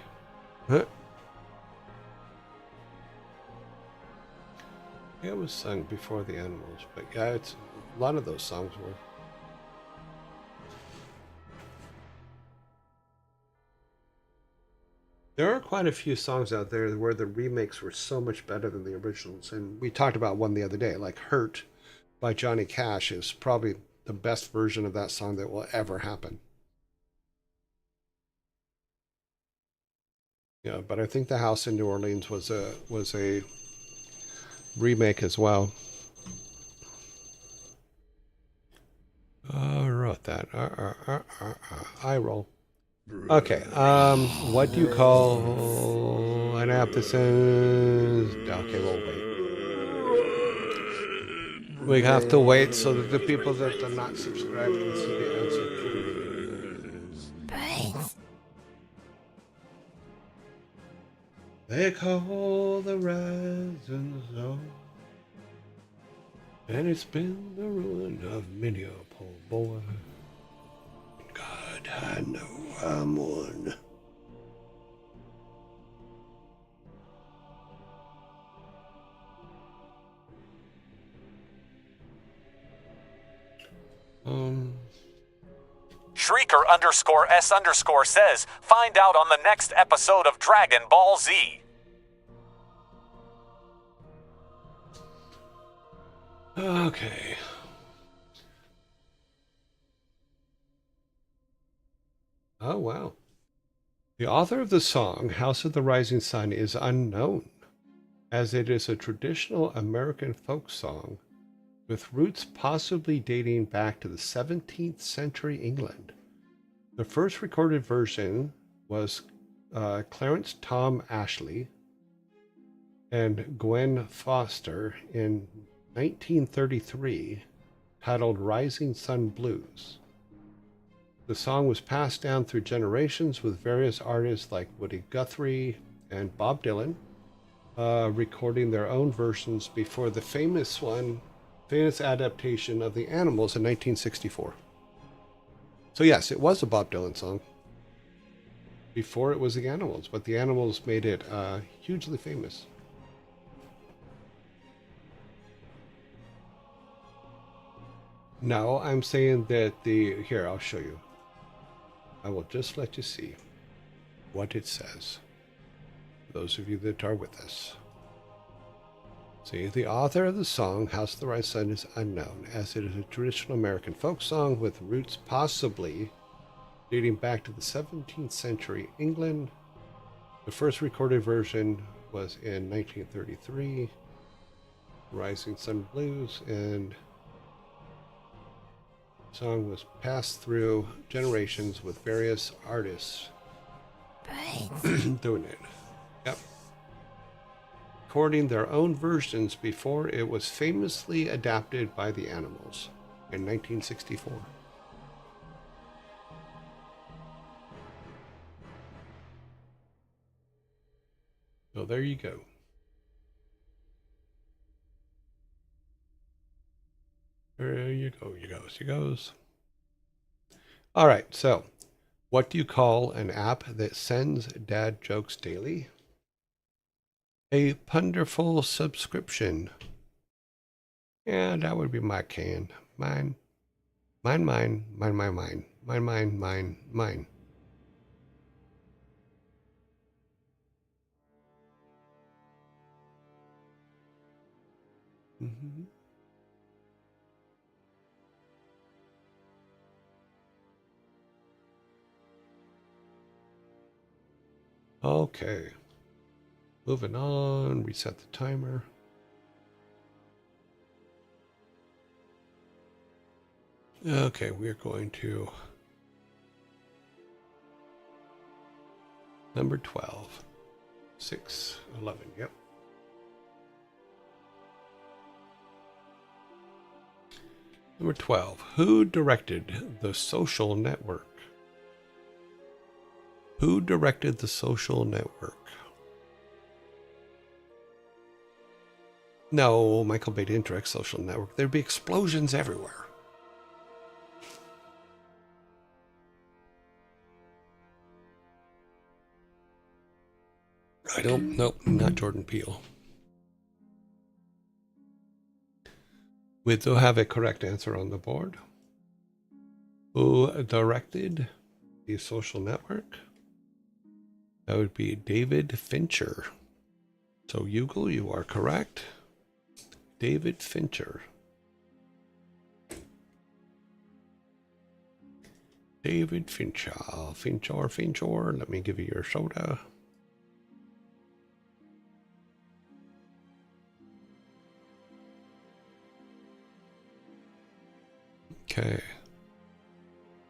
Huh? Yeah, it was sung before the Animals, but yeah, it's a lot of those songs were. There are quite a few songs out there where the remakes were so much better than the originals, and we talked about one the other day, like "Hurt" by Johnny Cash is probably the best version of that song that will ever happen. Yeah, but I think The House in New Orleans was a remake as well. I wrote that. I roll. Okay. What do you call an app that says? Okay, we'll wait. We have to wait so that the people that are not subscribed can see the answer. They call the rising sun, and it's been the ruin of many a poor boy. God, I know I'm one. Shrieker_S_ says, find out on the next episode of Dragon Ball Z. Okay. Oh, wow. The author of the song, House of the Rising Sun, is unknown, as it is a traditional American folk song with roots possibly dating back to the 17th century England. The first recorded version was Clarence Tom Ashley and Gwen Foster in 1933, titled Rising Sun Blues. The song was passed down through generations with various artists like Woody Guthrie and Bob Dylan recording their own versions before the famous adaptation of The Animals in 1964. So yes, it was a Bob Dylan song before it was The Animals, but The Animals made it hugely famous. No, I'm saying that here, I'll show you. I will just let you see what it says. Those of you that are with us. See, the author of the song, House of the Rising Sun, is unknown, as it is a traditional American folk song with roots possibly dating back to the 17th century England. The first recorded version was in 1933, Rising Sun Blues, and the song was passed through generations with various artists doing it. Yep. Recording their own versions before it was famously adapted by the Animals in 1964. So there you go. There you go. You goes. All right. So, what do you call an app that sends dad jokes daily? A punderful subscription. Yeah, that would be my can. Mine. Mm-hmm. Okay. Moving on. Reset the timer. Okay, we're going to number 12. 6:11. Yep. Number 12. Who directed The Social Network? Who directed The Social Network? No, Michael Bay didn't direct Social Network. There'd be explosions everywhere. Nope, not Jordan Peele. We do have a correct answer on the board. Who directed The Social Network? That would be David Fincher. So, Yugal, you are correct. David Fincher. David Fincher. Fincher. Let me give you your soda. Okay.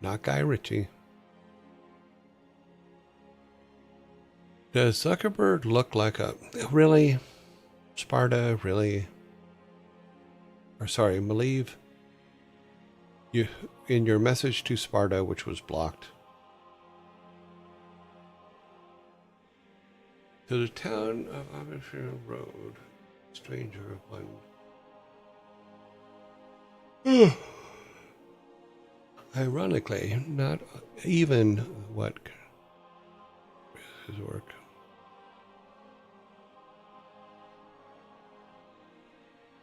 Not Guy Ritchie. Does Zuckerberg look like a... Really? Sparta? Really? Or sorry, Malieve? You, in your message to Sparta, which was blocked. To the town of Aventure Road. Stranger one. Ironically, not even what his work.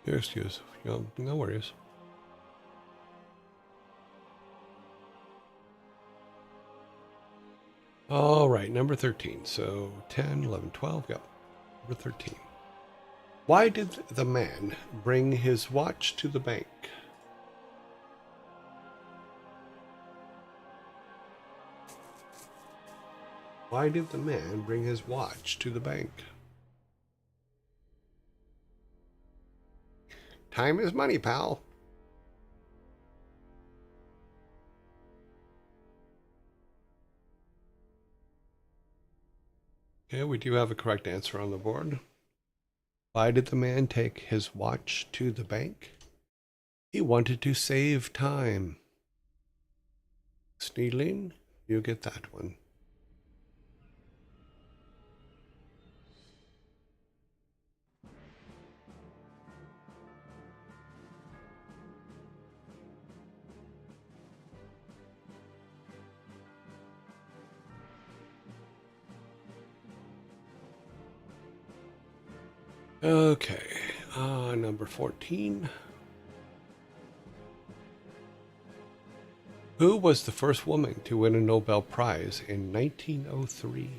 Your excuse. No worries. All right, number 13. So 10, 11, 12. Yep. Number 13. Why did the man bring his watch to the bank? Why did the man bring his watch to the bank? Time is money, pal. Okay, we do have a correct answer on the board. Why did the man take his watch to the bank? He wanted to save time. Sneedling, you get that one. Okay, number 14. Who was the first woman to win a Nobel Prize in 1903?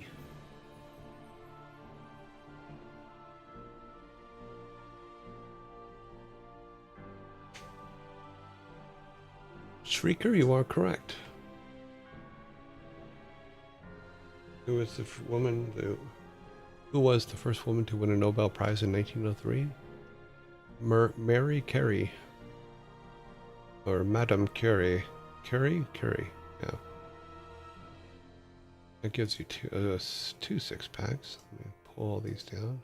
Shrieker, you are correct. Who was the Who was the first woman to win a Nobel Prize in 1903? Mary Carey. Or Madame Curie. Curie? Yeah. That gives you two 6-packs. Let me pull all these down.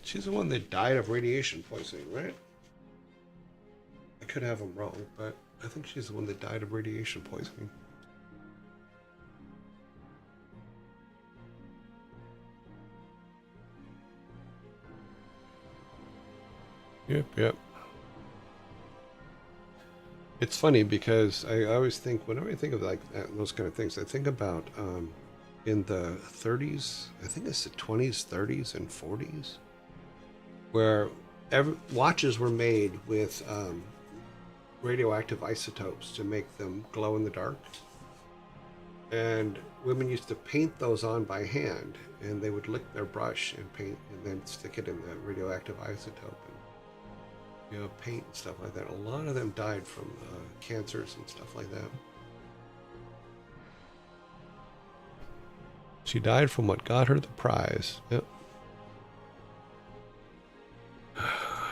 She's the one that died of radiation poisoning, right? I could have them wrong, but I think she's the one that died of radiation poisoning. Yep. It's funny because I always think, whenever I think of like those kind of things, I think about in the 30s, I think it's the 20s, 30s, and 40s, where watches were made with radioactive isotopes to make them glow in the dark. And women used to paint those on by hand, and they would lick their brush and paint and then stick it in the radioactive isotope and paint and stuff like that. A lot of them died from cancers and stuff like that. She died from what got her the prize. Yep.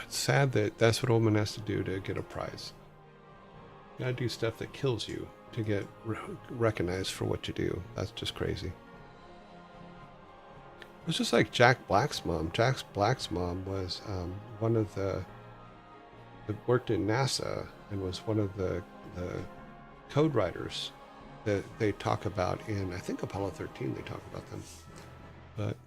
It's sad that that's what a woman has to do to get a prize. You gotta do stuff that kills you to get recognized for what you do. That's just crazy. It's just like Jack Black's mom. Jack Black's mom was one of the worked in NASA and was one of the code writers that they talk about in, I think, Apollo 13. They talk about them, but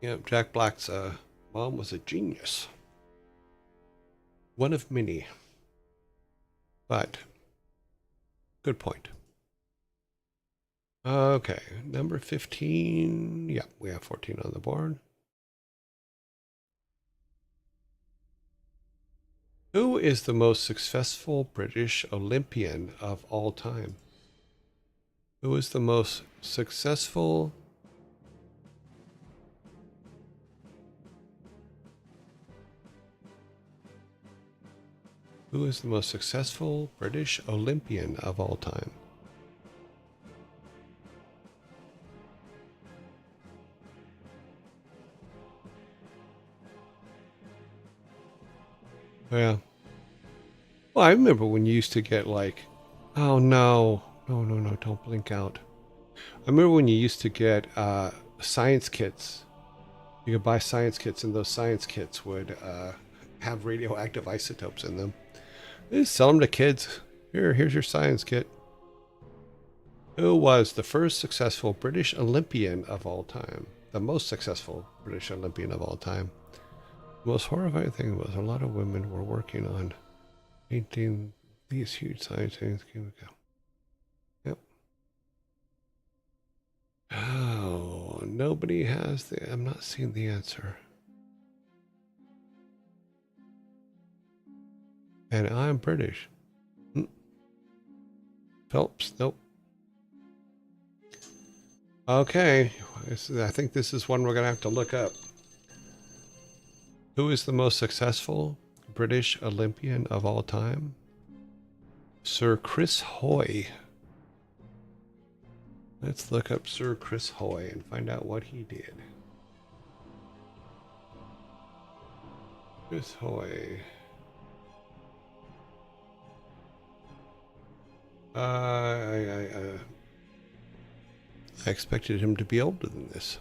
yeah, Jack Black's mom was a genius, one of many, but good point. Okay, number 15. Yeah, we have 14 on the board. Who is the most successful British Olympian of all time? Who is the most successful British Olympian of all time? Yeah. Well, I remember when you used to get like, oh no, don't blink out. I remember when you used to get science kits. You could buy science kits, and those science kits would have radioactive isotopes in them. They just sell them to kids. Here's your science kit. Who was the first successful British Olympian of all time? The most successful British Olympian of all time. The most horrifying thing was a lot of women were working on painting these huge science things. Yep. Oh, nobody has I'm not seeing the answer. And I'm British. Phelps, nope. Okay, I think this is one we're going to have to look up. Who is the most successful British Olympian of all time? Sir Chris Hoy. Let's look up Sir Chris Hoy and find out what he did. Chris Hoy. I expected him to be older than this.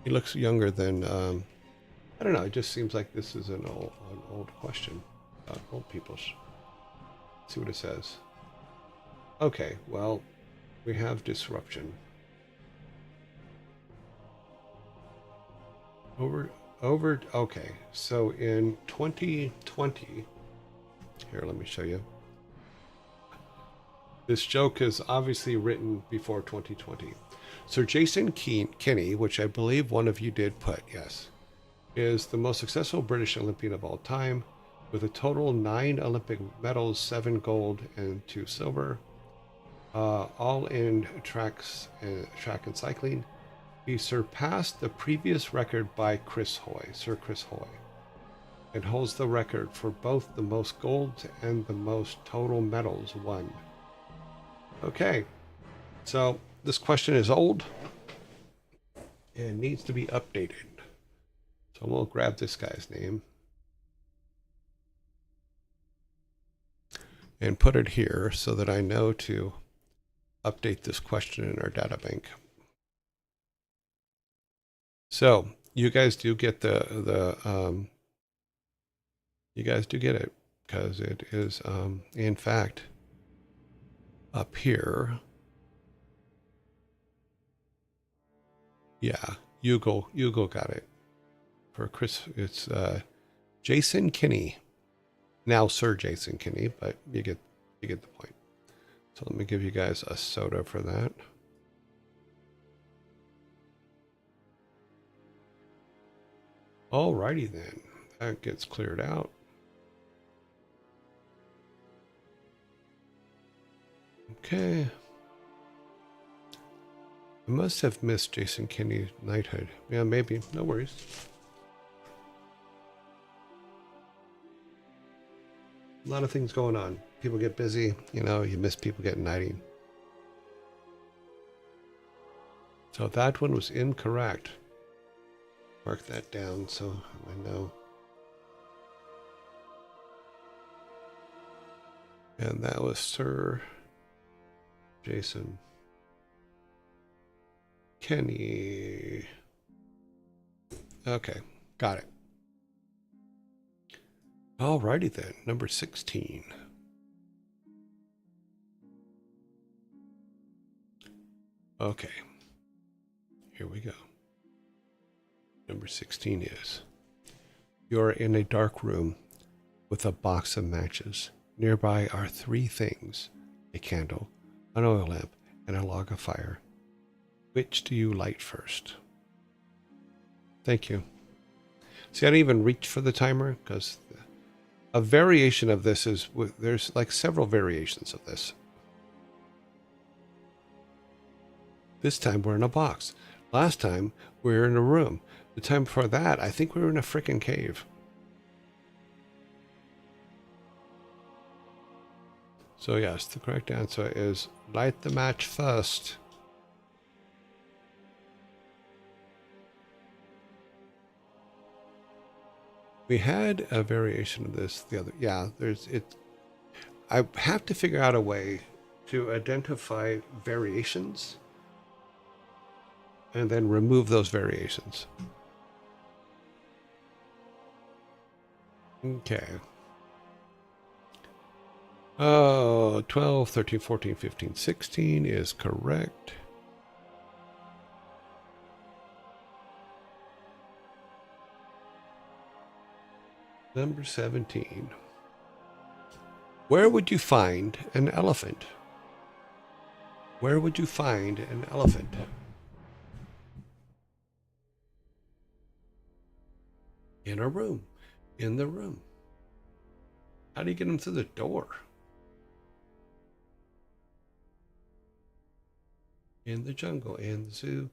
He looks younger than, I don't know, it just seems like this is an old question about old people. Let's see what it says. Okay, well, we have disruption. Okay, so in 2020, here, let me show you. This joke is obviously written before 2020. Sir Jason Kinney, which I believe one of you did put, yes, is the most successful British Olympian of all time, with a total 9 Olympic medals, 7 gold and 2 silver, all in track and cycling. He surpassed the previous record by Sir Chris Hoy, and holds the record for both the most golds and the most total medals won. Okay, so this question is old and needs to be updated. So we'll grab this guy's name and put it here so that I know to update this question in our data bank. So you guys do get you guys do get it, because it is in fact up here. Yeah, Hugo got it. For Chris, it's Jason Kinney. Now Sir Jason Kinney, but you get the point. So let me give you guys a soda for that. Alrighty then, that gets cleared out. Okay. I must have missed Jason Kinney's knighthood. Yeah, maybe. No worries. A lot of things going on. People get busy. You know, you miss people getting knighting. So that one was incorrect. Mark that down so I know. And that was Sir Jason Kinney. Okay, got it. Alrighty then, number 16. Okay, here we go. Number 16 is, you're in a dark room with a box of matches. Nearby are 3 things: a candle, an oil lamp, and a log of fire. Which do you light first? Thank you. See, I didn't even reach for the timer, because a variation of this is, there's like several variations of this. This time we're in a box. Last time we were in a room. The time before that, I think we were in a freaking cave. So yes, the correct answer is light the match first. We had a variation of this the other, yeah, there's it. I have to figure out a way to identify variations and then remove those variations. Okay. Oh, 12, 13, 14, 15, 16 is correct. Number 17. Where would you find an elephant? Where would you find an elephant? In a room. In the room. How do you get them through the door? In the jungle, in the zoo,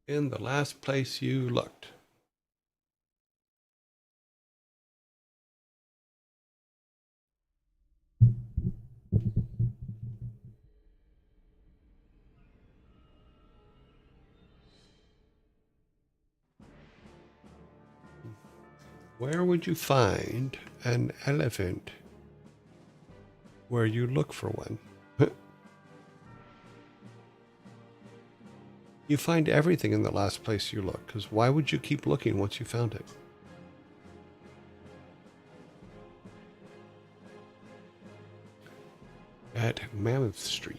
in the last place you looked. Where would you find an elephant? Where you look for one. You find everything in the last place you look, because why would you keep looking once you found it? at Mammoth Street.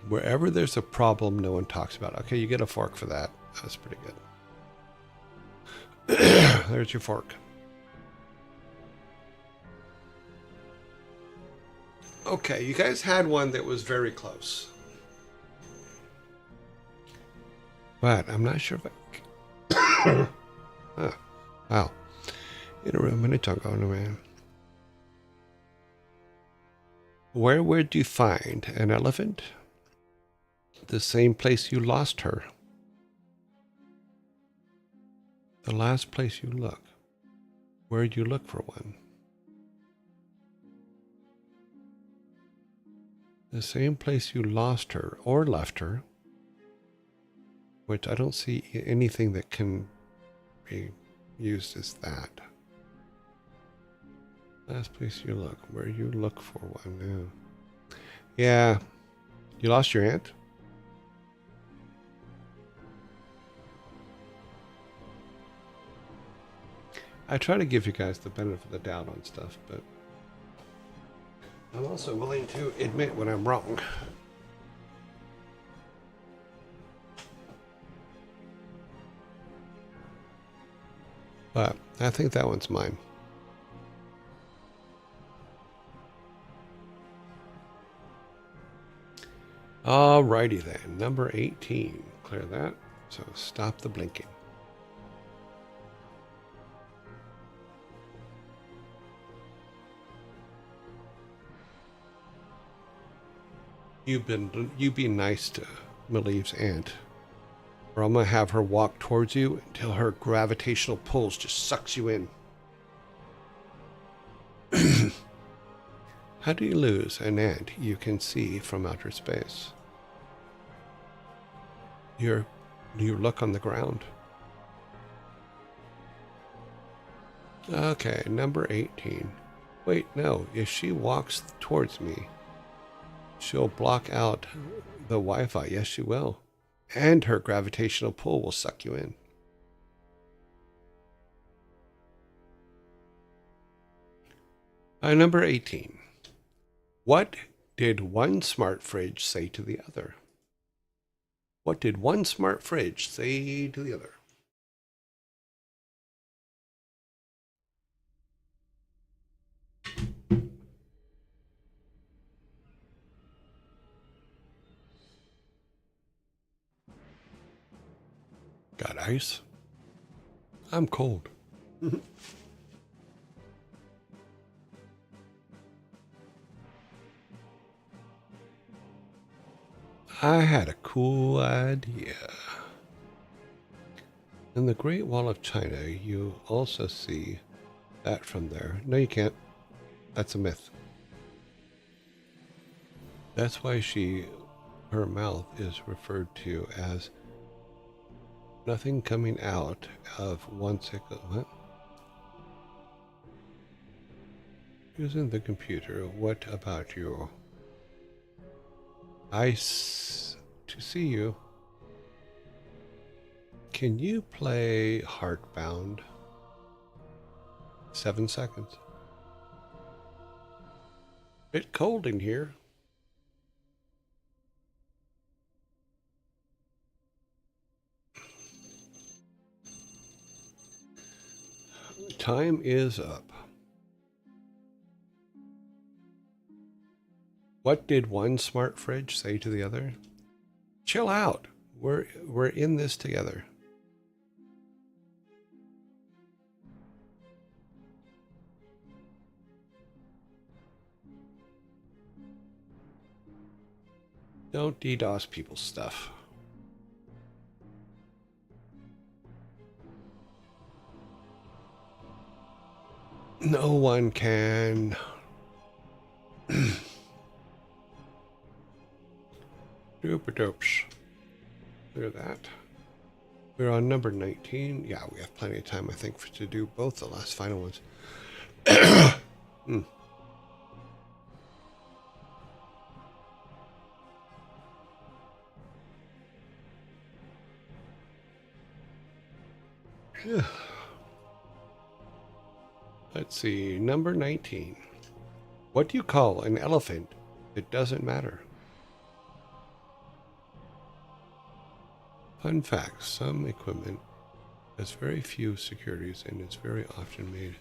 Wherever there's a problem, no one talks about it. Okay, you get a fork for that. That's pretty good. There's your fork. Okay, you guys had one that was very close. But I'm not sure if I... Wow. In a room in a jungle, no man. Where would you find an elephant? The same place you lost her. The last place you look. Where'd you look for one? The same place you lost her or left her, which I don't see anything that can be used as that. Last place you look, where you look for one now. Yeah. You lost your aunt? I try to give you guys the benefit of the doubt on stuff, but I'm also willing to admit when I'm wrong. But I think that one's mine. Alrighty then, number 18. Clear that. So stop the blinking. You be nice to Malieve's aunt, or I'm gonna have her walk towards you until her gravitational pulls just sucks you in. How do you lose an aunt you can see from outer space? You look on the ground. Okay, number 18. Wait, no, if she walks towards me, she'll block out the Wi-Fi. Yes, she will. And her gravitational pull will suck you in. Number 18. What did one smart fridge say to the other? What did one smart fridge say to the other? Got ice? I'm cold. I had a cool idea. In the Great Wall of China, you also see that from there. No, you can't. That's a myth. That's why her mouth is referred to as nothing coming out of one sickle. What? Using the computer, what about you? To see you. Can you play Heartbound? 7 seconds. Bit cold in here. Time is up. What did one smart fridge say to the other? Chill out. We're in this together. Don't DDoS people's stuff. No one can. Doop-a-doops. Clear that. We're on number 19. Yeah, we have plenty of time, I think, to do both the last final ones. Let's see, number 19. What do you call an elephant? It doesn't matter. Fun fact, some equipment has very few securities and is very often made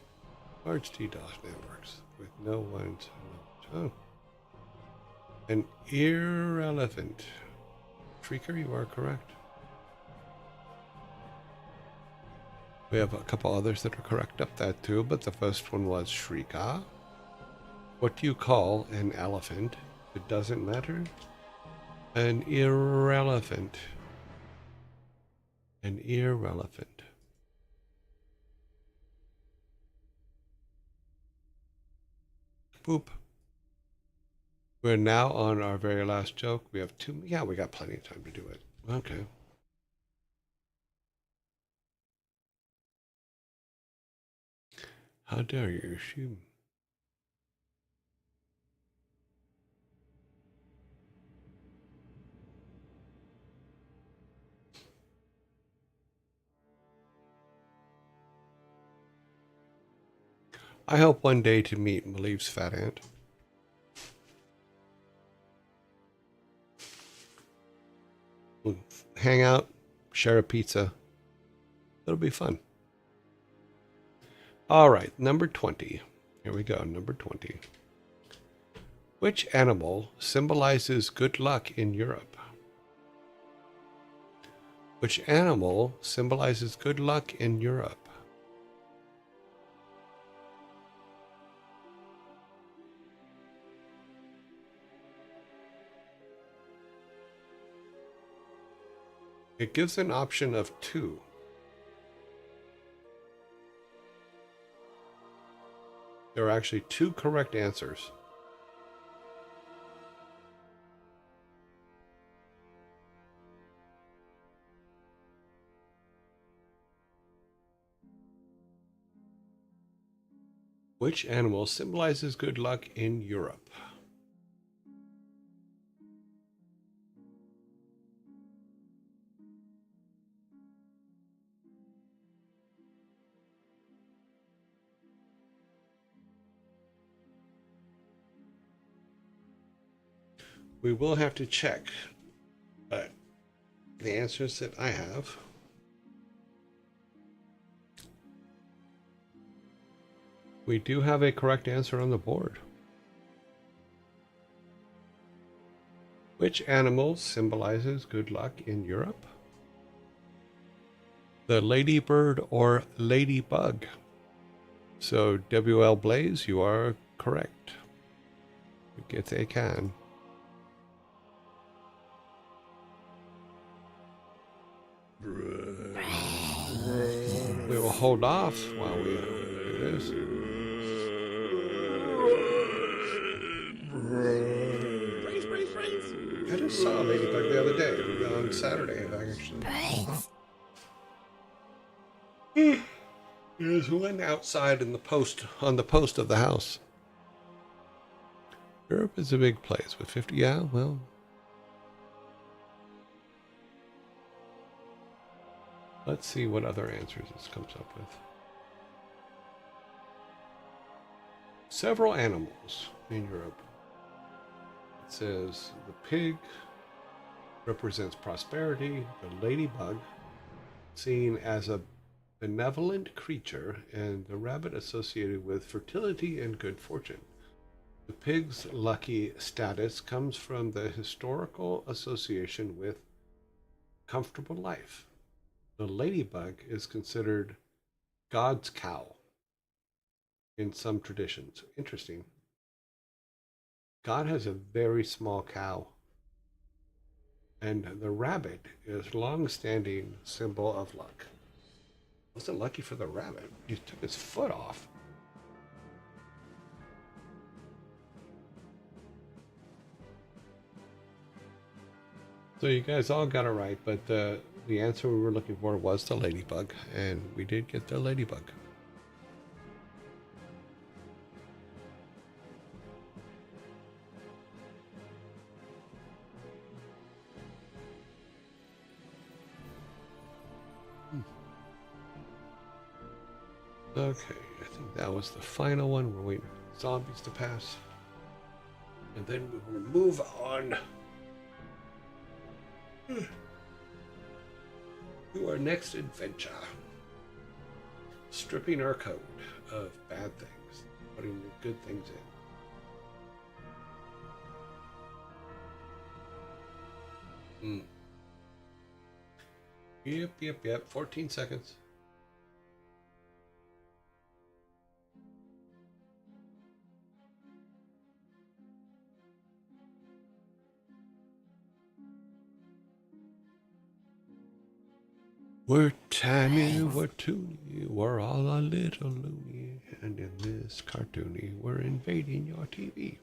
large DDoS networks with no one's knowledge. Oh. An irrelevant. Shrieker, you are correct. We have a couple others that are correct up that too, but the first one was Shrika. What do you call an elephant? It doesn't matter. An irrelevant. An irrelevant. Boop. We're now on our very last joke. We have two. Yeah, we got plenty of time to do it. Okay. How dare you shoot? I hope one day to meet Maliv's fat aunt. We'll hang out, share a pizza. It'll be fun. All right, number 20. Here we go, number 20. Which animal symbolizes good luck in Europe? Which animal symbolizes good luck in Europe? It gives an option of 2. There are actually 2 correct answers. Which animal symbolizes good luck in Europe? We will have to check, but the answers that I have we do have a correct answer on the board. Which animal symbolizes good luck in Europe? The ladybird or ladybug. So WL Blaze, you are correct. You get a can. We will hold off while we do this. I just saw a ladybug the other day on Saturday, actually. There's one outside in the post, on the post of the house. Europe is a big place with 50. Yeah, well. Let's see what other answers this comes up with. Several animals in Europe. It says the pig represents prosperity, the ladybug seen as a benevolent creature, and the rabbit associated with fertility and good fortune. The pig's lucky status comes from the historical association with comfortable life. The ladybug is considered God's cow in some traditions. Interesting. God has a very small cow. And the rabbit is long-standing symbol of luck. Wasn't lucky for the rabbit. He took his foot off. So you guys all got it right, but the answer we were looking for was the ladybug, and we did get the ladybug. Okay, I think That was the final one. We're waiting for zombies to pass. And then we will move on to our next adventure. Stripping our code of bad things, putting the good things in. Yep. 14 seconds. We're tiny, we're toony, we're all a little loony, and in this cartoony, we're invading your TV.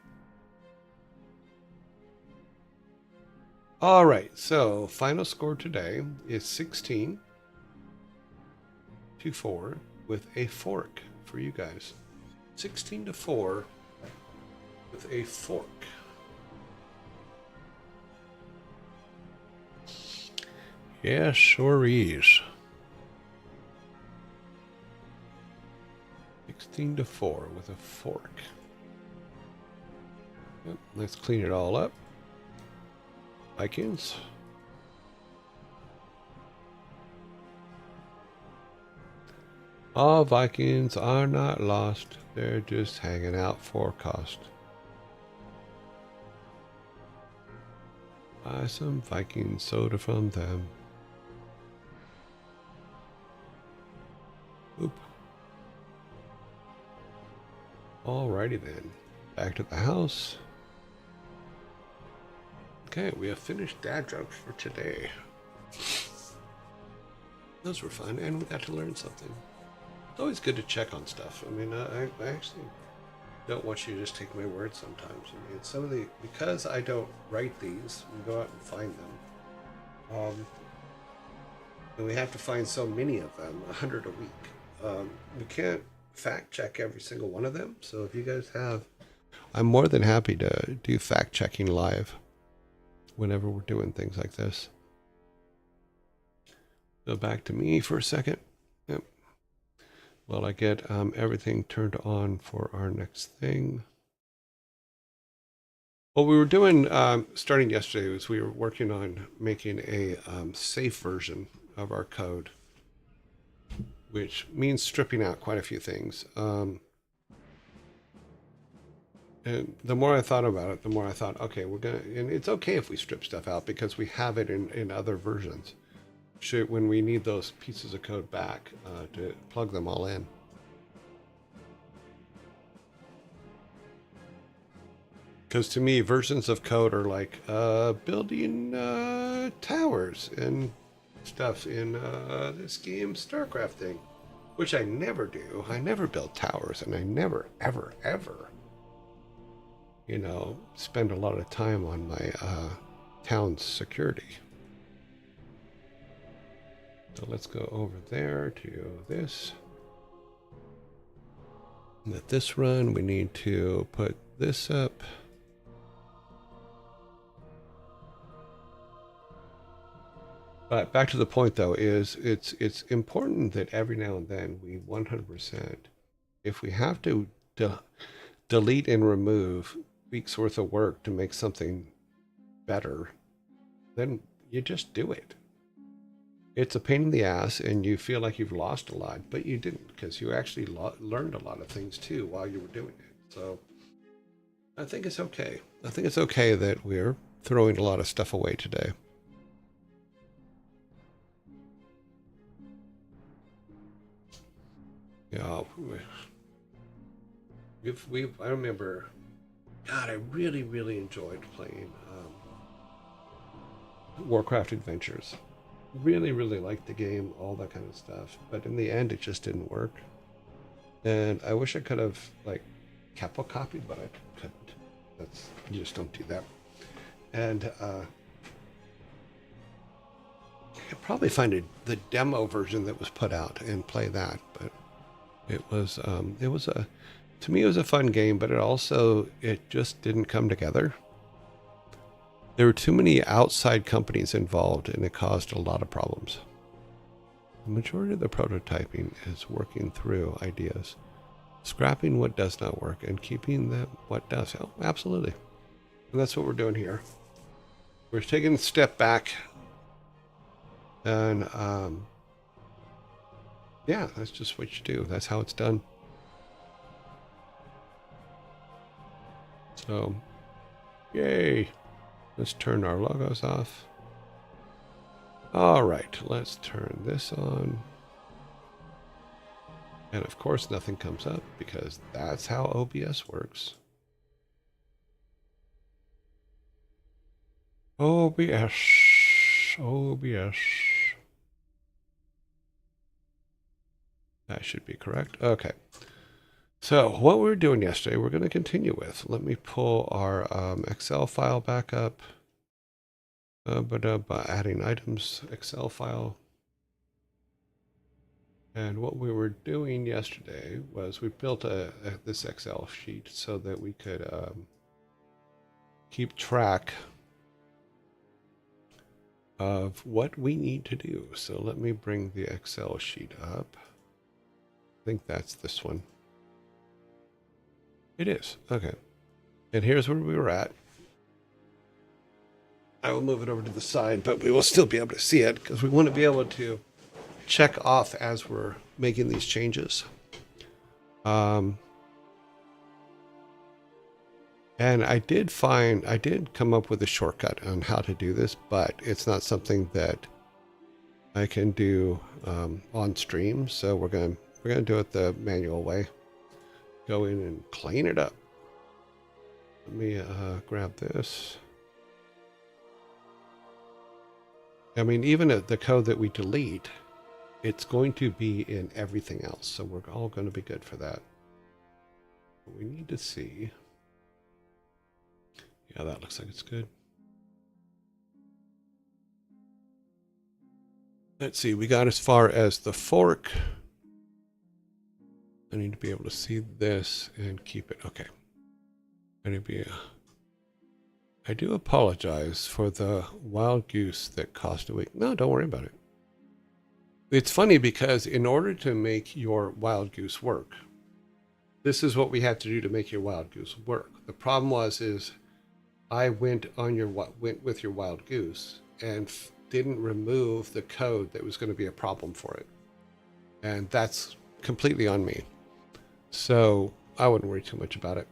All right, so final score today is 16-4 with a fork for you guys. 16-4 with a fork. Yeah, sure is. 16-4 with a fork. Yep, let's clean it all up. Vikings. All Vikings are not lost. They're just hanging out for cost. Buy some Viking soda from them. Oop. Alrighty then. Back to the house. Okay, we have finished dad jokes for today. Those were fun, and we got to learn something. It's always good to check on stuff. I mean, I actually don't want you to just take my word sometimes. I mean, some of the, because I don't write these, we go out and find them. And we have to find so many of them, 100 a week. We can't fact check every single one of them. So if you guys have, I'm more than happy to do fact checking live whenever we're doing things like this. Go back to me for a second. Yep. While I get everything turned on for our next thing. What we were doing starting yesterday was we were working on making a safe version of our code, which means stripping out quite a few things. And the more I thought about it, the more I thought, okay, and it's okay if we strip stuff out because we have it in other versions. When we need those pieces of code back to plug them all in. Because to me, versions of code are like building towers and stuff in this game, StarCraft thing, which I never do. I never build towers, and I never, ever, ever, spend a lot of time on my town's security. So let's go over there to this. Let this run. We need to put this up. But back to the point, though, is it's important that every now and then we 100%, if we have to delete and remove weeks worth of work to make something better, then you just do it. It's a pain in the ass, and you feel like you've lost a lot, but you didn't, because you actually learned a lot of things too while you were doing it. So I think it's okay. I think it's okay that we're throwing a lot of stuff away today. Yeah, I remember, God, I really, really enjoyed playing Warcraft Adventures. Really, really liked the game, all that kind of stuff. But in the end, it just didn't work. And I wish I could have, capo copied, but I couldn't. You just don't do that. And I'd probably find the demo version that was put out and play that. But it was to me, it was a fun game, but it just didn't come together. There were too many outside companies involved, and it caused a lot of problems. The majority of the prototyping is working through ideas. Scrapping what does not work and keeping what does. Oh, absolutely. And that's what we're doing here. We're taking a step back. And, yeah, that's just what you do. That's how it's done. So, yay. Let's turn our logos off. All right, let's turn this on. And of course, nothing comes up because that's how OBS works. OBS. OBS. That should be correct. Okay. So what we were doing yesterday, we're going to continue with. Let me pull our Excel file back up. By adding items, Excel file. And what we were doing yesterday was we built this Excel sheet so that we could keep track of what we need to do. So let me bring the Excel sheet up. I think that's this one. It is. Okay. And here's where we were at. I will move it over to the side, but we will still be able to see it because we want to be able to check off as we're making these changes. And I did come up with a shortcut on how to do this, but it's not something that I can do on stream. So we're gonna do it the manual way. Go in and clean it up. Let me grab this. I mean, even the code that we delete, it's going to be in everything else. So we're all going to be good for that. But we need to see. Yeah, that looks like it's good. Let's see. We got as far as the fork. I need to be able to see this and keep it. Okay. I do apologize for the wild goose that cost a week. No, don't worry about it. It's funny because in order to make your wild goose work, this is what we have to do to make your wild goose work. The problem is I went with your wild goose and didn't remove the code that was going to be a problem for it. And that's completely on me. So I wouldn't worry too much about it.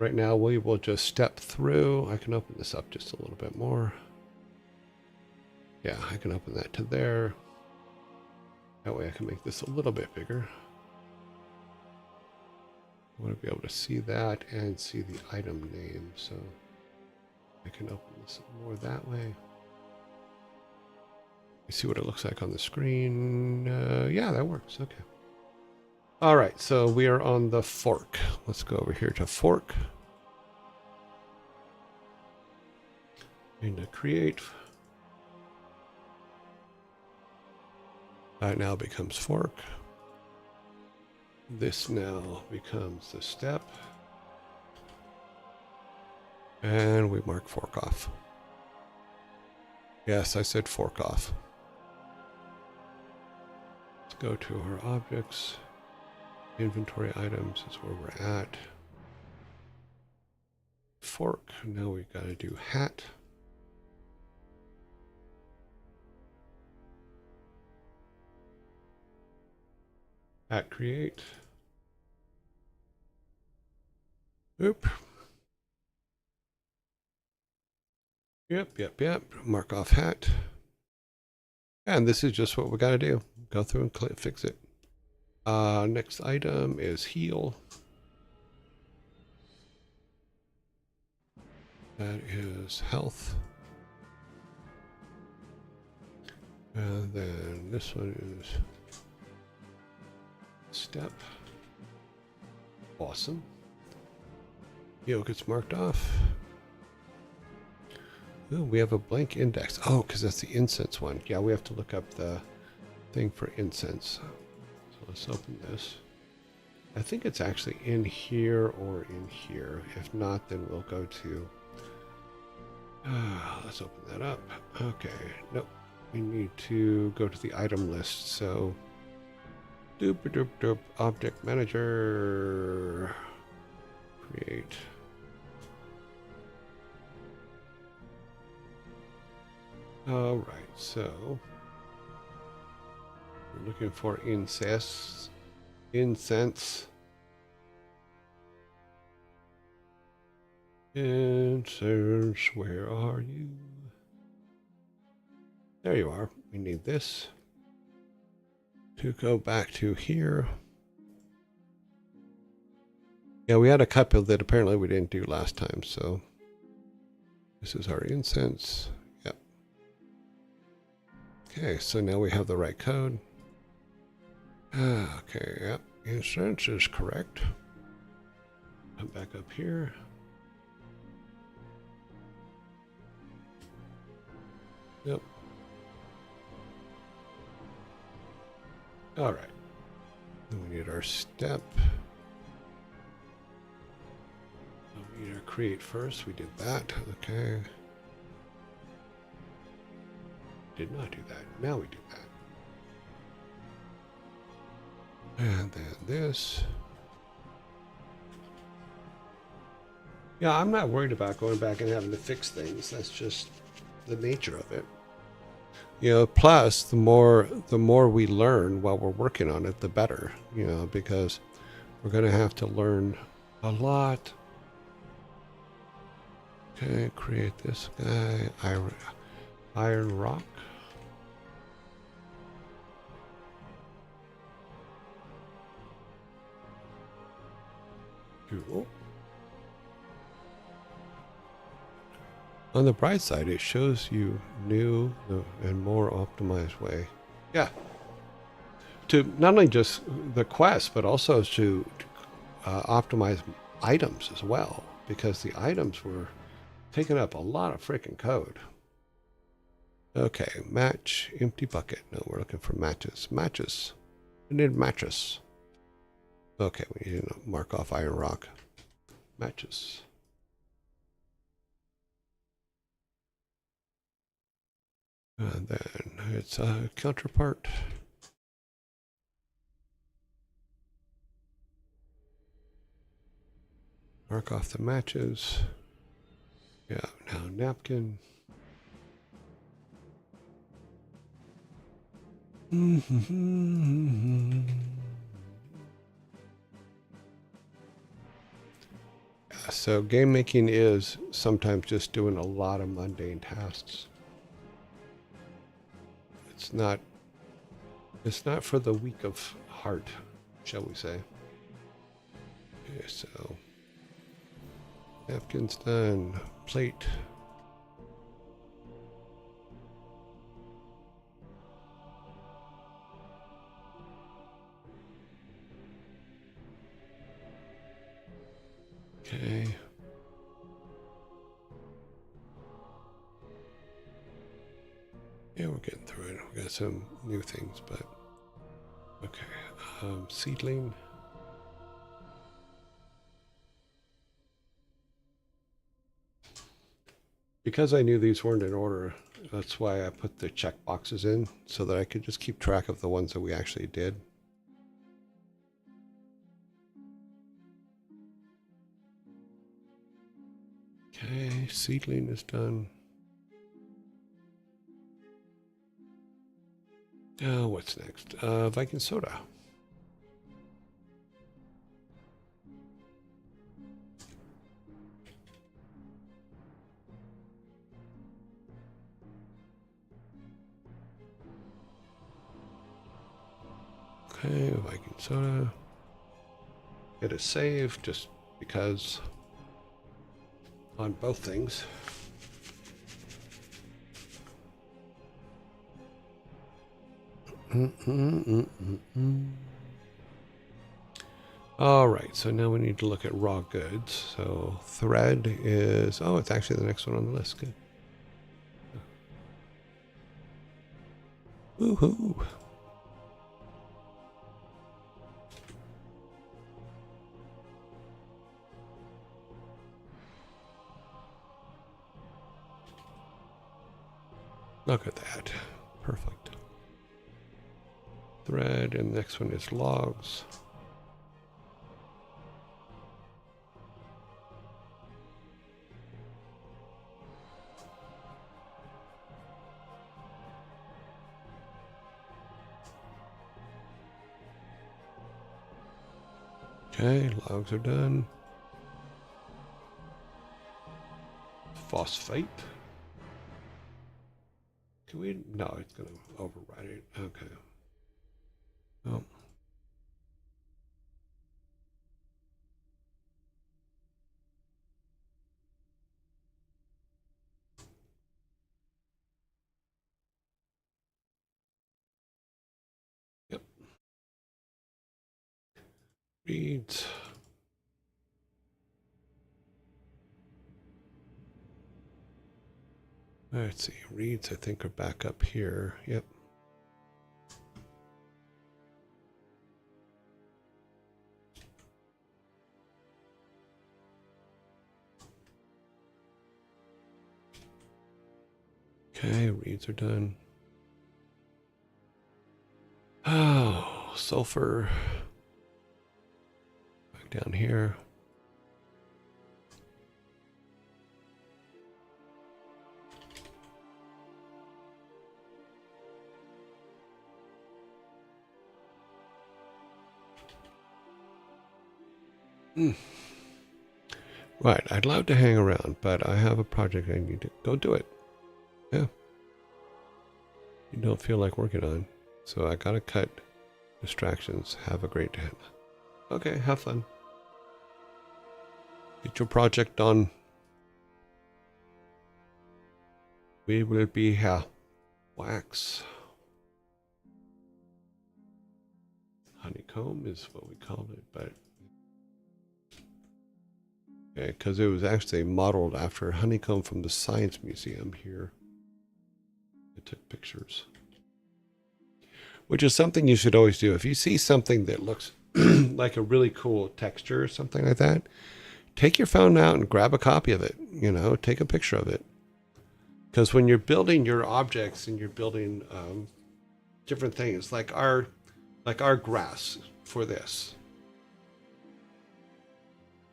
Right now, we will just step through. I can open this up just a little bit more. Yeah, I can open that to there. That way I can make this a little bit bigger. I want to be able to see that and see the item name. So I can open this more that way. You see what it looks like on the screen. Yeah, that works. Okay. All right, so we are on the fork. Let's go over here to fork. Into create. That now becomes fork. This now becomes the step. And we mark fork off. Yes, I said fork off. Let's go to our objects. Inventory items is where we're at. Fork. Now we've got to do hat. Hat create. Oop. Yep. Mark off hat. And this is just what we got to do. Go through and fix it. Next item is heal. That is health. And then this one is step. Awesome. Heal gets marked off. Ooh, we have a blank index. Oh, because that's the incense one. Yeah, we have to look up the thing for incense. So let's open this. I think it's actually in here or in here. If not, then we'll go to... let's open that up. Okay. Nope. We need to go to the item list. So Doop doop doop. Object manager. Create. All right, so we're looking for incense. Incense. Incense, where are you? There you are. We need this to go back to here. Yeah, we had a couple that apparently we didn't do last time, so this is our incense. Yep. Okay, so now we have the right code. Okay, yep. Incense is correct. Come back up here. Yep. All right. Then we need our step. We need our create first. We did that. Okay. Did not do that. Now we do that. And then this. Yeah, I'm not worried about going back and having to fix things. That's just the nature of it. You know, plus the more we learn while we're working on it, the better, you know, because we're going to have to learn a lot. Okay, create this guy, iron rock. Cool. On the bright side, it shows you new and more optimized way. Yeah. To not only just the quest, but also to optimize items as well, because the items were taking up a lot of freaking code. Okay, match, empty bucket. No, we're looking for matches. Matches. We need matches. Okay, we need to mark off iron rock. Matches. And then it's a counterpart. Mark off the matches. Yeah, now napkin. Yeah, so game making is sometimes just doing a lot of mundane tasks. It's not for the weak of heart, shall we say. Okay, so napkins done, plate. Okay. Yeah, we're getting through it. We got some new things, but okay. Seedling. Because I knew these weren't in order, that's why I put the check boxes in so that I could just keep track of the ones that we actually did. Okay, seedling is done. What's next? Viking soda. Okay, Viking soda. Hit a save just because on both things. All right, so now we need to look at raw goods. So thread is, oh, it's actually the next one on the list. Good. Woohoo. Look at that. Perfect. thread, and the next one is logs. Okay, logs are done. Phosphate. Can we? No, it's going to override it. Okay. Oh. Yep. Reads. Let's see. Reads, I think, are back up here. Yep. Okay, reads are done. Oh, sulfur. Back down here. Right, I'd love to hang around, but I have a project I need to go do it. Yeah. You don't feel like working on. So I gotta cut distractions. Have a great day. Okay, have fun. Get your project done. We will be here. Wax. Honeycomb is what we called it, but okay, because it was actually modeled after honeycomb from the Science Museum here. I took pictures. Which is something you should always do. If you see something that looks like a really cool texture or something like that, take your phone out and grab a copy of it. You know, take a picture of it. Because when you're building your objects and you're building different things, like our grass for this,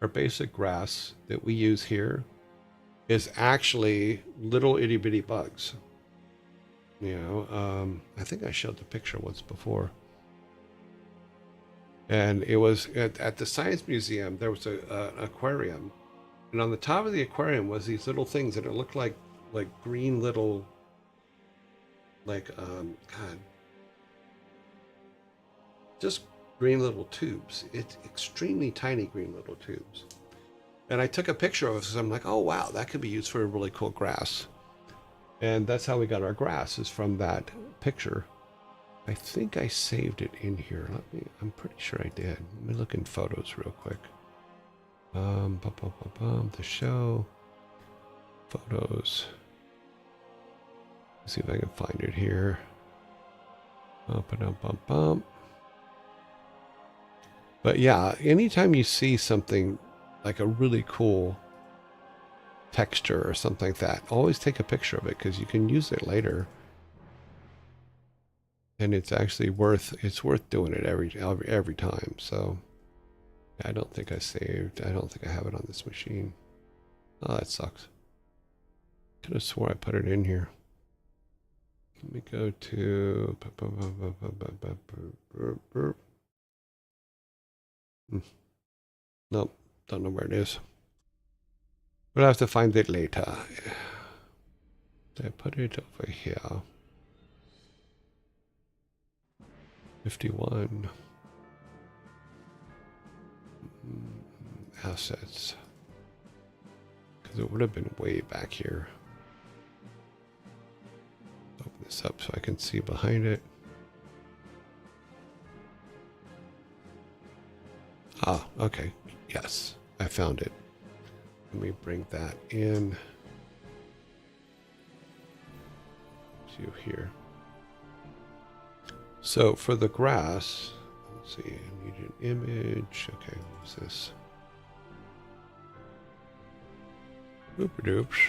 our basic grass that we use here is actually little itty bitty bugs. You know, I think I showed the picture once before. And it was at the Science Museum, there was an aquarium. And on the top of the aquarium was these little things that it looked like green little, God, just green little tubes. It's extremely tiny green little tubes. And I took a picture of it, so I'm like, oh wow, that could be used for a really cool grass. And that's how we got our grass, is from that picture. I think I saved it in here. I'm pretty sure I did. Let me look in photos real quick. The show. Photos. Let's see if I can find it here. But yeah, anytime you see something like a really cool texture or something like that, always take a picture of it because you can use it later. And it's actually worth doing it every time. So I don't think I saved. I don't think I have it on this machine. Oh, that sucks. Could have swore I put it in here. Let me go to nope, don't know where it is. We'll have to find it later. Did I put it over here? 51. Assets. Because it would have been way back here. Open this up so I can see behind it. Ah, okay. Yes, I found it. Let me bring that in. To here. So for the grass, let's see, I need an image. Okay, what's this? Oops.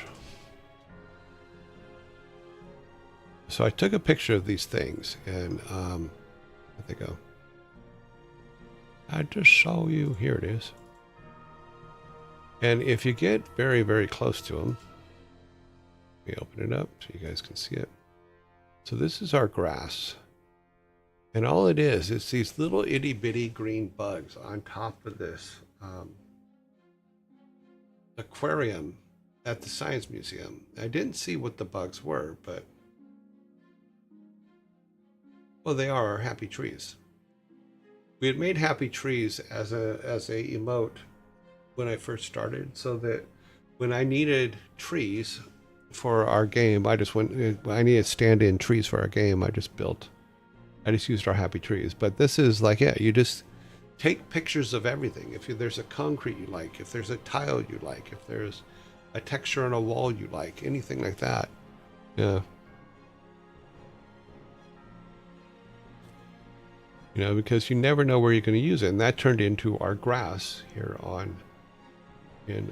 So I took a picture of these things, and Where'd they go? I just saw you. Here it is. And if you get very, very close to them, we open it up so you guys can see it. So this is our grass. And all it is these little itty bitty green bugs on top of this aquarium at the Science Museum. I didn't see what the bugs were, but well, they are our happy trees. We had made happy trees as a emote when I first started, so that when I needed trees for our game, I needed stand-in trees for our game. I just used our happy trees. But this is like, yeah, you just take pictures of everything. If there's a concrete you like, if there's a tile you like, if there's a texture on a wall you like, anything like that. Yeah. You know, because you never know where you're going to use it. And that turned into our grass here in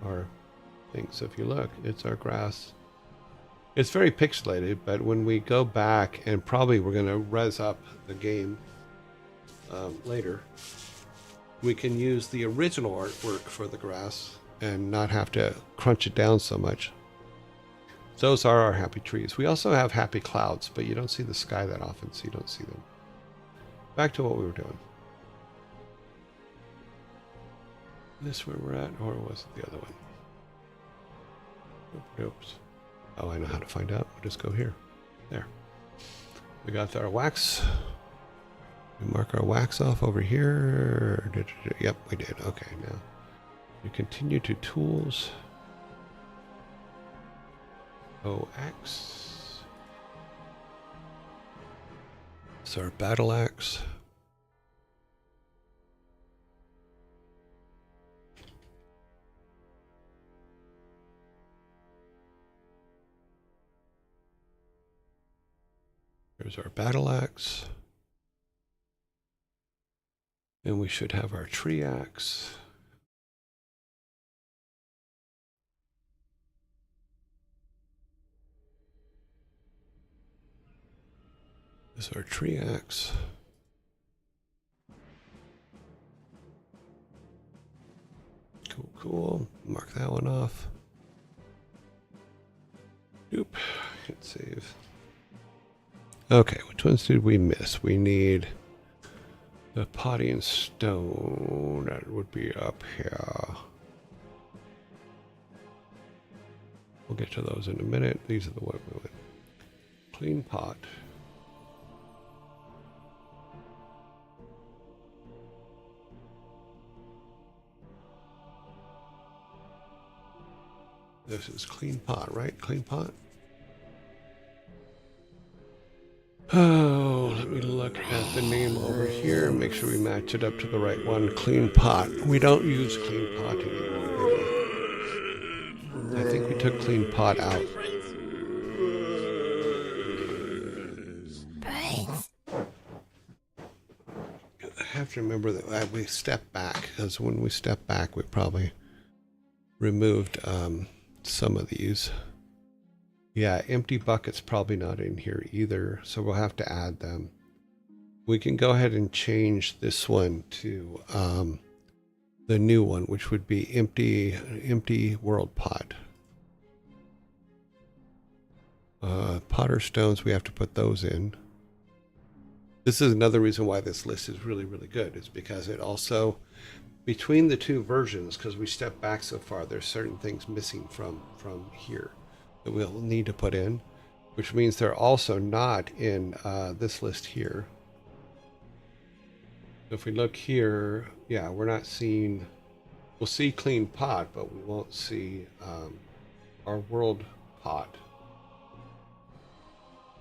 our thing. So if you look, it's our grass. It's very pixelated, but when we go back, and probably we're going to res up the game later, we can use the original artwork for the grass and not have to crunch it down so much. Those are our happy trees. We also have happy clouds, but you don't see the sky that often, so you don't see them. Back to what we were doing. Is this where we're at, or was it the other one? Oops. Oh, I know how to find out. We'll just go here. There. We got our wax. We mark our wax off over here. Yep, we did. Okay, now we continue to tools. OX. It's our battle axe. There's our battle axe. And we should have our tree axe. This is our tree axe. Cool, cool. Mark that one off. Oop. Hit save. Okay, which ones did we miss? We need the potty and stone. That would be up here. We'll get to those in a minute. These are the ones we went. Clean pot. This is clean pot, right? Clean pot? Oh, let me look at the name over here and make sure we match it up to the right one. Clean pot. We don't use clean pot anymore. I think we took clean pot out. I have to remember that we stepped back, because when we stepped back, we probably removed some of these. Yeah, empty bucket's probably not in here either, so we'll have to add them. We can go ahead and change this one to the new one, which would be empty world pot. Potter stones, we have to put those in. This is another reason why this list is really, really good, is because it also, between the two versions, because we stepped back so far, there's certain things missing from here that we'll need to put in, which means they're also not in this list here. If we look here, yeah, we're not seeing, we'll see clean pot, but we won't see our world pot,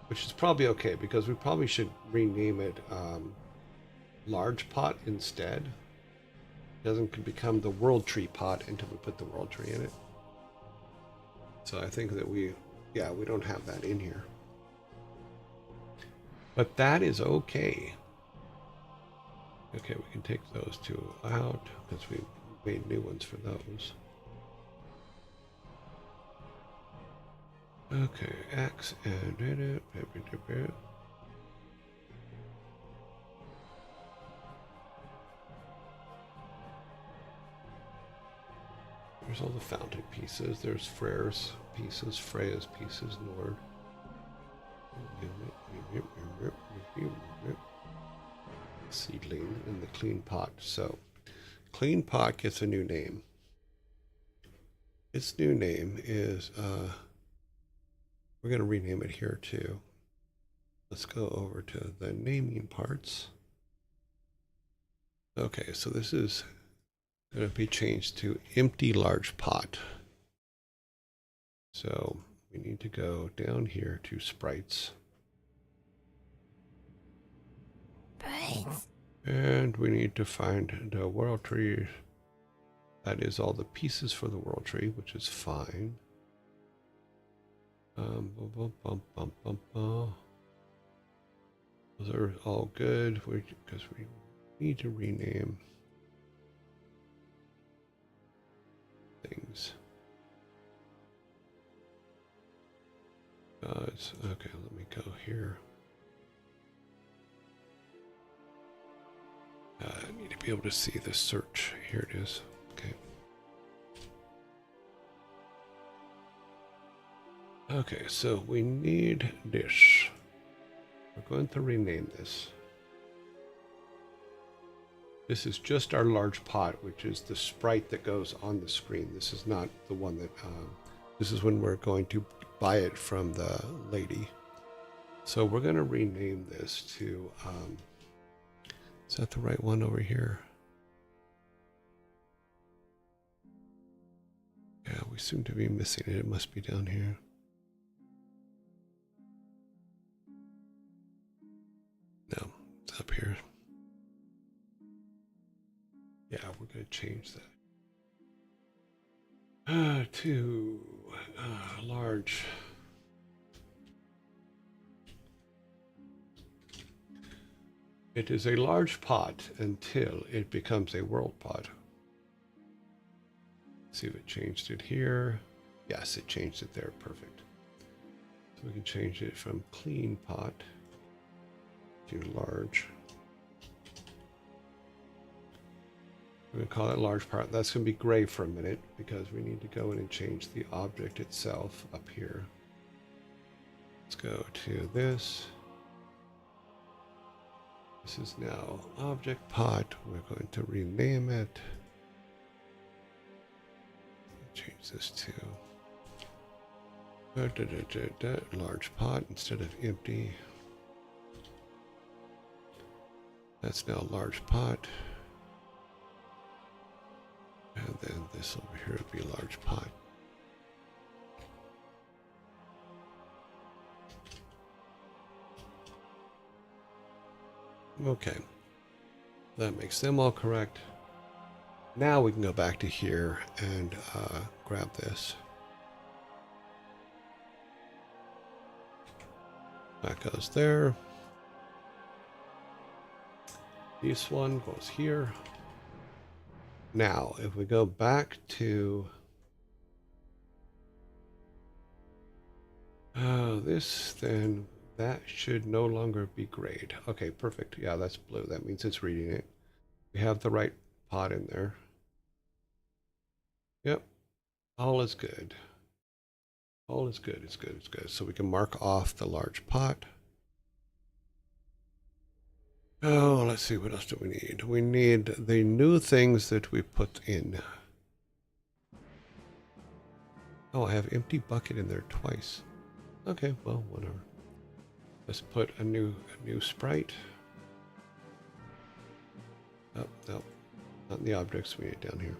which is probably okay, because we probably should rename it large pot instead. It doesn't become the world tree pot until we put the world tree in it. So I think that we don't have that in here. But that is okay. Okay, we can take those two out because we made new ones for those. Okay, axe and There's all the fountain pieces. There's Freya's pieces, Nord. Seedling and the clean pot. So, clean pot gets a new name. Its new name is, we're going to rename it here too. Let's go over to the naming parts. Okay, so this is going to be changed to empty large pot. So we need to go down here to sprites. And we need to find the world tree. That is all the pieces for the world tree, which is fine. Those are all good because we need to rename things. Okay, let me go here. I need to be able to see the search. Here it is. Okay. Okay, so we need this. We're going to rename this. This is just our large pot, which is the sprite that goes on the screen. This is not the one that, this is when we're going to buy it from the lady. So we're going to rename this to, is that the right one over here? Yeah, we seem to be missing it. It must be down here. No, it's up here. Yeah, we're going to change that to large. It is a large pot until it becomes a world pot. See if it changed it here. Yes, it changed it there. Perfect. So we can change it from clean pot to large. We're going to call it large pot. That's going to be gray for a minute because we need to go in and change the object itself up here. Let's go to this. This is now object pot. We're going to rename it. Change this to large pot instead of empty. That's now large pot. And then this over here would be large pot. Okay, that makes them all correct. Now we can go back to here and grab this. That goes there. This one goes here. Now, if we go back to this, then that should no longer be grayed. Okay, perfect. Yeah, that's blue. That means it's reading it. We have the right pot in there. Yep, all is good. All is good. It's good. It's good. So we can mark off the large pot. Oh, let's see. What else do we need? We need the new things that we put in. Oh, I have empty bucket in there twice. Okay, well, whatever. Let's put a new sprite. Oh, no, not in the objects. We need it down here.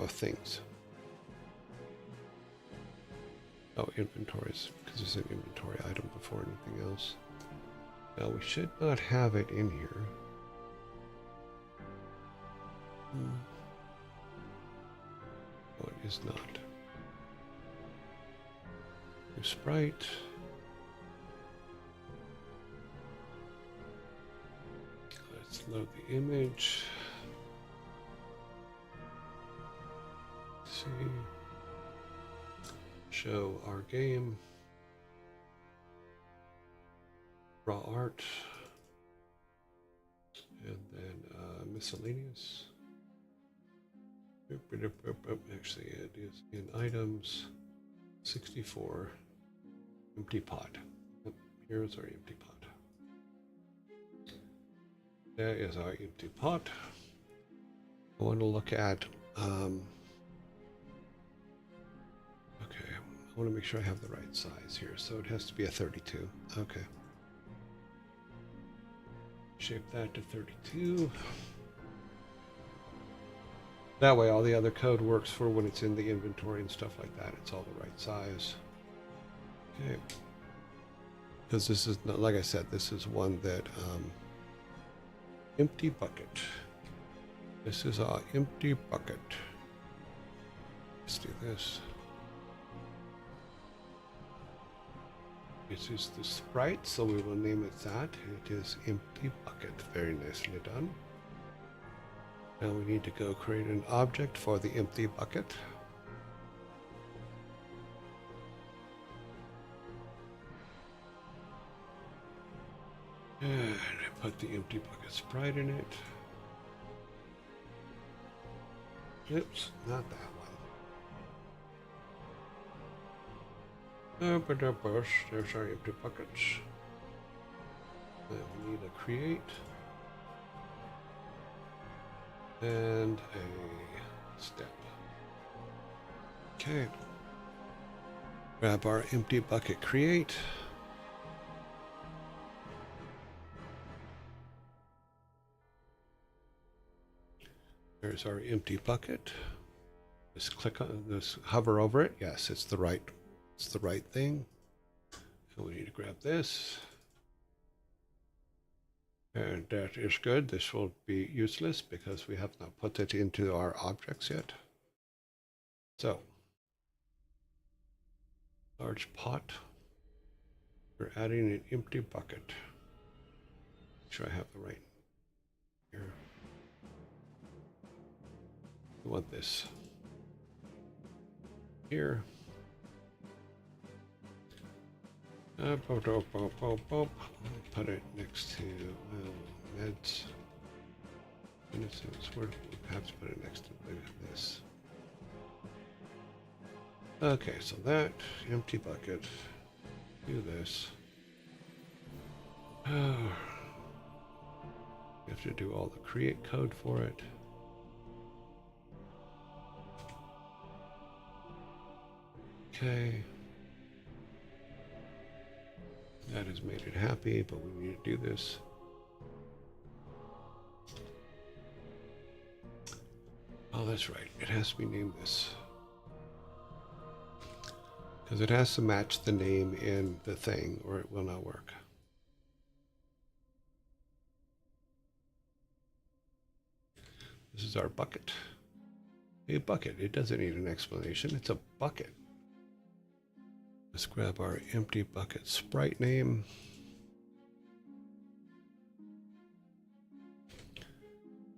Things. Oh, inventories, because it's an inventory item before anything else. Now we should not have it in here. Oh, it is not. New sprite. Let's load the image. Let's see. Show our game. Raw art. And then miscellaneous. Actually, it is in items 64. Empty pot. Yep, here's our empty pot. There is our empty pot. I want to look at. Okay, I want to make sure I have the right size here. So it has to be a 32. Okay. Shape that to 32. That way all the other code works for when it's in the inventory and stuff like that. It's all the right size. Okay. Because this is, not, like I said, this is one that, empty bucket. This is our empty bucket. Let's do this. This is the sprite, so we will name it that. It is empty bucket. Very nicely done. Now we need to go create an object for the empty bucket. And I put the empty bucket sprite in it. Oops, not that one. There's our empty buckets. Then we need a create and a step. Okay. Grab our empty bucket create. There's our empty bucket. Just click on this, hover over it. Yes, it's the right thing. And we need to grab this. And that is good. This will be useless because we have not put it into our objects yet. So, large pot. We're adding an empty bucket. Make sure I have the right here. We want this here. Put it next to meds. Innocence. Where do we have to put it next to this? Okay, so that empty bucket. Do this. You have to do all the create code for it. Okay. That has made it happy, but we need to do this. Oh, that's right. It has to be named this. Because it has to match the name in the thing, or it will not work. This is our bucket. A bucket. It doesn't need an explanation. It's a bucket. Let's grab our empty bucket sprite name.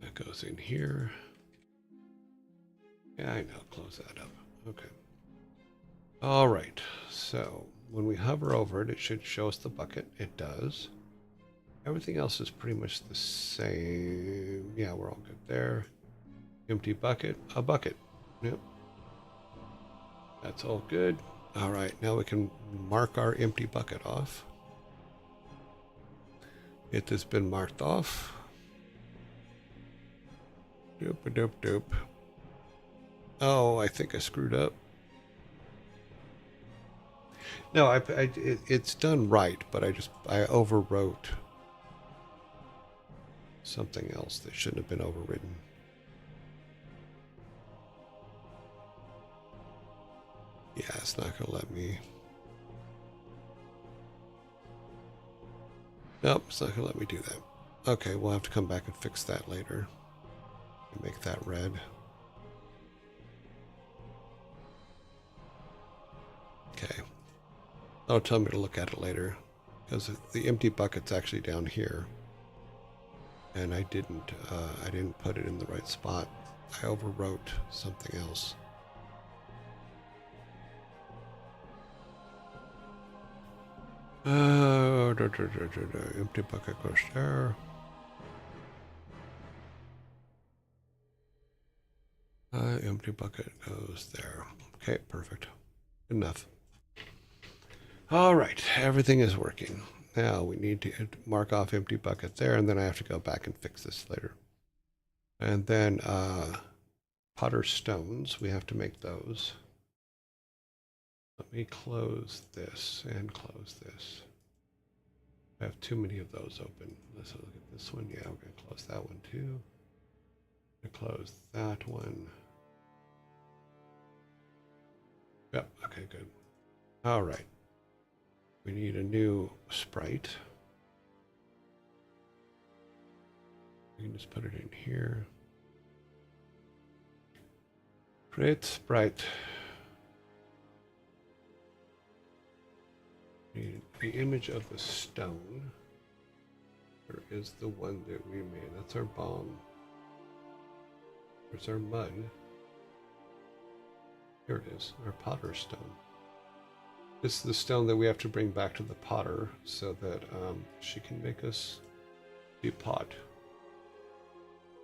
That goes in here. Yeah, I know. Close that up. Okay. All right. So when we hover over it, it should show us the bucket. It does. Everything else is pretty much the same. Yeah, we're all good there. Empty bucket. A bucket. Yep. That's all good. All right, now we can mark our empty bucket off. It has been marked off. Doop-a-doop-doop. Oh, I think I screwed up. No, it's done right, but I overwrote something else that shouldn't have been overwritten. Yeah, it's not going to let me. Nope, it's not going to let me do that. Okay, we'll have to come back and fix that later. And make that red. Okay. That'll tell me to look at it later. Because the empty bucket's actually down here. And I didn't put it in the right spot. I overwrote something else. Empty bucket goes there. Empty bucket goes there. Okay, perfect. Good enough. All right, everything is working. Now we need to mark off empty bucket there, and then I have to go back and fix this later. And then Potter stones, we have to make those. Let me close this and close this. I have too many of those open. Let's look at this one. Yeah, we're going to close that one too. Close that one. Yep, okay, good. All right. We need a new sprite. We can just put it in here. Create sprite. The image of the stone. Where is the one that we made? That's our bomb. Where's our mud? Here it is, our potter stone. This is the stone that we have to bring back to the potter so that she can make us the pot.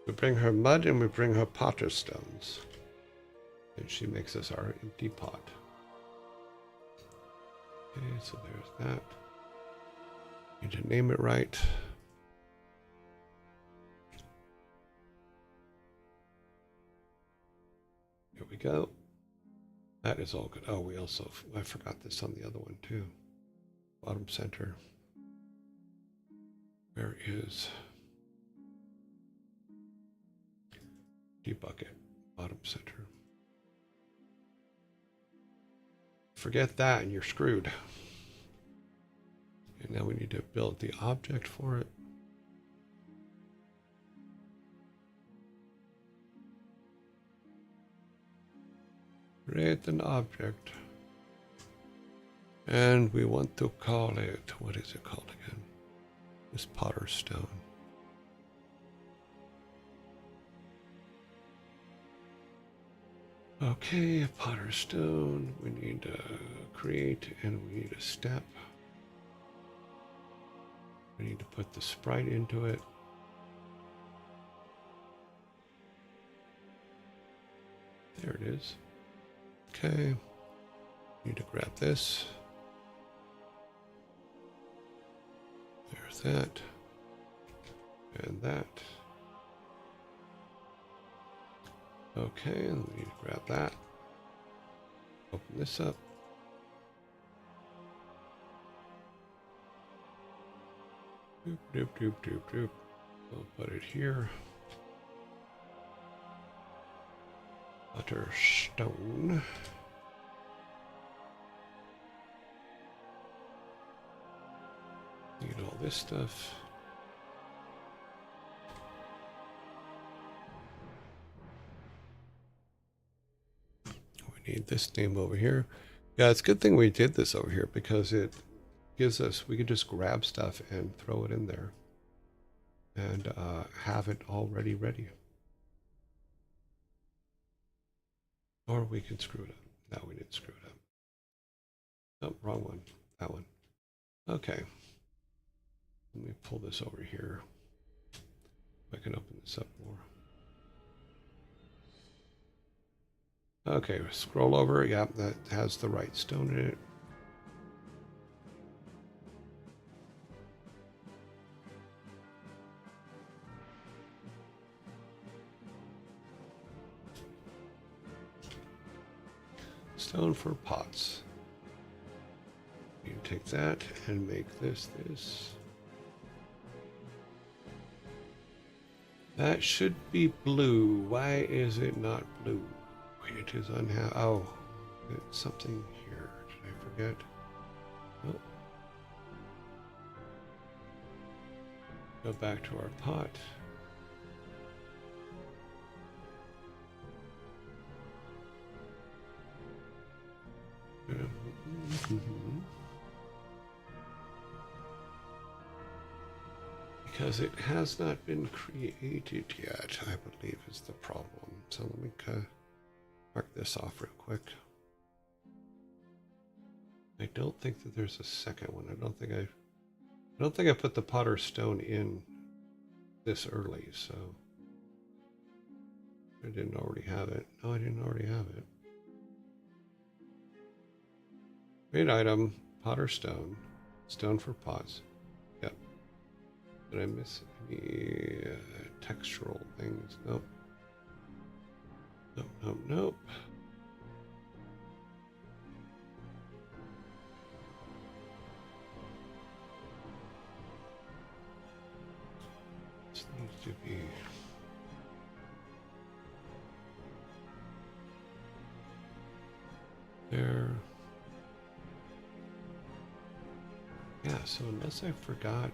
We bring her mud and we bring her potter stones. And she makes us our empty pot. Okay, so there's that. Need to name it right. Here we go. That is all good. Oh, we also, I forgot this on the other one too. Bottom center. Where is bucket? Bottom center. Forget that and you're screwed. And now we need to build the object for it. Create an object. And we want to call it, what is it called again? This potter stone. Okay, a potter stone. We need to create and we need a step. We need to put the sprite into it. There it is. Okay. Need to grab this. There's that. And that. Okay, and we need to grab that. Open this up. Doop, doop, doop, doop, doop. We'll put it here. Butter stone. Need all this stuff. We need this name over here. Yeah, it's a good thing we did this over here because it gives us, we can just grab stuff and throw it in there and have it already ready. Or we can screw it up. No, we didn't screw it up. Oh, wrong one. That one. Okay. Let me pull this over here. I can open this up more. Okay, scroll over. Yeah, that has the right stone in it. Stone for pots. You take that and make this. That should be blue. Why is it not blue? It is unhappy. Oh, it's something here. Did I forget? Nope. Go back to our pot. Because it has not been created yet, I believe is the problem. So let me mark this off real quick. I don't think that there's a second one. I don't think I put the potter stone in this early, so I didn't already have it. No, I didn't already have it. Great item, potter stone. Stone for pots. Yep. Did I miss any textural things? Nope. Nope, nope, nope. This needs to be... there. Yeah, so unless I forgot...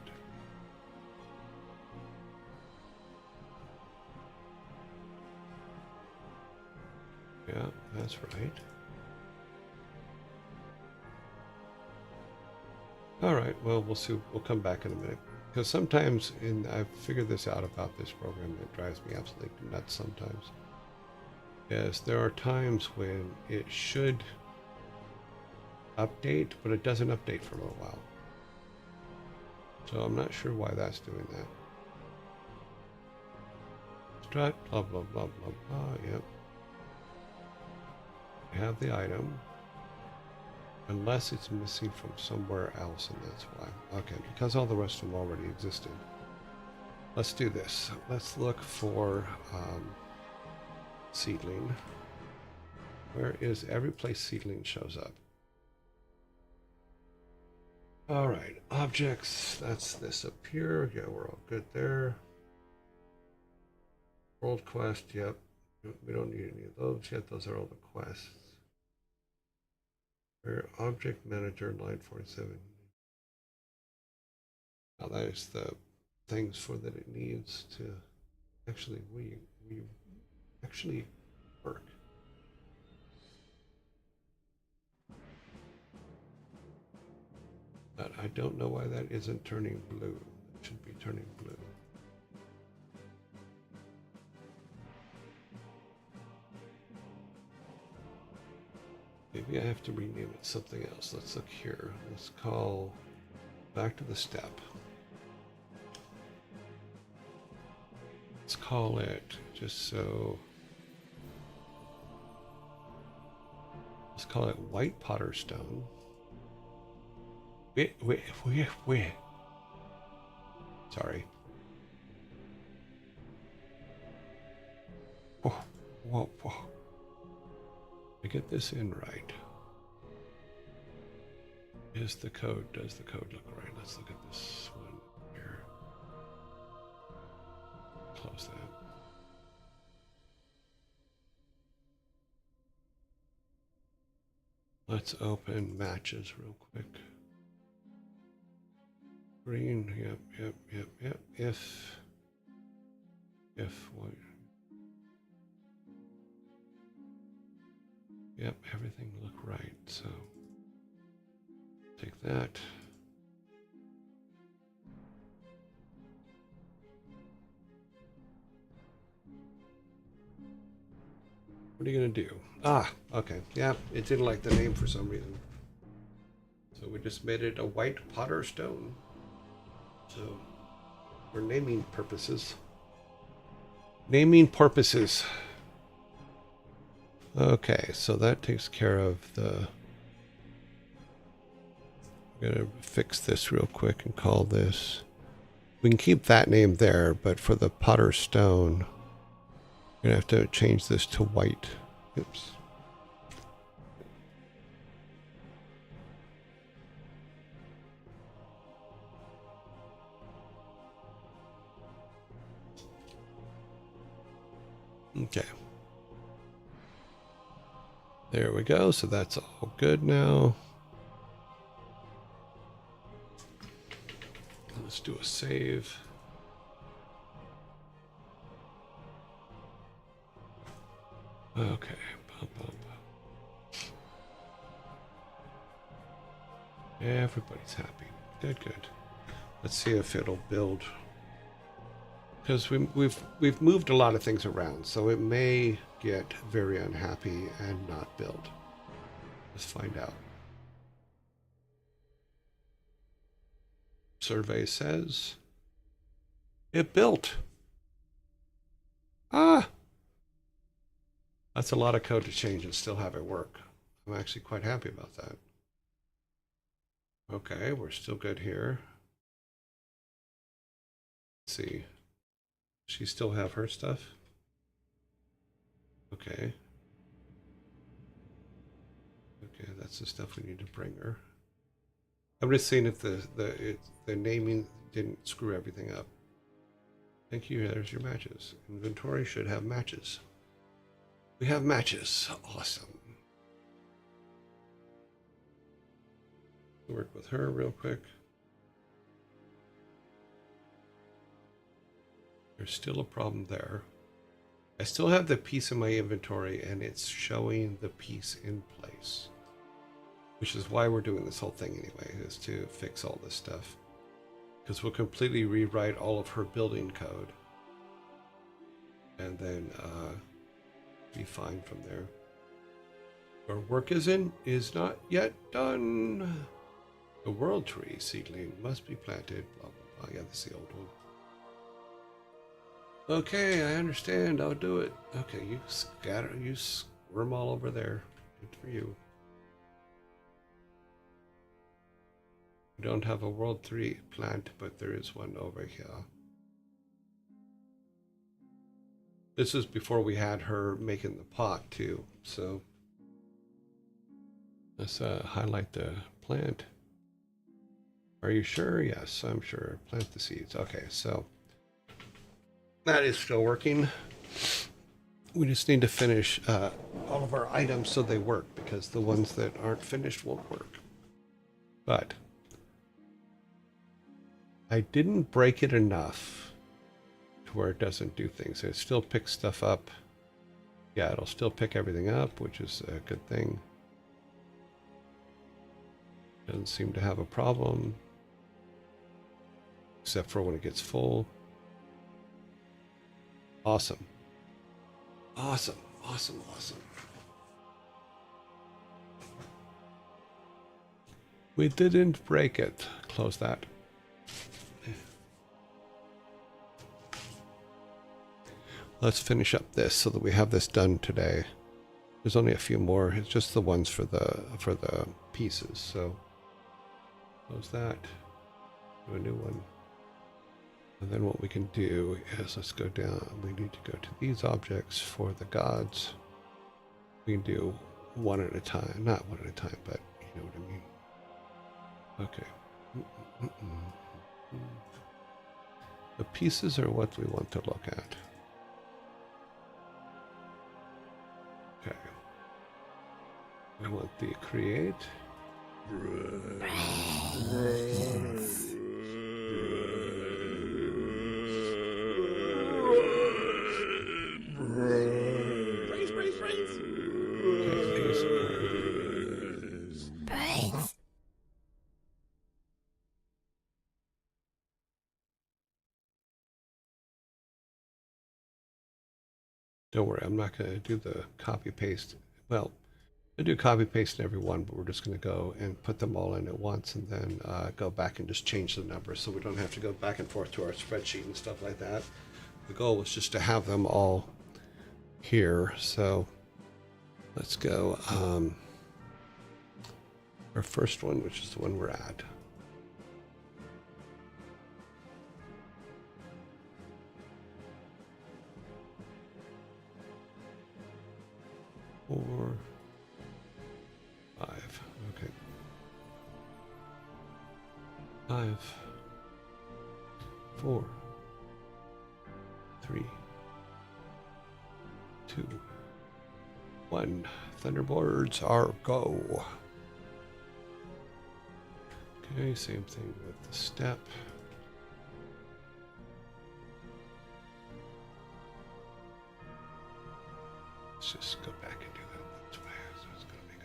yeah, that's right. All right, well, we'll see. We'll come back in a minute. Because sometimes, I've figured this out about this program that drives me absolutely nuts sometimes. Yes, there are times when it should update, but it doesn't update for a little while. So I'm not sure why that's doing that. Strut, blah, blah, blah, blah, blah, yep. I have the item. Unless it's missing from somewhere else, and that's why. Okay, because all the rest of them already existed. Let's do this. Let's look for seedling. Where is every place seedling shows up? All right, objects. That's this up here. Yeah, we're all good there. World quest. Yep. We don't need any of those yet. Those are all the quests. Where object manager line 47. Now that is the things for that it needs to actually we actually work. But I don't know why that isn't turning blue. It should be turning blue. Maybe I have to rename it something else. Let's look here. Let's call back to the step. Let's call it just so. Let's call it white potter stone. Wait. Sorry. Whoa. To get this in right. Does the code look right? Let's look at this one here. Close that. Let's open matches real quick. Green, yep. If what? Yep, everything look right, so take that. What are you gonna do? Ah, okay, yeah, it didn't like the name for some reason. So we just made it a white potter stone. So for naming purposes. Okay, so that takes care of the... I'm gonna fix this real quick and call this... We can keep that name there, but for the potter stone, we're gonna have to change this to white. Oops. Okay. There we go. So that's all good now. Let's do a save. Okay. Everybody's happy. Good. Let's see if it'll build. Because we've moved a lot of things around, so it may get very unhappy and not build. Let's find out. Survey says it built. Ah, That's a lot of code to change and still have it work. I'm actually quite happy about that. Okay, we're still good here. Let's see. She still have her stuff? Okay. Okay, that's the stuff we need to bring her. I'm just seeing if the naming didn't screw everything up. Thank you. There's your matches. Inventory should have matches. We have matches. Awesome. Work with her real quick. There's still a problem there. I still have the piece in my inventory and it's showing the piece in place. Which is why we're doing this whole thing anyway, is to fix all this stuff. Because we'll completely rewrite all of her building code. And then be fine from there. Our work is not yet done. The world tree seedling must be planted. Blah, blah, blah. Yeah, that's the old one. Okay, I understand. I'll do it. Okay, you squirm all over there. Good for you. We don't have a World 3 plant, but there is one over here. This is before we had her making the pot too, so let's highlight the plant. Are you sure? Yes, I'm sure. Plant the seeds. Okay, so that is still working. We just need to finish all of our items so they work, because the ones that aren't finished won't work. But I didn't break it enough to where it doesn't do things. It still picks stuff up. Yeah, it'll still pick everything up, which is a good thing. Doesn't seem to have a problem, except for when it gets full. Awesome. Awesome, awesome, awesome. We didn't break it. Close that. Let's finish up this so that we have this done today. There's only a few more. It's just the ones for the pieces. So close that. Do a new one. And then what we can do is let's go down. We need to go to these objects for the gods. We can do one at a time. Not one at a time, but you know what I mean. Okay. The pieces are what we want to look at. Okay. We want the create. Don't worry, I'm not going to do the copy paste. Well, I do copy paste in every one, but we're just going to go and put them all in at once and then go back and just change the numbers so we don't have to go back and forth to our spreadsheet and stuff like that. The goal was just to have them all here. So let's go. Our first one, which is the one we're at. Four, 5. Okay. 5, 4, 3, 2, 1. Thunderboards are go. Okay, same thing with the step. Let's just go back and do that this way, so it's going to make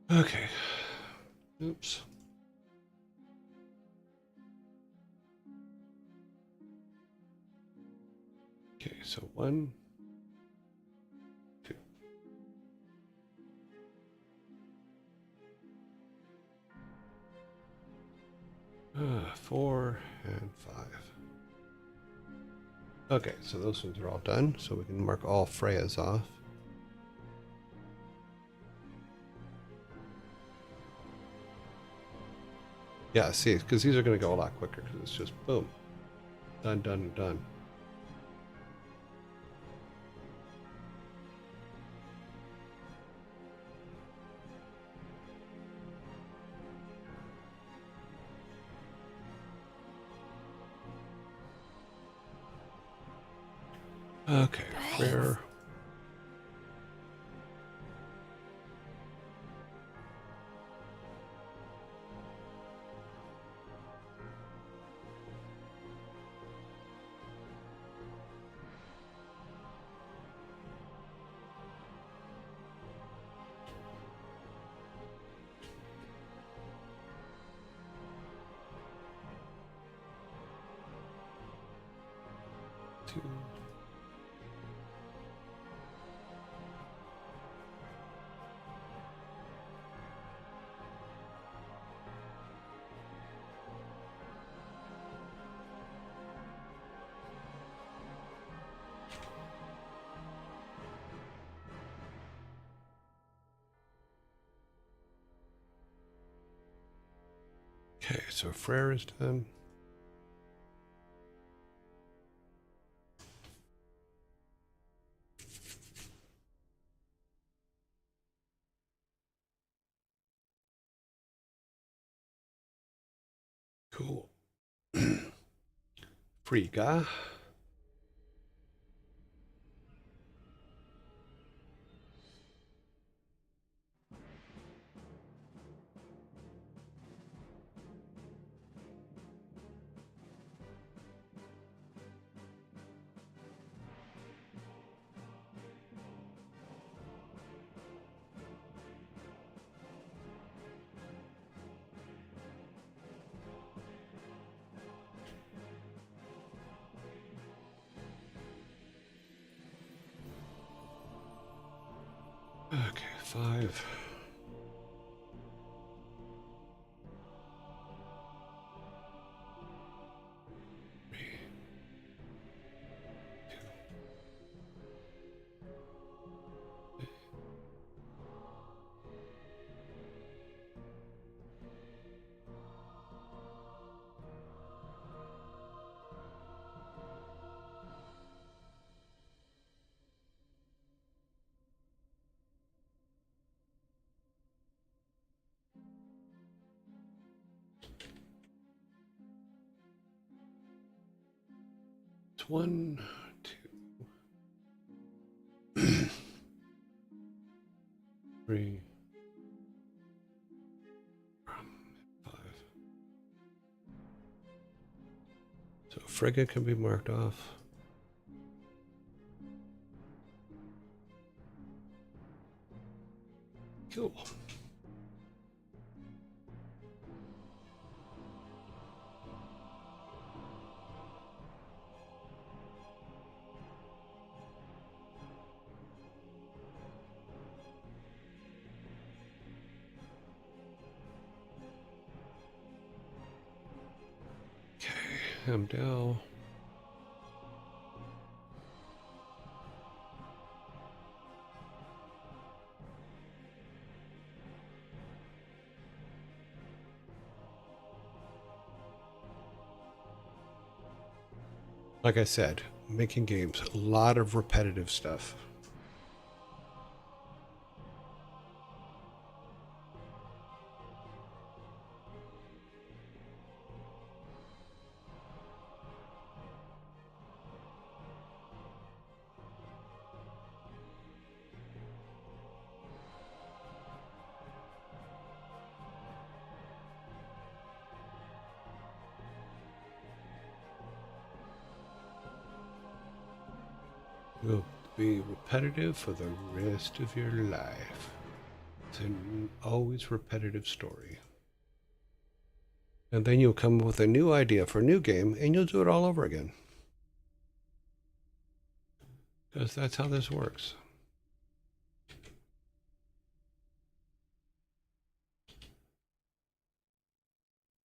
it. Okay. Oops. Okay, so 1, 2. Okay, so those ones are all done, so we can mark all Freya's off. Yeah, see, because these are going to go a lot quicker, because it's just boom. Done, done, done. Okay, where? Two. Okay, so Frere is done. Cool. Frigga. Okay, 5. It's 1, 2, 3, 5. So Frigga can be marked off. Cool. Okay, I'm down. Like I said, making games, a lot of repetitive stuff. Will be repetitive for the rest of your life. It's an always repetitive story. And then you'll come up with a new idea for a new game and you'll do it all over again. Because that's how this works.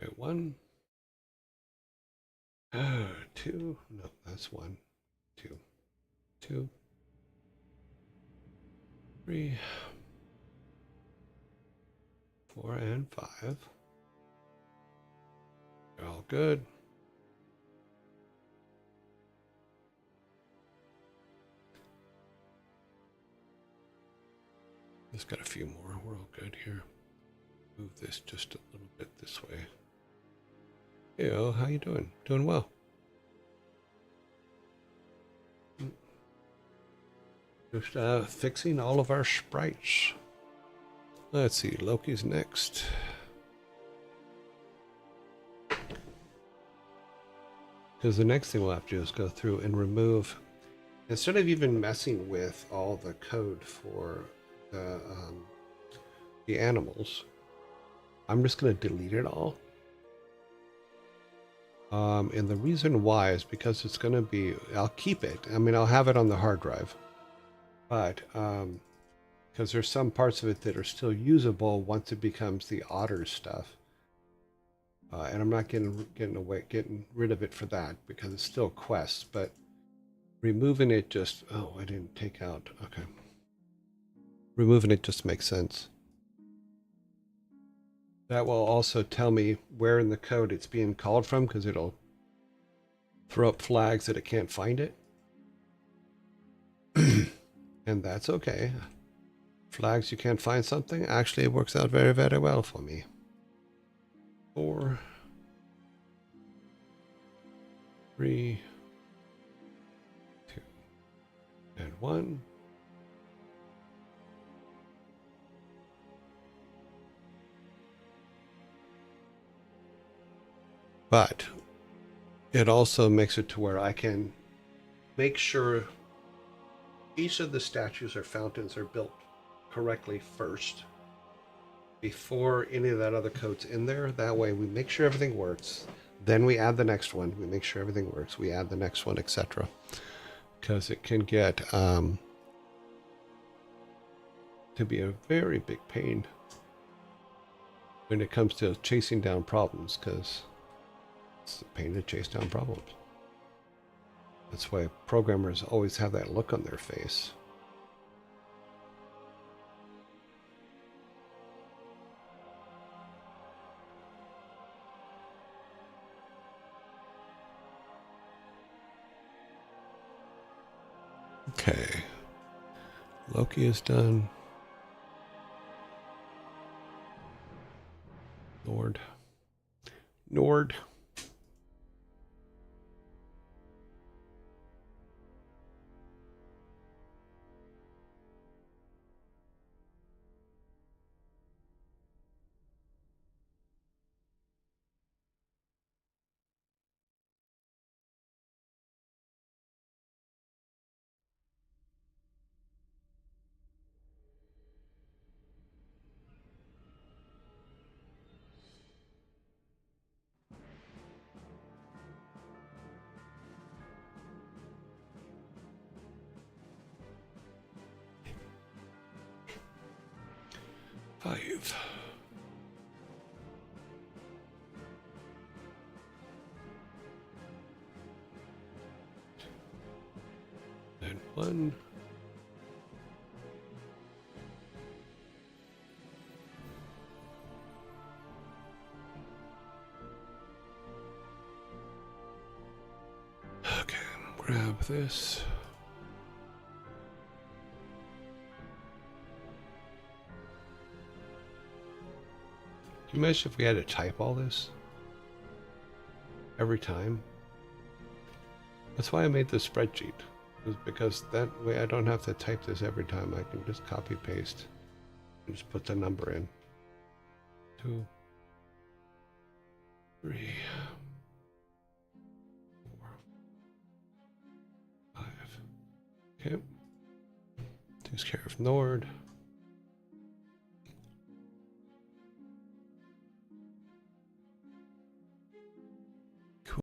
Okay, 1, 2, no, that's 1. 2, 2, 3, 4, and 5. They're all good. Just got a few more. We're all good here. Move this just a little bit this way. Hey, how you doing? Doing well. Just fixing all of our sprites. Let's see, Loki's next. Because the next thing we'll have to do is go through and remove, instead of even messing with all the code for the animals, I'm just going to delete it all. And the reason why is because it's going to be, I'll keep it. I mean, I'll have it on the hard drive. But because there's some parts of it that are still usable once it becomes the otter stuff. And I'm not getting rid of it for that because it's still quests, but removing it just, oh, I didn't take out, okay. Removing it just makes sense. That will also tell me where in the code it's being called from, because it'll throw up flags that it can't find it. And that's okay. Flags you can't find something, actually it works out very, very well for me. 4, 3, 2, and 1. But it also makes it to where I can make sure each of the statues or fountains are built correctly first before any of that other code's in there. That way we make sure everything works. Then we add the next one. We make sure everything works. We add the next one, etc. Because it can get to be a very big pain when it comes to chasing down problems, because it's a pain to chase down problems. That's why programmers always have that look on their face. Okay. Loki is done. Nord. Five. And 1. Okay, grab this. Can you imagine if we had to type all this every time? That's why I made this spreadsheet, because that way I don't have to type this every time. I can just copy paste and just put the number in. 2, 3, 4, 5. Okay. Takes care of Nord.